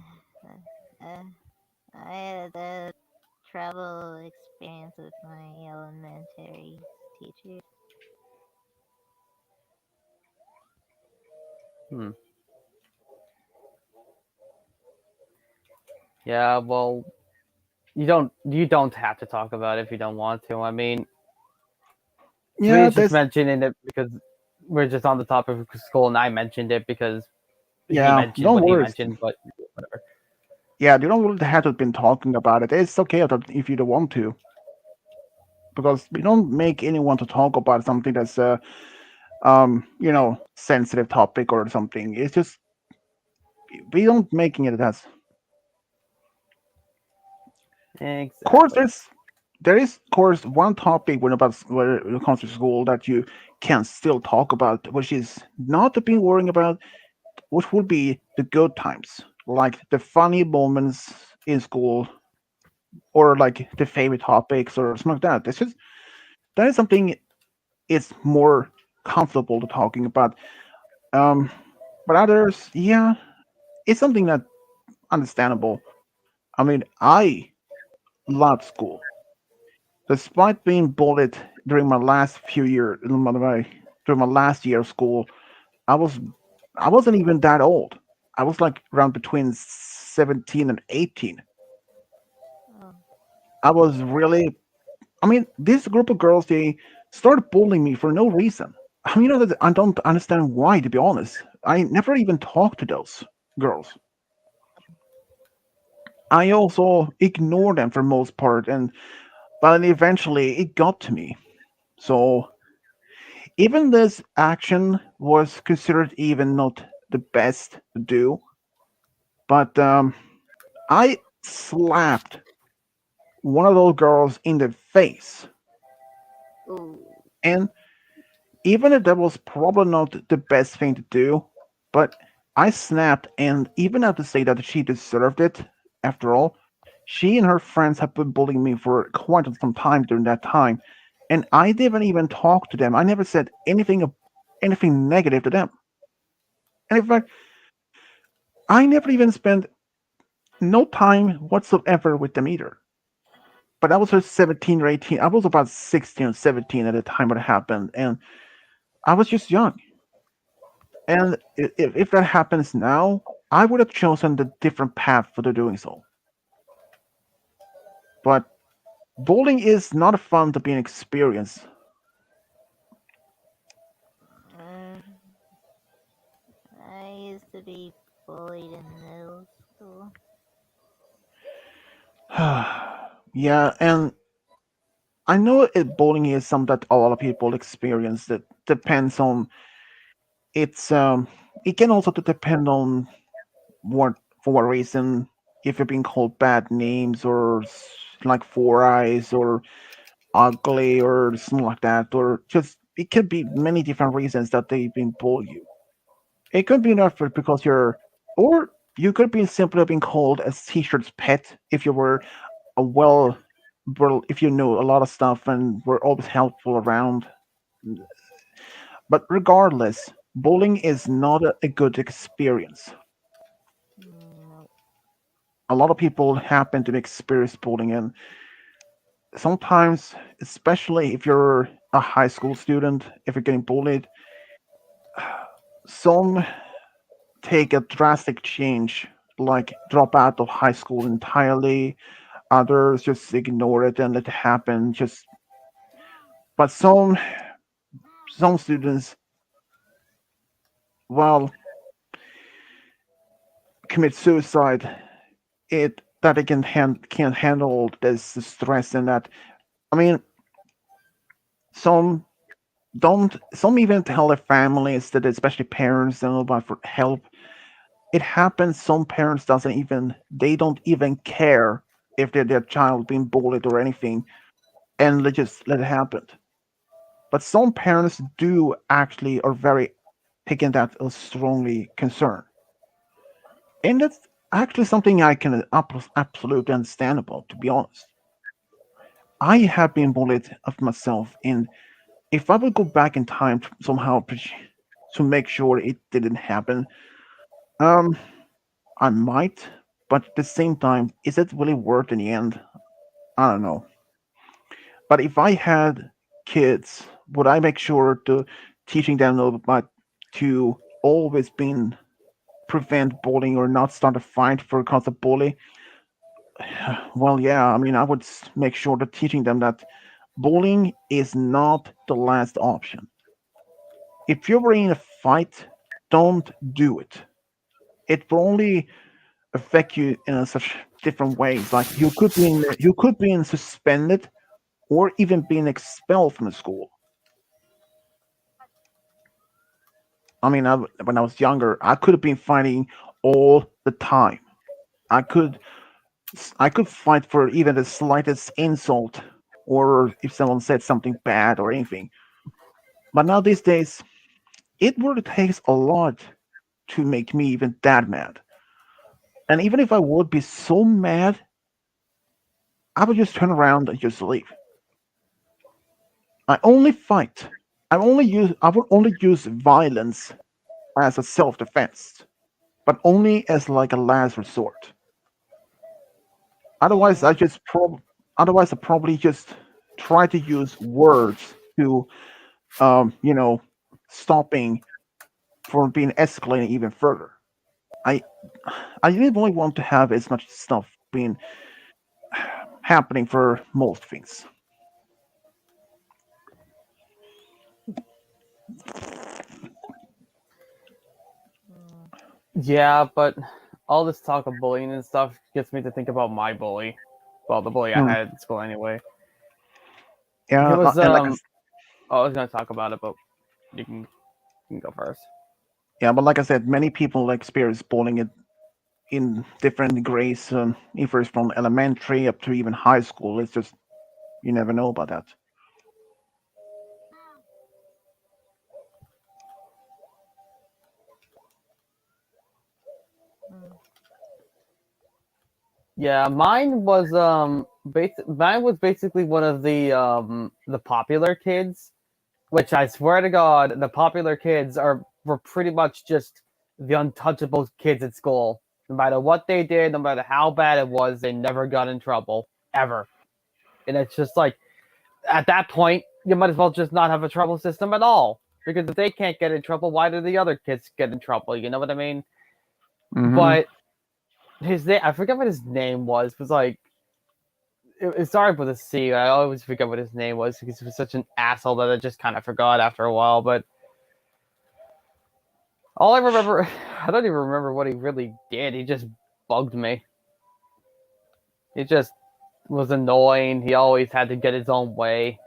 S7: I had a travel experience with my elementary teacher.
S2: Yeah, well, you don't have to talk about it if you don't want to. I mean,
S1: Yeah,
S2: Sweden's just
S1: that's
S2: mentioning it because we're just on the topic of school, and I mentioned it because he
S1: yeah.
S2: mentioned
S1: No
S2: what he
S1: worries.
S2: mentioned. But whatever.
S1: Yeah, you don't really have to have been talking about it. It's okay if you don't want to, because we don't make anyone to talk about something that's sensitive topic or something. It's just we don't making it as. Of course,
S2: Exactly.
S1: there is of course one topic when it comes to school that you can still talk about, which is not to be worrying about, which would be the good times, like the funny moments in school, or like the favorite topics or something like that. It's just that is something it's more comfortable to talking about. Um, but others, yeah, it's something that understandable. I mean, I love school, despite being bullied during my last few years, during my last year of school. I was I wasn't even that old. I was like around between 17 and 18.
S7: Oh,
S1: I was really, I mean, this group of girls, they started bullying me for no reason. I mean, that I don't understand why, to be honest. I never even talked to those girls. I also ignored them for most part, but eventually it got to me. So even this action was considered even not the best to do, but I slapped one of those girls in the face.
S7: ooh.
S1: And even if that was probably not the best thing to do, but I snapped, and even have to say that she deserved it. After all, she and her friends have been bullying me for quite some time during that time, and I didn't even talk to them. I never said anything negative to them. And in fact, I never even spent no time whatsoever with them either. But I was just 17 or 18. I was about 16 or 17 at the time when it happened, and I was just young. And if that happens now, I would have chosen the different path for the doing so. But bowling is not fun to be an experience.
S7: Uh, I used to be bullied in middle school.
S1: Yeah, and I know bowling is something that a lot of people experience. That depends on it's it can also depend on what for what reason, if you're being called bad names or like four eyes or ugly or something like that, or just it could be many different reasons that they've been bullying you. It could be enough because or you could be simply being called a t-shirt's pet if you were a if you knew a lot of stuff and were always helpful around. But regardless, bullying is not a good experience.
S7: No.
S1: A lot of people happen to experience bullying, and sometimes, especially if you're a high school student, if you're getting bullied, some take a drastic change, like drop out of high school entirely. Others just ignore it and let it happen. But some students well, commit suicide, it that they can't handle this stress and that. I mean, some some even tell their families that, especially parents, don't know about for help. It happens. Some parents doesn't even they don't even care if their child being bullied or anything, and they just let it happen. But some parents do actually are very taking that as strongly concerned, and that's actually something I can absolutely understandable. To be honest, I have been bullied of myself, and if I would go back in time to somehow to make sure it didn't happen, um, I might. But at the same time, is it really worth in the end? I don't know. But if I had kids, would I make sure to teaching them about to always been prevent bullying or not start a fight for cause of bully? Well, yeah. I mean, I would make sure that teaching them that bullying is not the last option. If you're in a fight, don't do it. It will only affect you in such different ways. Like you could be in suspended or even being expelled from the school. I mean, when I was younger, I could have been fighting all the time. I could I could fight for even the slightest insult or if someone said something bad or anything. But now these days, it really takes a lot to make me even that mad. And even if I would be so mad, I would just turn around and just leave. I only fight. I would only use violence as a self defense, but only as like a last resort. Otherwise, I probably just try to use words to you know stopping from being escalating even further. I I didn't really want to have as much stuff being happening for most things.
S5: Mm.
S2: Yeah, but all this talk of bullying and stuff gets me to think about my bully. Well, the bully I
S1: Hmm.
S2: had in school anyway. He
S1: Yeah,
S2: was
S1: and
S2: I was gonna talk about it, but you can go first.
S1: yeah, but like I said, many people experience bullying in different grades, if it's from elementary up to even high school. It's just you never know about that.
S5: Mm.
S2: Yeah, mine was basically one of the popular kids, which I swear to God, the popular kids were pretty much just the untouchable kids at school. No matter what they did, no matter how bad it was, they never got in trouble ever. And it's just like at that point, you might as well just not have a trouble system at all. Because if they can't get in trouble, why do the other kids get in trouble? You know what I mean?
S1: Hmm.
S2: But his name, I forget what his name was. It was like it started with a C. I always forget what his name was because he was such an asshole that I just kind of forgot after a while. But all I remember, I don't even remember what he really did. He just bugged me. He just was annoying. He always had to get his own way.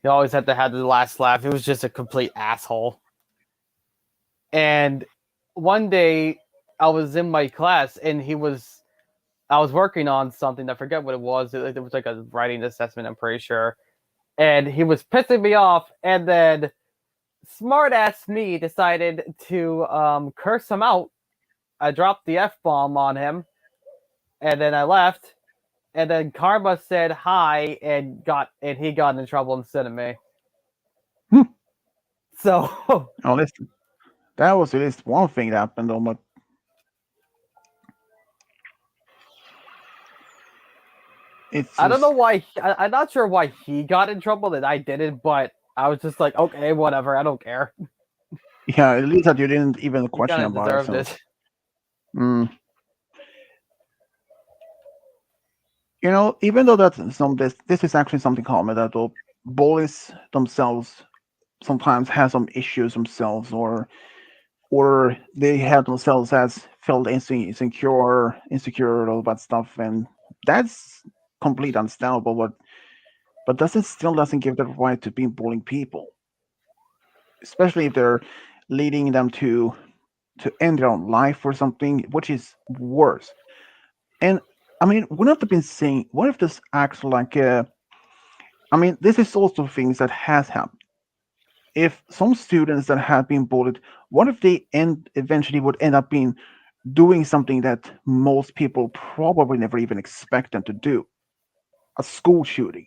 S2: He always had to have the last laugh. He was just a complete asshole. And one day, I was in my class, and I was working on something. I forget what it was. It was like a writing assessment, I'm pretty sure. And he was pissing me off. And then smart ass me decided to curse him out. I dropped the F bomb on him. And then I left. And then Karma said hi and he got in trouble instead of me.
S1: Hmm.
S2: So
S1: Oh, that was at least one thing that happened. Though, but it's
S2: I don't
S1: just
S2: know why. I'm not sure why he got in trouble and I didn't, but I was just like, okay, whatever. I don't care.
S1: yeah. At least that you didn't even
S2: He
S1: question
S2: kind of
S1: about it.
S2: deserved
S1: So,
S2: it.
S1: mm. Even though that this is actually something common that bullies themselves sometimes have some issues themselves, or they have themselves as felt insecure, all that stuff, and that's complete understandable. But doesn't still doesn't give them the right to be bullying people, especially if they're leading them to end their own life or something, which is worse. And I mean, one of the been saying, what if this acts like I mean, this is also things that has happened. If some students that have been bullied, what if they eventually would end up being doing something that most people probably never even expect them to do? A school shooting.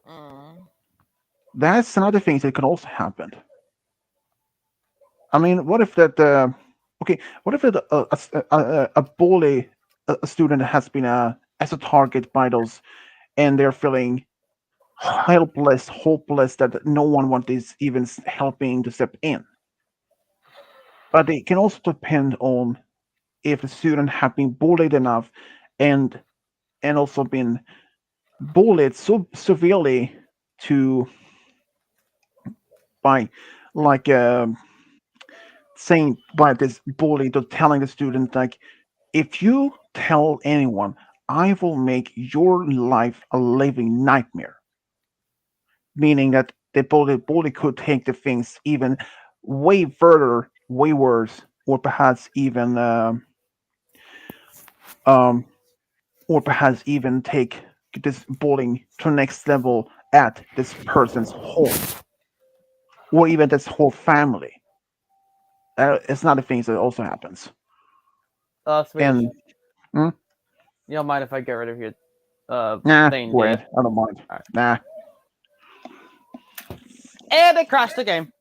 S7: Mm.
S1: That's another thing that could also happen. I mean, what if that? Okay, what if a bully, a student has been as a target by those, and they're feeling helpless, hopeless that no one want is even helping to step in. But it can also depend on if the student have been bullied enough, and also been bullied so severely to by like saying by this bully to telling the student like, if you tell anyone, I will make your life a living nightmare. Meaning that the bully could take the things even way further, way worse, or perhaps even um, take this bullying to the next level at this person's home, or even this whole family. It's not a thing that also happens.
S2: Swedish.
S1: And
S2: You don't mind if I get rid of your
S1: nah,
S2: thing,
S1: go
S2: do you?
S1: ahead. I don't mind.
S2: Alright.
S1: Nah.
S2: And it crashed the game.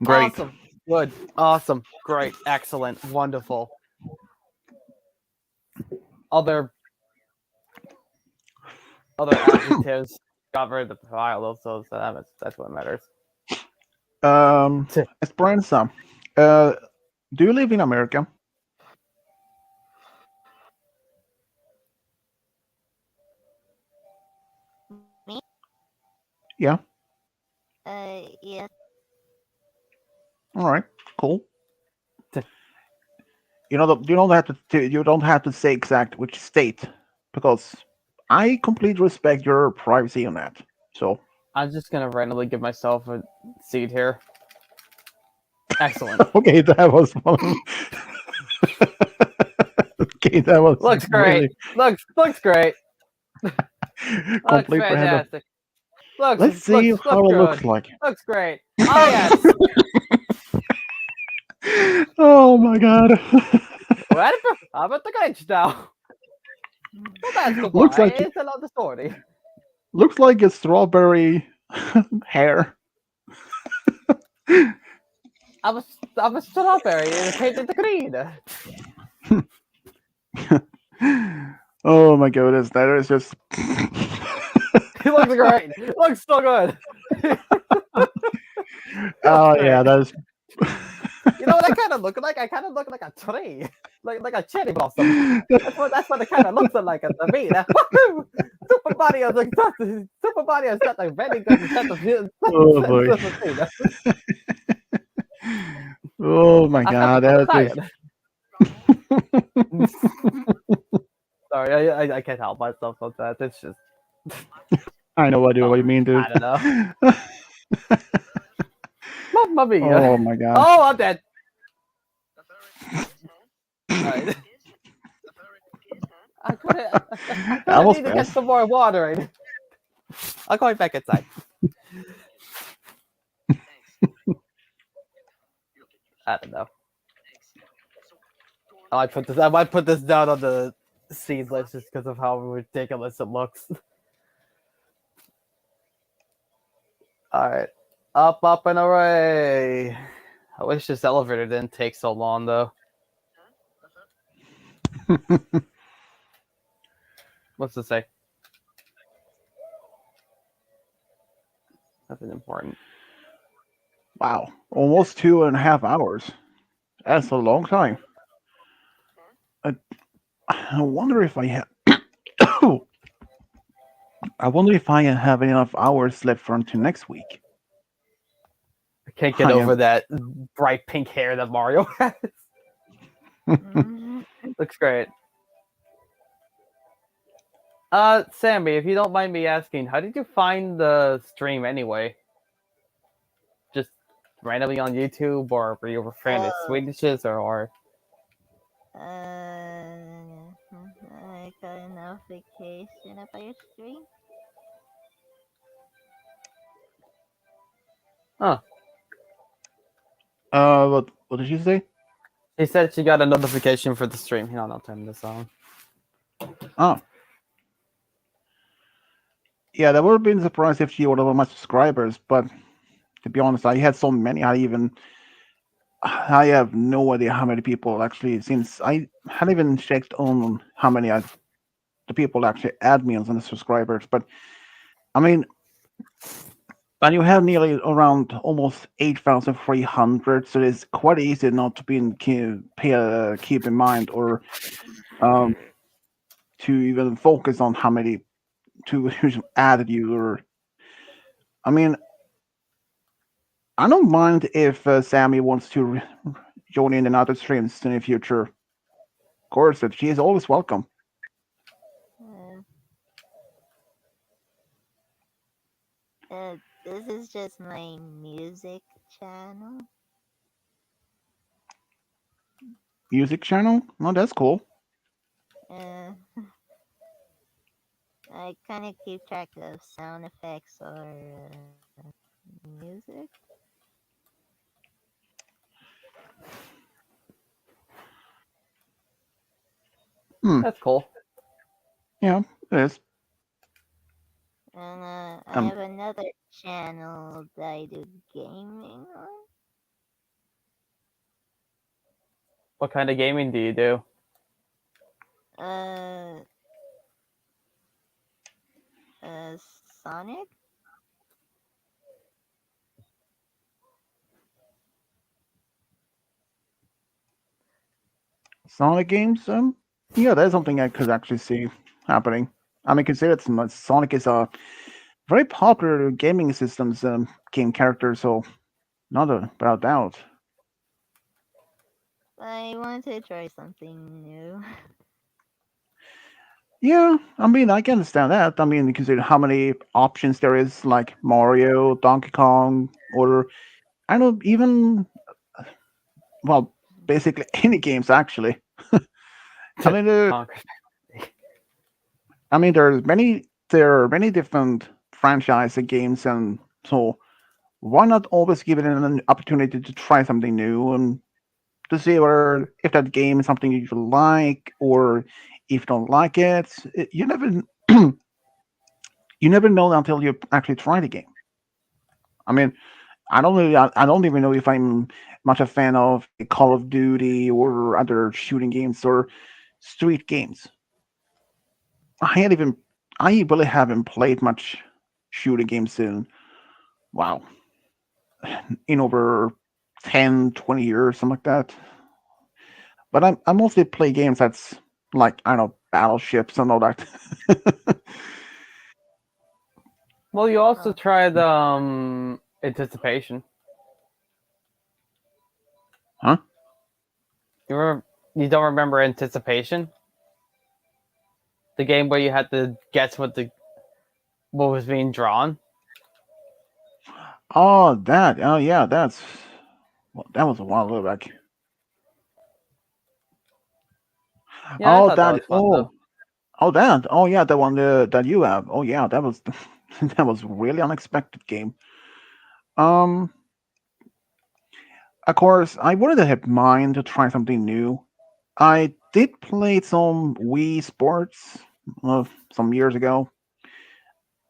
S1: Great.
S2: Awesome. Good. Awesome. Great. Excellent. Wonderful. Other adjectives got rid of the file also, so that's what matters.
S1: Esperanza, do you live in America?
S7: Me?
S1: Yeah.
S7: Yeah.
S1: All right. Cool. You don't have to say exact which state, because I completely respect your privacy on that. So
S2: I'm just gonna randomly give myself a seed here. Excellent.
S1: okay, that was fun. Okay, that was
S2: Looks great. Looks great. Looks
S1: complete random.
S2: fantastic.
S1: Let's see how it
S2: good.
S1: looks like.
S2: Looks great. Oh yes.
S1: Oh my god.
S2: Well, how about the glitch now? Well, that's the
S1: Looks
S2: why.
S1: like
S2: It's another story.
S1: Looks like a strawberry hair.
S2: I'm a strawberry and painted the green.
S1: Oh my goodness, that is just.
S2: He looks great. Looks so good.
S1: Oh
S2: great.
S1: yeah, that is.
S2: You know what I kind of look like? I kind of look like a tree, like a cherry blossom. That's what it kind of looks like to me. Super Mario's got a very good set of.
S1: Oh boy. Oh my god, that is.
S2: Sorry, I can't help myself sometimes. It's just.
S1: I know what you mean, dude.
S2: I don't know. Mamma mia.
S1: Oh my god.
S2: Oh, I'm dead. Right. I need to get some more water. I'll go back inside. I don't know. I might put this down on the seed list just because of how ridiculous it looks. Alright. Up, and away. I wish this elevator didn't take so long, though. What's it say? Nothing important.
S1: Wow, almost 2.5 hours. That's a long time. I wonder if I have. I wonder if I have enough hours left for until next week.
S2: I can't get
S1: I
S2: over
S1: am.
S2: that bright pink hair that Mario has.
S7: Mhm.
S2: Looks great. Sammy, if you don't mind me asking, how did you find the stream anyway? Just randomly on YouTube, or were you referring to
S7: Oh,
S2: Swedishes, or?
S7: I got a notification about your stream.
S2: Huh.
S1: What did you say?
S2: She said she got a notification for the stream. Hang on, I'll turn this on.
S1: Oh, yeah, that would have been surprised if she would have my subscribers, but to be honest, I had so many. I have no idea how many people actually. Since I hadn't even checked on how many the people actually add me on the subscribers, but I mean, and you have nearly around almost 8,300, so it's quite easy not to be keep in mind or um, to even focus on how many to who's added you. Or I mean, I don't mind if Sammy wants to join in another streams in the future. Of course, if she is always welcome.
S7: Uh, this is just my music channel.
S1: Music channel? Oh, that's cool.
S7: Uh, I kind of keep track of sound effects or music.
S2: That's cool.
S1: Yeah, it is.
S7: And I
S1: Um,
S7: have another channel that I do gaming on.
S2: What kind of gaming do you do?
S7: Uh, Sonic?
S1: Sonic games? Yeah, that's something I could actually see happening. I mean, consider that Sonic is a very popular gaming systems game character, so not about doubt.
S7: I want to try something new.
S1: Yeah, I mean, I can understand that. I mean, consider how many options there is, like Mario, Donkey Kong, or I don't even, well, basically any games actually. I mean,
S2: Conquer.
S1: there are many different franchise and games, and so why not always give it an opportunity to try something new and to see whether if that game is something you like or if you don't like it. You never you never know until you actually try the game. I mean, I don't even know if I'm much a fan of Call of Duty or other shooting games or street games. I ain't even I really haven't played much shooting games in wow in over 10, 20 years, something like that. But I mostly play games that's like I don't know battleships and all that.
S2: Well, you also tried anticipation.
S1: Huh?
S2: You don't remember anticipation? The game where you had to guess what was being drawn.
S1: Oh, that. Oh, yeah. That was a while back.
S2: Yeah, I
S1: Oh,
S2: thought that
S1: that.
S2: was fun though.
S1: That. Oh, yeah. The one that you have. Oh, yeah. That was that was really unexpected game. Um, of course, I wouldn't have mind to try something new. I did play some Wii Sports some years ago.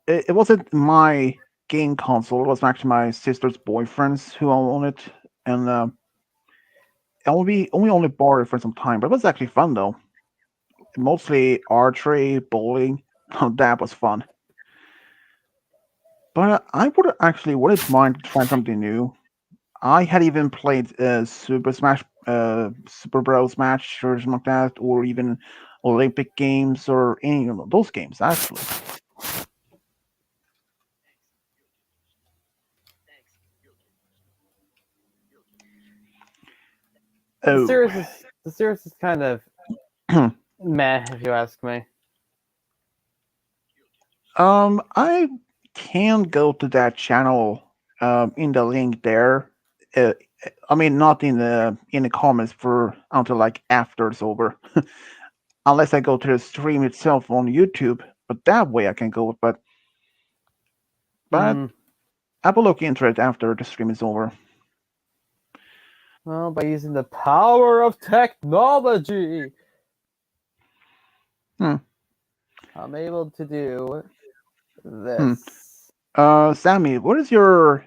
S1: It wasn't my game console. It was actually my sister's boyfriend's who owned it, and only borrowed it for some time. But it was actually fun though. Mostly archery, bowling. That was fun. But I wouldn't mind trying something new. I had even played Super Bros Match or something like that, or even Olympic Games or any of those games actually. Oh,
S2: the series is kind of meh, if you ask me.
S1: I can go to that channel in the link there. Uh, I mean, not in the comments for until like after it's over, unless I go to the stream itself on YouTube. But that way I can go. But
S2: Mm,
S1: I will look into it after the stream is over.
S2: well, by using the power of technology,
S1: Hmm.
S2: I'm able to do this.
S1: Sammy, what is your?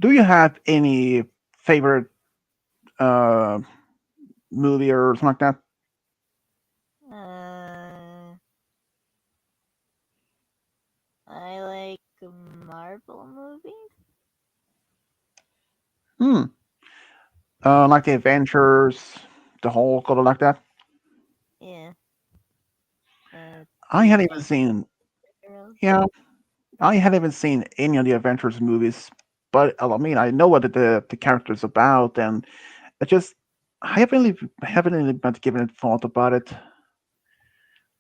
S1: Do you have any favorite uh movie or something like that?
S7: Uh, I like Marvel movies.
S1: Hmm. Like the Avengers, the Hulk, or like that.
S7: Yeah.
S1: I
S7: The
S1: hadn't even
S7: Avengers
S1: seen.
S7: heroes.
S1: Yeah, I hadn't even seen any of the Avengers movies, but I mean, I know what the character's about, and I just haven't really been given a thought about it.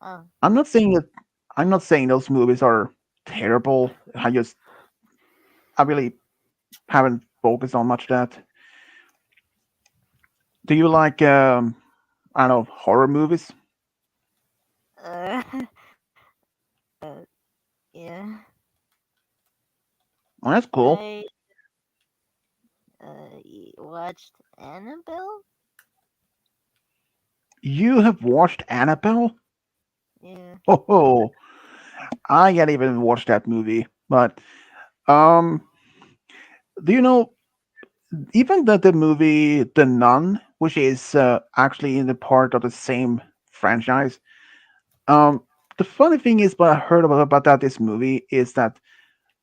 S7: Oh,
S1: I'm not saying it. I'm not saying those movies are terrible. I really haven't focused on much of that. Do you like I don't know, horror movies?
S7: uh, uh, yeah.
S1: Oh, that's cool.
S7: I watched Annabelle.
S1: You have watched Annabelle?
S7: Yeah.
S1: Oh, I hadn't even watched that movie. But um, do you know even the movie The Nun, which is actually in the part of the same franchise? Um, the funny thing is, what I heard about this movie is that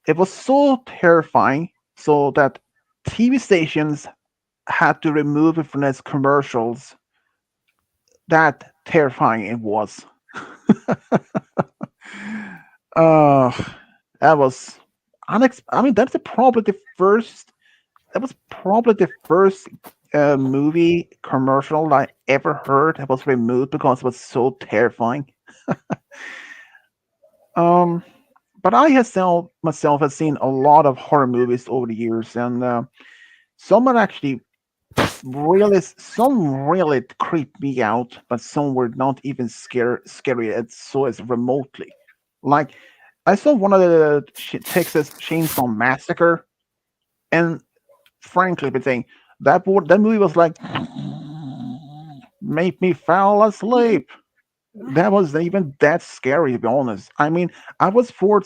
S1: it was so terrifying, so that TV stations had to remove it from its commercials. That terrifying it was. uh, that was I mean, that was probably the first movie commercial I ever heard that was removed because it was so terrifying. Um, but I have still myself has seen a lot of horror movies over the years, and some are actually some really creeped me out, but some were not even scary as so as remotely. Like I saw one of the Texas Chainsaw Massacre, and frankly, but saying that movie was like made me fall asleep. That was even that scary to be honest. I mean, I was forward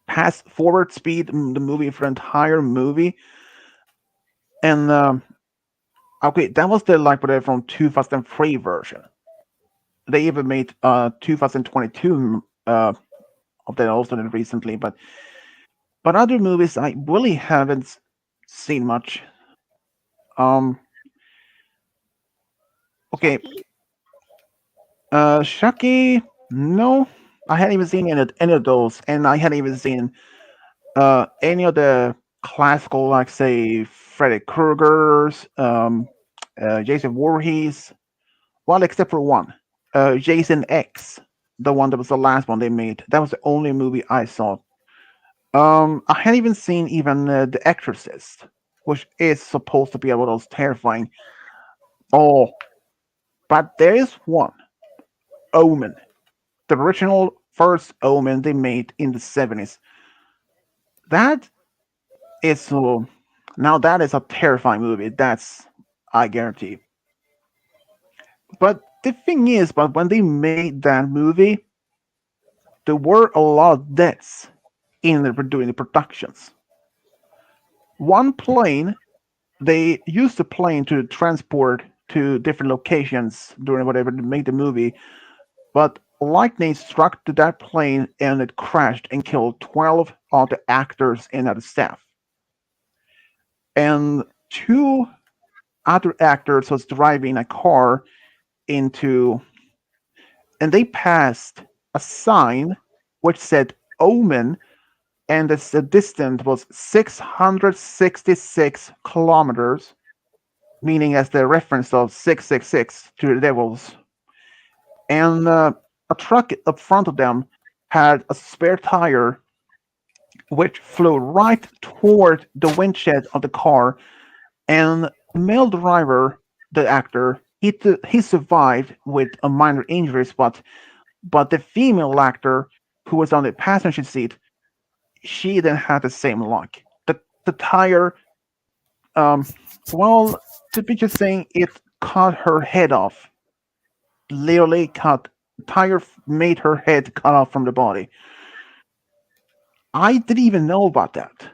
S1: past forward speed the movie for the entire movie, and okay, that was the like whatever from 2003 version. They even made 2022 of that also recently, but other movies I really haven't seen much. Um, okay,
S7: Chucky.
S1: Chucky, no, I hadn't even seen any of those, and I hadn't even seen any of the classical, like say Freddy Krueger's, Jason Voorhees, well, except for one, Jason X, the one that was the last one they made. That was the only movie I saw. I hadn't even seen even The Exorcist, which is supposed to be one of those terrifying. Oh, but there is one, Omen, the original first Omen they made in the 70s. That is so. Now that is a terrifying movie. That's I guarantee. But the thing is, but when they made that movie, there were a lot of deaths in doing the productions. One plane, they used the plane to transport to different locations during whatever to make the movie, but lightning struck to that plane and it crashed and killed 12 of the actors and the staff. And two other actors was driving a car into, and they passed a sign which said Omen, and the distance was 666 kilometers, meaning as the reference of 666 to the devils. And a truck up front of them had a spare tire which flew right toward the windshield of the car, and the male driver, the actor, he survived with a minor injuries, but the female actor who was on the passenger seat, she then had the same luck. The tire, well, to be just saying, it cut her head off. Literally cut. Tire made her head cut off from the body. I didn't even know about that.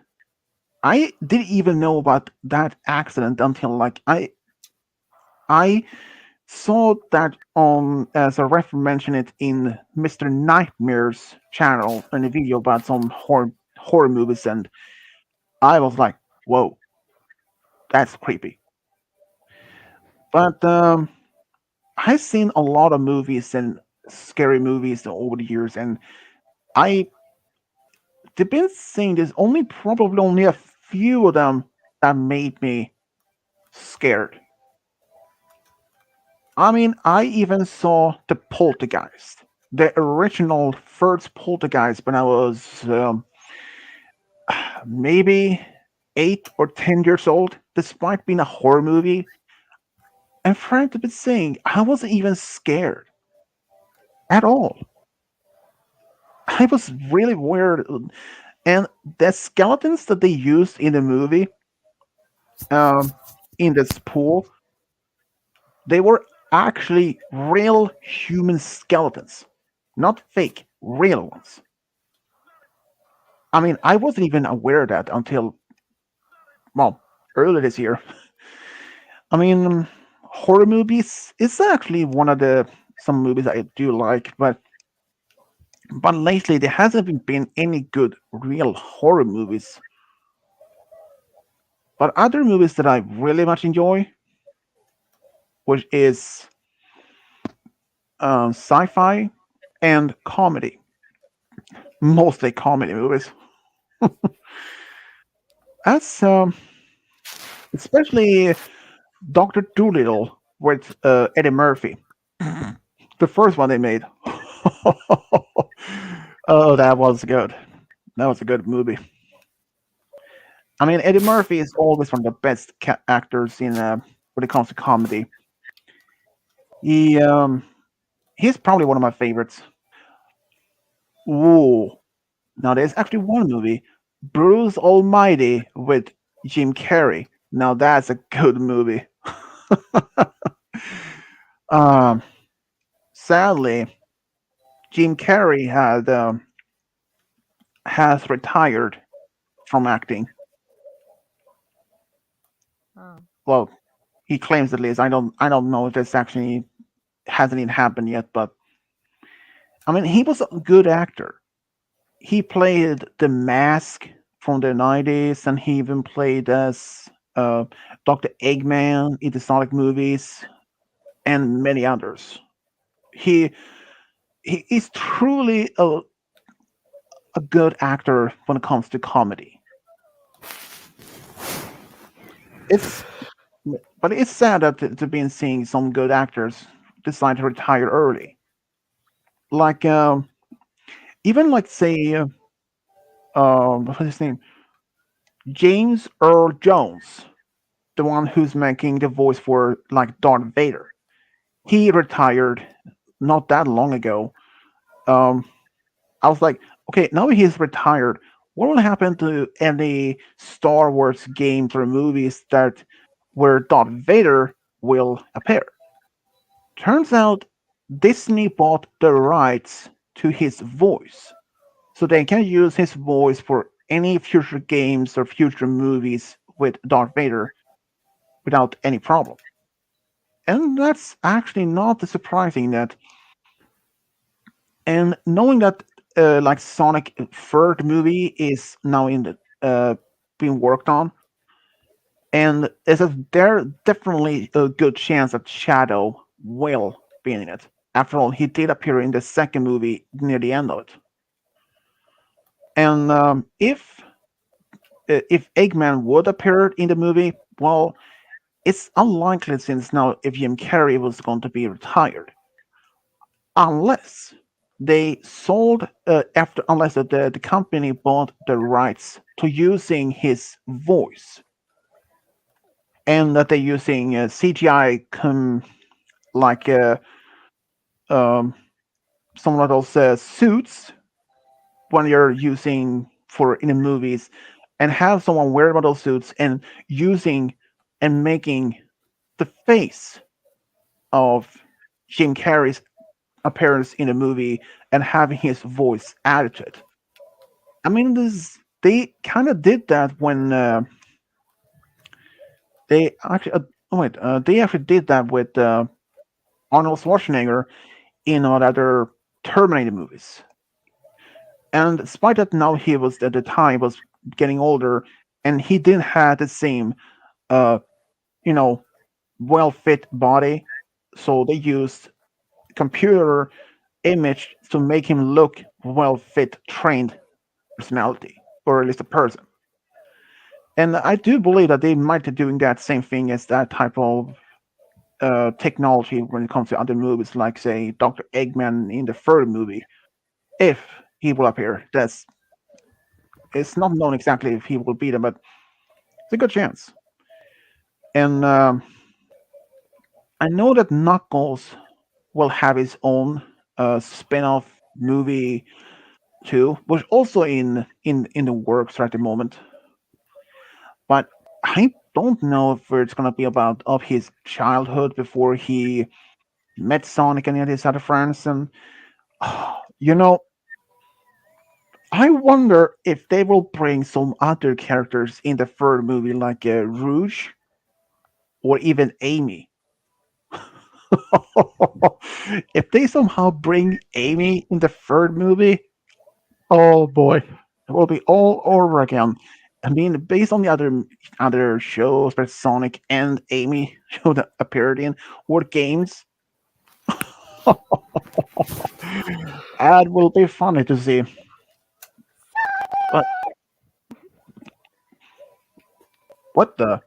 S1: I didn't even know about that accident until like I saw that on as a reference mentioned it in Mr. Nightmare's channel in a video about some horror movies, and I was like, whoa, that's creepy. But I've seen a lot of movies and scary movies over the years, and I they've been seeing there's probably only a few of them that made me scared. I mean, I even saw the Poltergeist, the original first Poltergeist, when I was maybe 8 or 10 years old. Despite being a horror movie, and frankly be saying, I wasn't even scared at all. I was really weird, and the skeletons that they used in the movie, in this pool, they were actually real human skeletons, not fake, real ones. I mean, I wasn't even aware of that until, well, earlier this year. I mean, horror movies is actually one of the some movies I do like, but lately there hasn't been any good real horror movies. But other movies that I really much enjoy, which is sci-fi and comedy, mostly comedy movies. That's especially Doctor Dolittle with Eddie Murphy, the first one they made. Oh, that was good. That was a good movie. I mean, Eddie Murphy is always one of the best actors in when it comes to comedy. He he's probably one of my favorites. Ooh, now there's actually one movie, Bruce Almighty with Jim Carrey. Now that's a good movie. um, Sadly, Jim Carrey has retired from acting.
S7: Oh.
S1: Well, he claims at least. I don't know if this actually hasn't even happened yet, but I mean, he was a good actor. He played the Mask from the 90s, and he even played as Dr. Eggman in the Sonic movies, and many others. He he is truly a good actor when it comes to comedy. It's but it's sad that to be seeing some good actors decide to retire early. Like even like say what's his name, James Earl Jones, the one who's making the voice for like Darth Vader. He retired not that long ago. Um, I was like, okay, now he's retired. What will happen to any Star Wars games or movies that where Darth Vader will appear? Turns out Disney bought the rights to his voice, so they can use his voice for any future games or future movies with Darth Vader without any problem. And that's actually not the surprising that. And knowing that like Sonic third movie is now in the being worked on, and there definitely a good chance that Shadow will be in it. After all, he did appear in the second movie near the end of it. And if Eggman would appear in the movie, well, it's unlikely since now if Jim Carrey was going to be retired, unless they sold after unless the company bought the rights to using his voice and that they're using CGI like um, some of those suits when you're using for in the movies and have someone wear one of those suits and using and making the face of Jim Carrey's appearance in the movie and having his voice added to it. I mean, they kind of did that when they actually they actually did that with Arnold Schwarzenegger in other Terminator movies. And despite that, now he was at the time was getting older, and he didn't have the same, uh, you know, well fit body. So they used computer image to make him look well fit, trained personality, or at least a person. And I do believe that they might be doing that same thing as that type of technology when it comes to other movies, like say Doctor Eggman in the third movie, if he will appear. That's it's not known exactly if he will be there, but it's a good chance. And I know that Knuckles will have his own spin-off movie too, which also in the works right at the moment. But I don't know if it's gonna be about of his childhood before he met Sonic and his other friends, and you know, I wonder if they will bring some other characters in the third movie, like Rouge or even Amy. If they somehow bring Amy in the third movie, oh boy, it will be all over again. I mean, based on the other shows that Sonic and Amy should appeared in or games, that will be funny to see. But what the?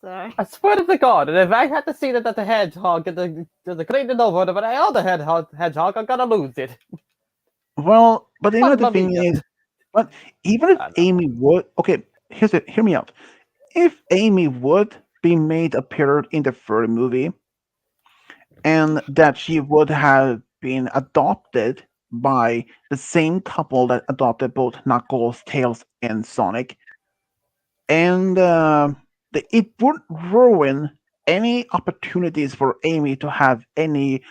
S7: Sorry.
S2: I swear to God, and if I had to see that the hedgehog get the great over but I other hedgehog, I'm gonna lose it.
S1: Well, but you know the
S2: Mamma
S1: thing
S2: mia.
S1: is, but even if
S2: I know.
S1: Amy would, okay, hear me out. If Amy would be made appear in the third movie, and that she would have been adopted by the same couple that adopted both Knuckles, Tails, and Sonic, and it would ruin any opportunities for Amy to have any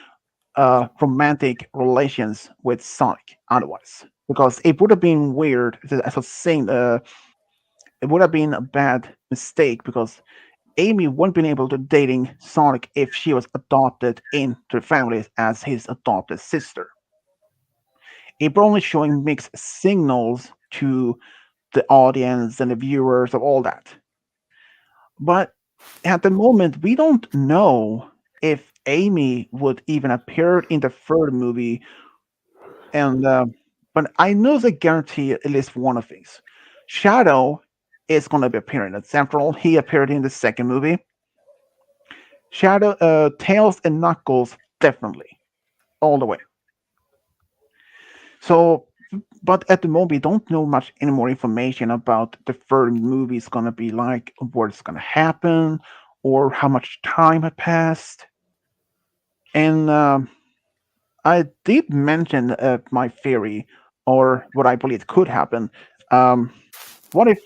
S1: romantic relations with Sonic otherwise. Because it would have been weird, as I was saying, it would have been a bad mistake because Amy wouldn't been able to dating Sonic if she was adopted into the family as his adopted sister. It would only showing mixed signals to the audience and the viewers of all that. But at the moment, we don't know if Amy would even appear in the third movie. And but I know the guarantee at least one of things: Shadow is going to be appearing. After all, he appeared in the second movie. Shadow, Tails, and Knuckles definitely all the way. So, but at the moment, we don't know much any more information about the third movie is going to be like, what's going to happen, or how much time had passed. And I did mention my theory, or what I believe could happen. Um, what if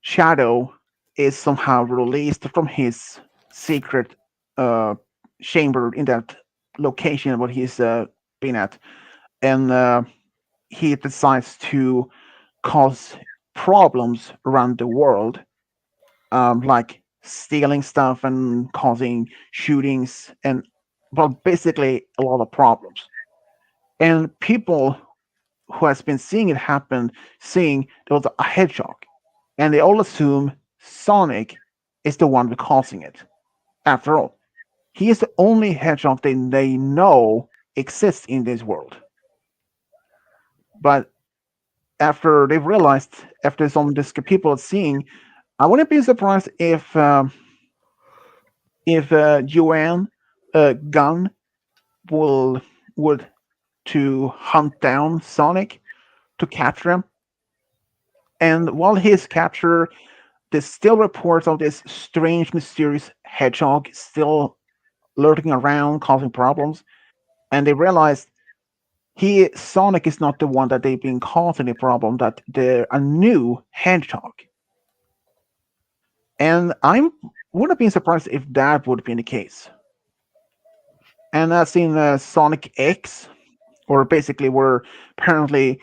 S1: Shadow is somehow released from his secret uh, chamber in that location what he's been at, and he decides to cause problems around the world, like stealing stuff and causing shootings and well, basically a lot of problems. And people who has been seeing it happen, seeing there was a hedgehog, and they all assume Sonic is the one causing it. After all, he is the only hedgehog they know exists in this world. But after they realized, after some of these people are seeing, I wouldn't be surprised if Yuan Gun will would to hunt down Sonic to capture him. And while his capture, there's still reports of this strange, mysterious hedgehog still lurking around, causing problems. And they realized Sonic is not the one that they've been causing the problem. That they're a new hedgehog. And I wouldn't be surprised if that would be the case. And as in Sonic X, or basically where apparently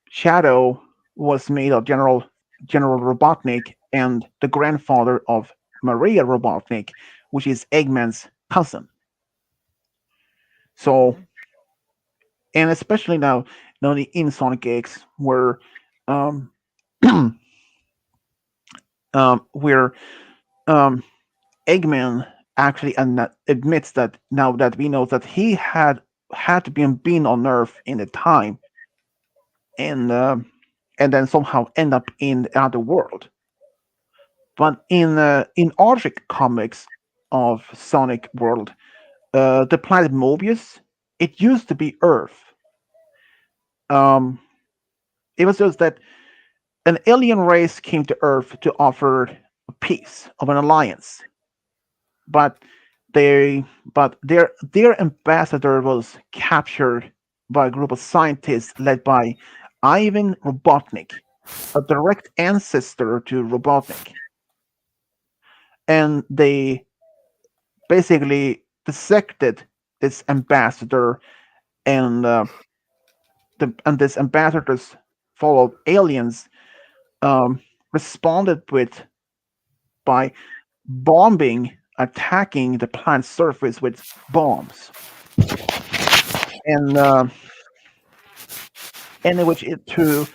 S1: Shadow was made of General Robotnik and the grandfather of Maria Robotnik, which is Eggman's cousin. So, and especially now in Sonic X, where where Eggman actually admits that now that we know that he had been on Earth in the time, and then somehow end up in the other world. But in Arctic comics of Sonic World, the planet Mobius, it used to be Earth. Um, it was just that an alien race came to Earth to offer a peace of an alliance, but their ambassador was captured by a group of scientists led by Ivan Robotnik, a direct ancestor to Robotnik, and they basically dissected this ambassador, and this ambassador's full of aliens responded with by attacking the planet's surface with bombs, and in which it to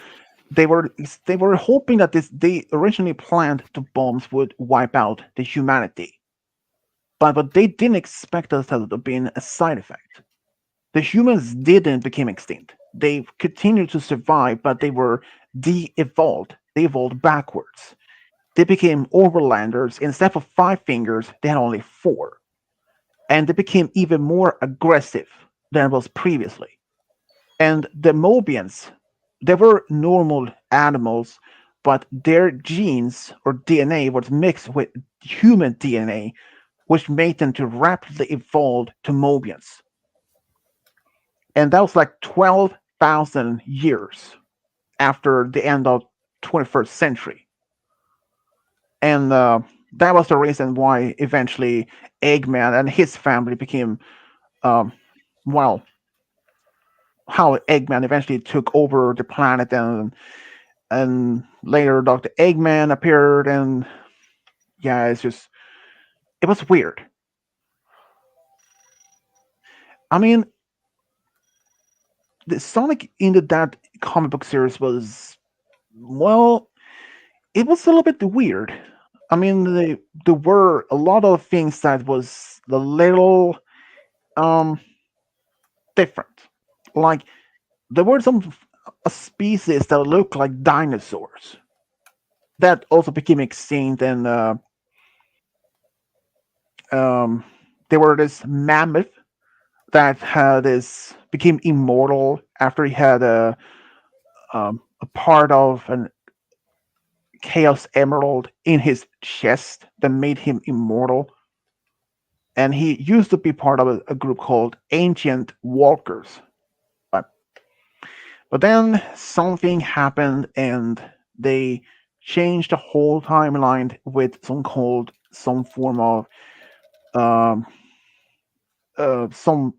S1: they were hoping that they originally planned the bombs would wipe out the humanity, but they didn't expect that to be a side effect. The humans didn't become extinct. They continued to survive, but they were de-evolved. They evolved backwards. They became overlanders. Instead of 5 fingers, they had only 4. And they became even more aggressive than was previously. And the Mobians, they were normal animals, but their genes or DNA was mixed with human DNA, which made them to rapidly evolve to Mobians. And that was like 12,000 years after the end of 21st century. And that was the reason why eventually Eggman and his family became, well, how Eggman eventually took over the planet, and later Dr. Eggman appeared, and yeah, it was weird. I mean, the Sonic into that comic book series was, well, it was a little bit weird. I mean, there were a lot of things that was a little different. Like there were some a species that looked like dinosaurs that also became extinct, and there were this mammoth that became immortal after he had a part of an Chaos Emerald in his chest that made him immortal. And he used to be part of a group called Ancient Walkers. But then something happened, and they changed the whole timeline with some form of some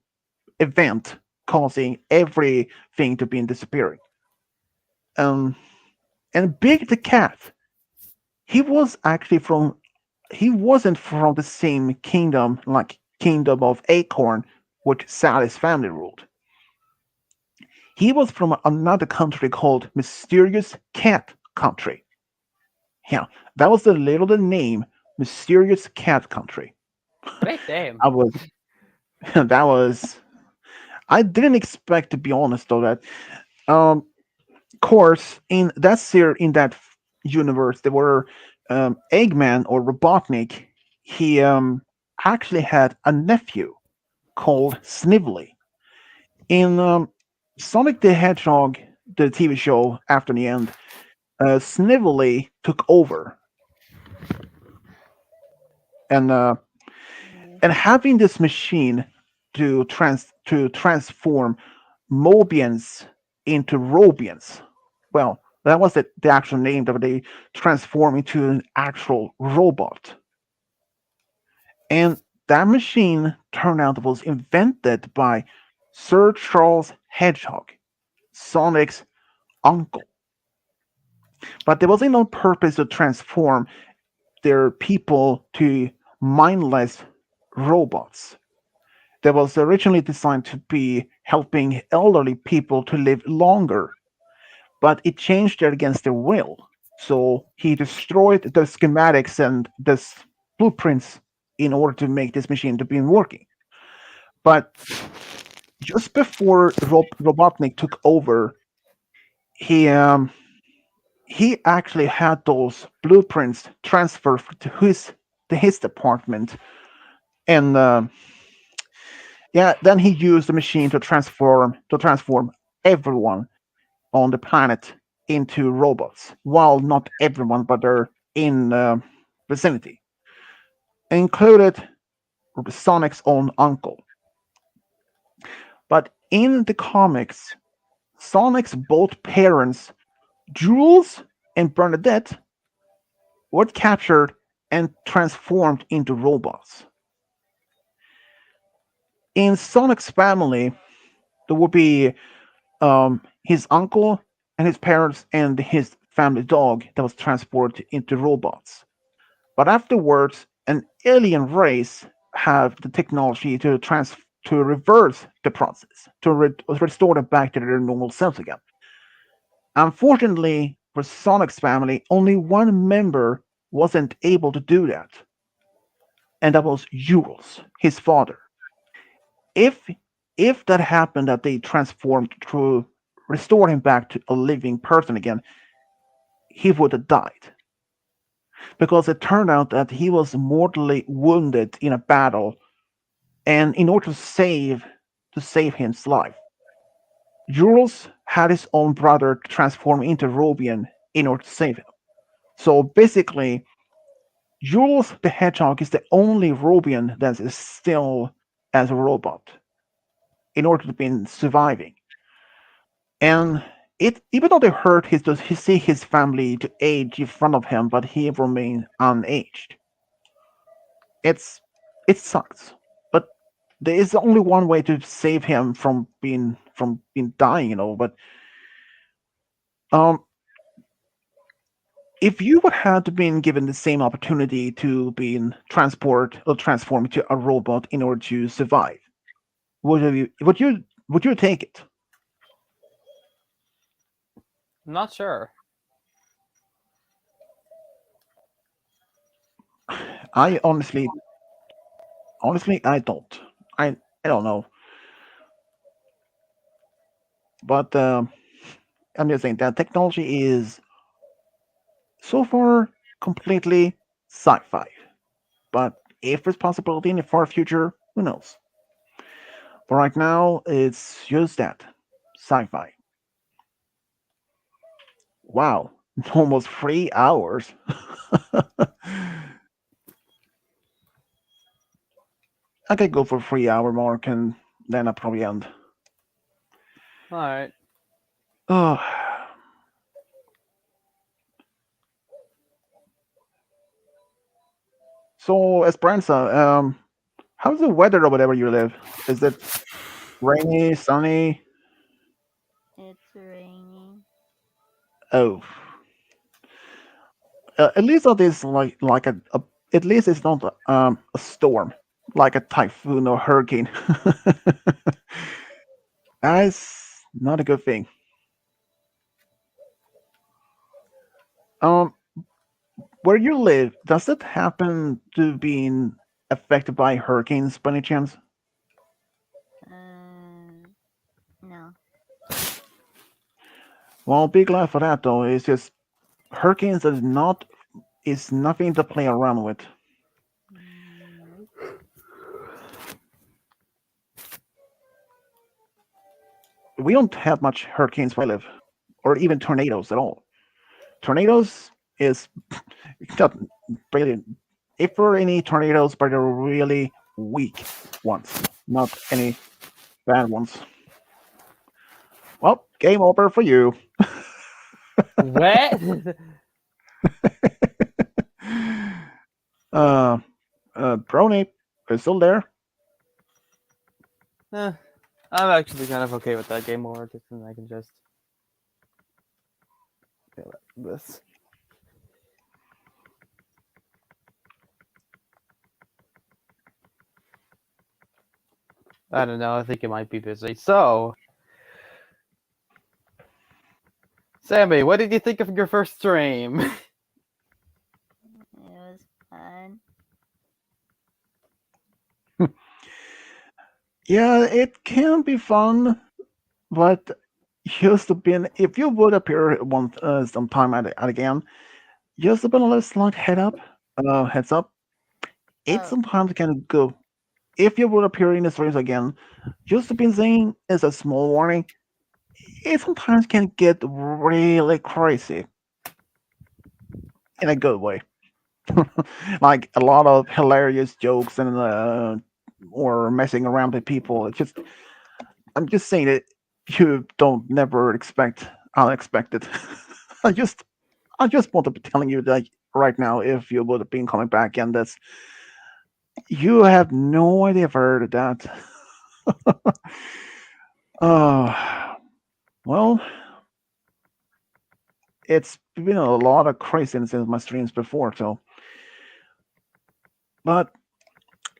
S1: event causing everything to be disappearing. And Big the Cat, he wasn't from the same kingdom, like Kingdom of Acorn, which Sally's family ruled. He was from another country called Mysterious Cat Country. Yeah, that was the name, Mysterious Cat Country.
S2: Great name.
S1: I didn't expect, to be honest, though, that course, in that universe, there were Eggman or Robotnik. He actually had a nephew called Snively. In Sonic the Hedgehog, the TV show after the end, Snively took over, and having this machine to transform Mobians into Robians. Well, that was the actual name that they transform into an actual robot. And that machine turned out was invented by Sir Charles Hedgehog, Sonic's uncle. But there wasn't no purpose to transform their people to mindless robots. That was originally designed to be helping elderly people to live longer, but it changed it against their will. So he destroyed the schematics and the blueprints in order to make this machine to be working. But just before Robotnik took over, he actually had those blueprints transferred to his department, and yeah, then he used the machine to transform everyone on the planet into robots. Well, not everyone, but they're in vicinity, included Sonic's own uncle. But in the comics, Sonic's both parents, Jules and Bernadette, were captured and transformed into robots. In Sonic's family, there would be his uncle and his parents and his family dog that was transported into robots. But afterwards, an alien race have the technology to reverse the process, to restore them back to their normal selves again. Unfortunately, for Sonic's family, only one member wasn't able to do that, and that was Jules, his father. If if that happened, that they transformed to restore him back to a living person again, he would have died, because it turned out that he was mortally wounded in a battle, and in order to save his life, Jules had his own brother transform into Robian in order to save him. So basically, Jules the Hedgehog is the only Robian that is still as a robot in order to be surviving. And it, even though they hurt he see his family to age in front of him, but he remains unaged. It's it sucks, but there is only one way to save him from being dying, But um, if you would have been given the same opportunity to be transform into a robot in order to survive, would you take it?
S2: I'm not sure.
S1: I honestly, I don't. I don't know, but I'm just saying that technology is so far completely sci-fi. But if there's possibility in the far future, who knows? But right now, it's just that sci-fi. Wow, almost 3 hours. I could go for 3 hour mark, and then I'll probably end.
S2: All right.
S1: Oh, so Esperanza, how's the weather or whatever you live? Is it rainy, sunny?
S7: It's raining.
S1: Oh, at least it is like at least it's not a storm, like a typhoon or hurricane. That's not a good thing. Um, where you live, does it happen to being affected by hurricanes by any chance?
S7: No.
S1: Well, be glad for that though. It's just hurricanes is nothing to play around with.
S7: Nope.
S1: We don't have much hurricanes where I live, or even tornadoes at all. Tornadoes is not really. If there are any tornadoes, but they're really weak ones, not any bad ones. Well, game over for you.
S2: What?
S1: uh, Brony is still there.
S2: Eh, I'm actually kind of okay with that game over, because then I can just feel this. I don't know. I think it might be busy. So, Sammy, what did you think of your first stream?
S7: It was fun.
S1: Yeah, it can be fun, but just to been if you would appear one sometime at again, just a bit of a slight heads up. It
S7: Oh.
S1: sometimes can go. If you would appear in the streams again, just to be saying as a small warning, it sometimes can get really crazy in a good way. Like a lot of hilarious jokes and or messing around with people. It's just I'm just saying that you don't never expect unexpected. I just I just want to be telling you that right now, if you would have been coming back and that's you have no idea for that. Well, it's been a lot of craziness in my streams before, so but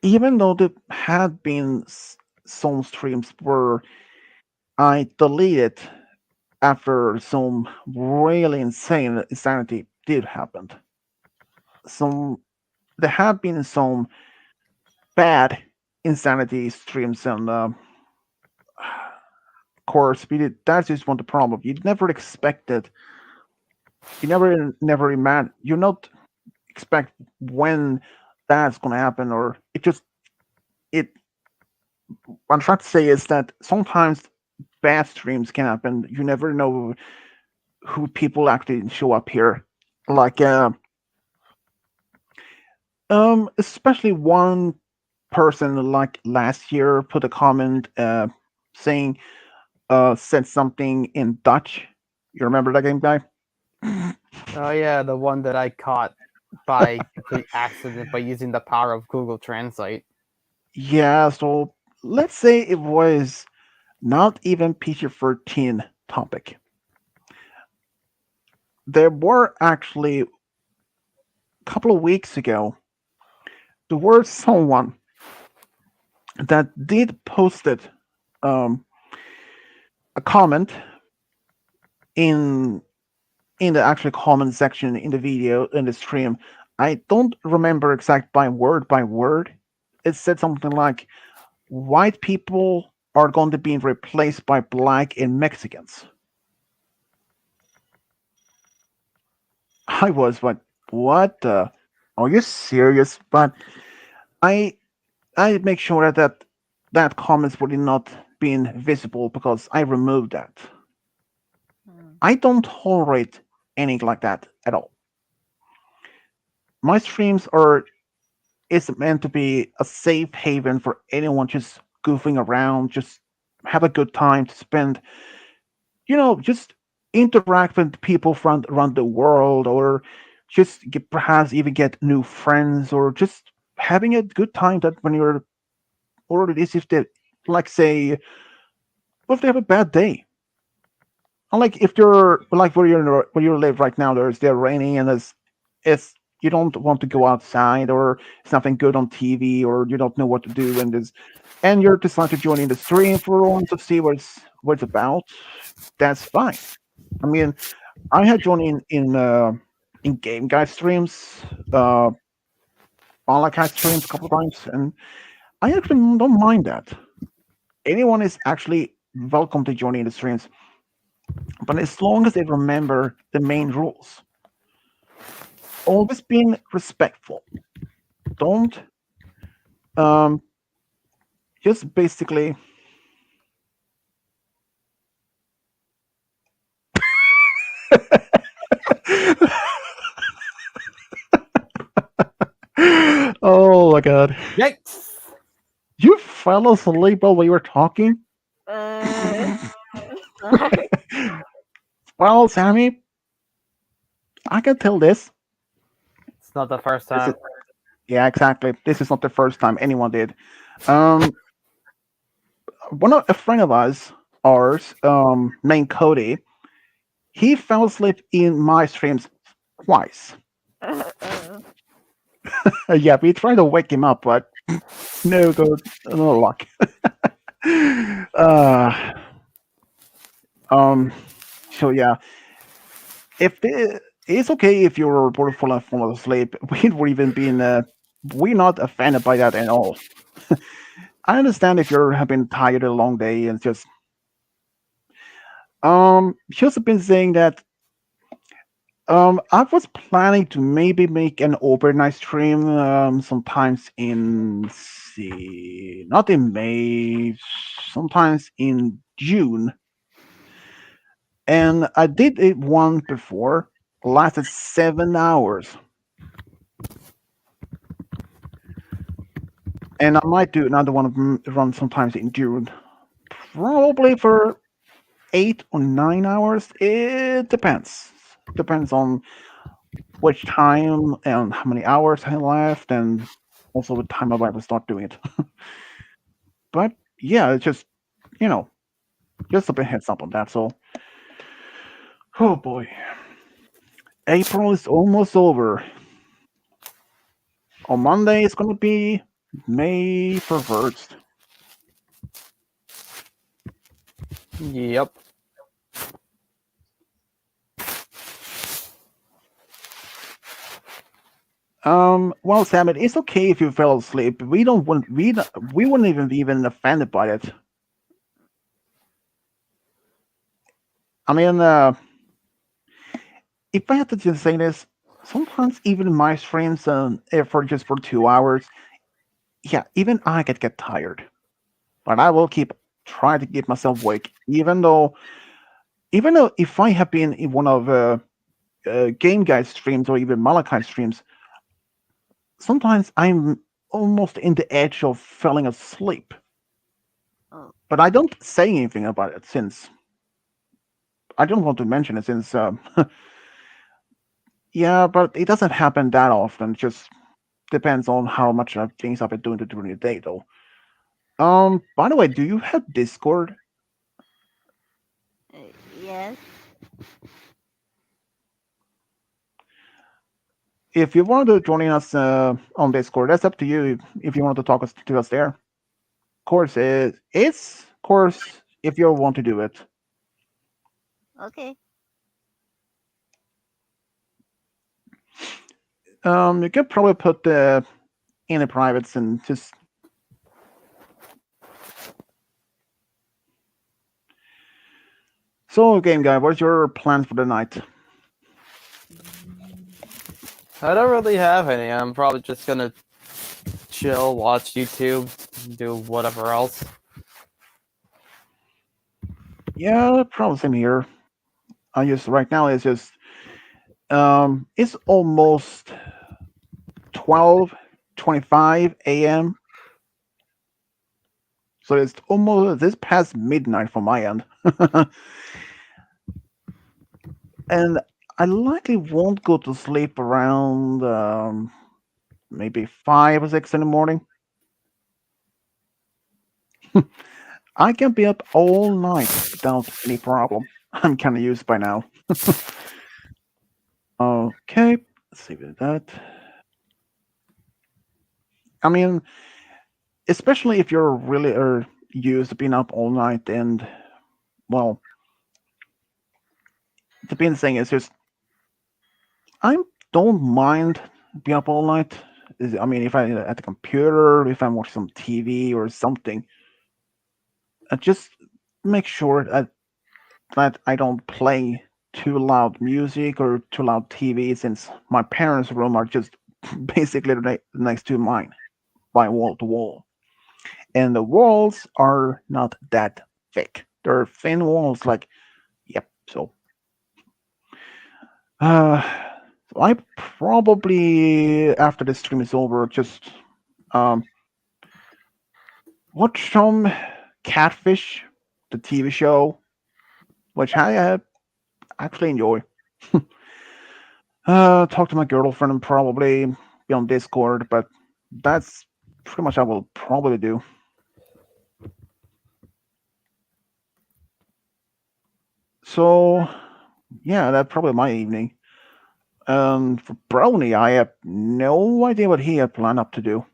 S1: even though there had been some streams where I deleted after some really insane insanity did happen. Some there have been some bad insanity streams, and of course, that's just one the problem. You never expected, you never imagine, you not expect when that's gonna happen, or it just it. What I'm trying to say is that sometimes bad streams can happen. You never know who people actually show up here, like especially one person like last year put a comment saying said something in Dutch. You remember that game, guy?
S2: Oh yeah, the one that I caught by complete accident by using the power of Google Translate.
S1: Yeah, so let's say it was not even PG-13 topic. There were actually a couple of weeks ago, there was someone that did posted a comment in the actual comment section in the video in the stream. I don't remember exact by word. It said something like, "White people are going to be replaced by black and Mexicans." I was like, "What? Are you serious?" But I I make sure that comments would not been visible because I removed that. I don't tolerate anything like that at all. My streams are is meant to be a safe haven for anyone just goofing around, just have a good time to spend, just interact with people from around the world, or just perhaps even get new friends, or just having a good time. That when you're, or it is if they, like say, what if they have a bad day? Unlike if you're like where you live right now, they're raining and it's you don't want to go outside, or it's nothing good on TV, or you don't know what to do, and you're deciding to join in the stream for once to see what it's about. That's fine. I mean, I had joined in game guide streams, online guide streams a couple of times, and I actually don't mind that. Anyone is actually welcome to join in the streams. but as long as they remember the main rules, always being respectful. Don't just basically. Oh my god.
S2: Yikes!
S1: You fell asleep while we were talking?
S7: Sorry.
S1: Well, Sammy, I can tell this.
S2: It's not the first
S1: This
S2: time.
S1: is, yeah, exactly. This is not the first time anyone did. Um, a friend of ours, named Cody, he fell asleep in my streams twice.
S7: Uh,
S1: Yeah, we tried to wake him up, but no good, no luck. uh, um, so yeah, if the, it's okay if you're full and fall asleep. We would even been we're not offended by that at all. I understand if you're have been tired a long day and just just been saying that I was planning to maybe make an overnight stream sometimes in see not in May, sometimes in June. And I did it one before, lasted 7 hours. And I might do another one of them run sometimes in June. Probably for 8 or 9 hours. It depends. Depends on which time and how many hours I left, and also what time I will start doing it. But yeah, it's just you know, just a bit heads up on that. So, oh boy, April is almost over. On Monday, it's gonna be May 1st.
S2: Yep.
S1: Well, Sam, it is okay if you fell asleep. We wouldn't even be even offended by it. I mean, if I had to just say this, sometimes even my streams, for just for 2 hours, yeah, even I get tired. But I will keep try to keep myself awake, even though if I have been in one of Game Guide streams or even Malachi streams, sometimes I'm almost in the edge of falling asleep.
S7: oh,
S1: But I don't say anything about it since I don't want to mention it since yeah, but it doesn't happen that often. It just depends on how much things I've been doing during the day, though. By the way, do you have Discord?
S7: uh, yes.
S1: If you want to join us on Discord, that's up to you. If you want to talk to us there, of course, it's of course if you want to do it.
S7: Okay.
S1: You could probably put in the privates and just. So, game guy, what's your plans for the night?
S2: I don't really have any. I'm probably just gonna chill, watch YouTube, do whatever else.
S1: Yeah, probably same here. I just right now it's almost 12:25 a.m. So it's almost this past midnight for my end. And I likely won't go to sleep around maybe 5 or 6 in the morning. I can be up all night without any problem. I'm kind of used by now. Okay, let's see with that. I mean, especially if you're really used to being up all night, and well, the main thing is just I don't mind being up all night. I mean, if I at the computer, if I'm watching some TV or something, I just make sure that that I don't play too loud music or too loud TV since my parents' room are just basically next to mine, by wall to wall. And the walls are not that thick. They're thin walls, like, yep, so. Uh, so I probably, after the stream is over, just um, watch some Catfish, the TV show, which I actually enjoy. Talk to my girlfriend and probably be on Discord, but that's pretty much I will probably do. So, yeah, that's probably my evening. For Brownie, I have no idea what he had planned up to do.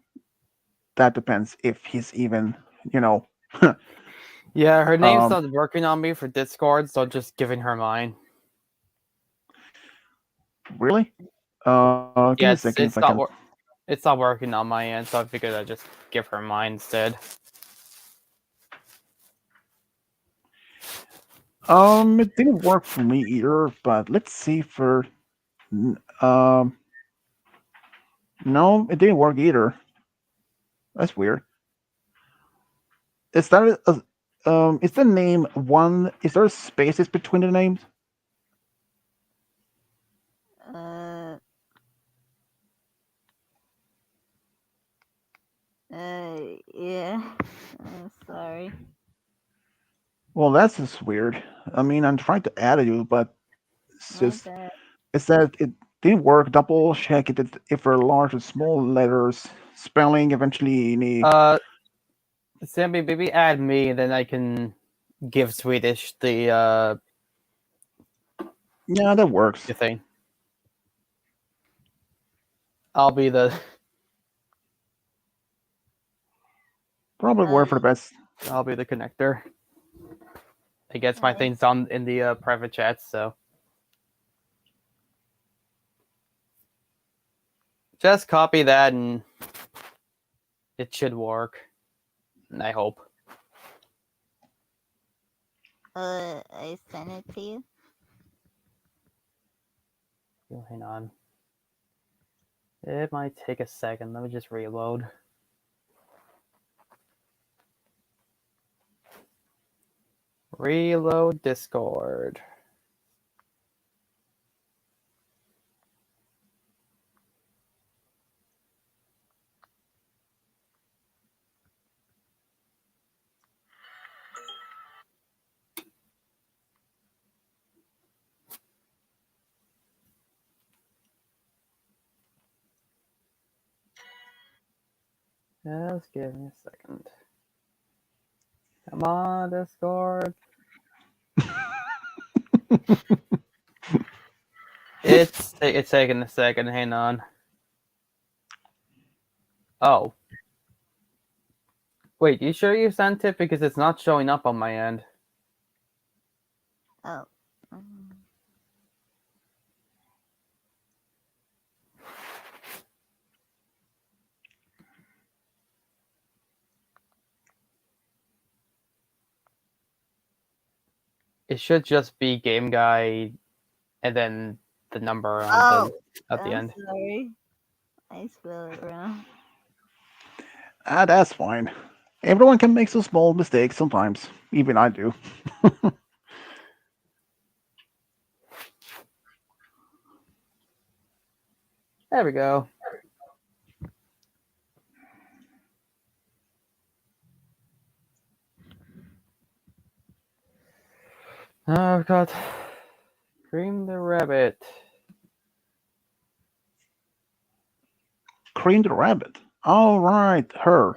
S1: That depends if he's even, you know.
S2: Yeah, her name's
S1: Um,
S2: not working on me for Discord, so just giving her mine.
S1: Really? Give me
S2: Yeah,
S1: a second if I can.
S2: it's not working on my end, so I figured I'd just give her mine instead.
S1: It didn't work for me either, but let's see for. Um, no, it didn't work either. That's weird. Is that is the name one? Is there spaces between the names?
S7: Uh, yeah. Sorry.
S1: Well, that's just weird. I mean, I'm trying to add you, but it's
S7: My
S1: just
S7: bad.
S1: it said it didn't work. Double check it if they're large or small letters. Spelling eventually any.
S2: Sammy, maybe add me, and then I can give Swedish the
S1: Yeah, that works.
S2: thing. I'll be the
S1: Probably work for the best.
S2: I'll be the connector. I guess my thing's on in the private chat, so just copy that and it should work. I hope.
S7: I sent it to you.
S2: Oh, hang on. It might take a second. Let me just reload. Reload Discord. Just give me a second. Come on, Discord. It's taking a second. Hang on. Oh. Wait, you sure you sent it? Because it's not showing up on my end.
S7: Oh.
S2: It should just be Game Guy and then the number on at the
S7: I'm
S2: end.
S7: sorry. I spelled it wrong.
S1: That's fine. Everyone can make some small mistakes sometimes. Even I do.
S2: There we go. Oh, I've got Cream the Rabbit.
S1: Cream the Rabbit. All right, her.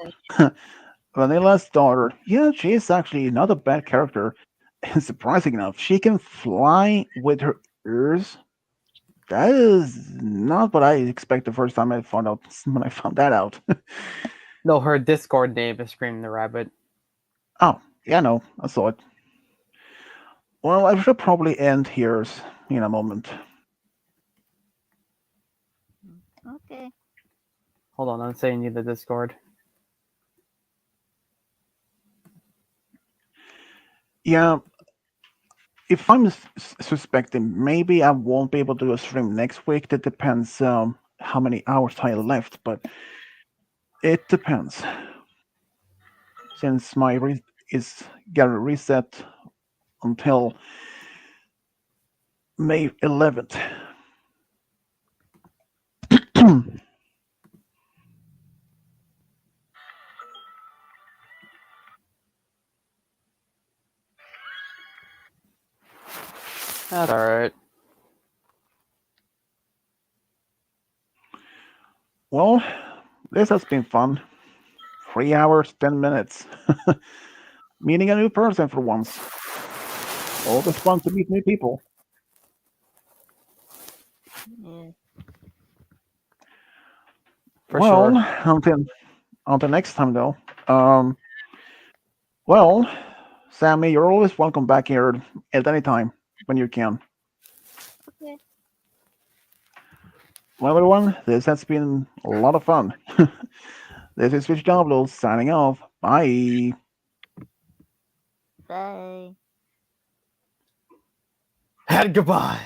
S1: Vanilla's daughter. Yeah, she is actually not a bad character. And surprising enough, she can fly with her ears. That is not what I expected the first time I found out when I found that out.
S2: No, her Discord name is Cream the Rabbit.
S1: Oh, yeah, no, I saw it. Well, I should probably end here in a moment.
S7: Okay.
S2: Hold on, I'm saying you the Discord.
S1: Yeah, if I'm suspecting, maybe I won't be able to do a stream next week. That depends how many hours I have left, but it depends. Since my is got a reset until May 11th.
S2: That's alright.
S1: Well, this has been fun. 3 hours, 10 minutes. Meeting a new person for once. Always fun to meet new people.
S7: Yeah.
S2: For
S1: well,
S2: sure.
S1: until next time though. Well, Sammy, you're always welcome back here at any time when you can.
S7: Okay.
S1: Well, everyone, this has been a lot of fun. This is Rich Diablo signing off. Bye.
S7: Bye.
S2: And goodbye.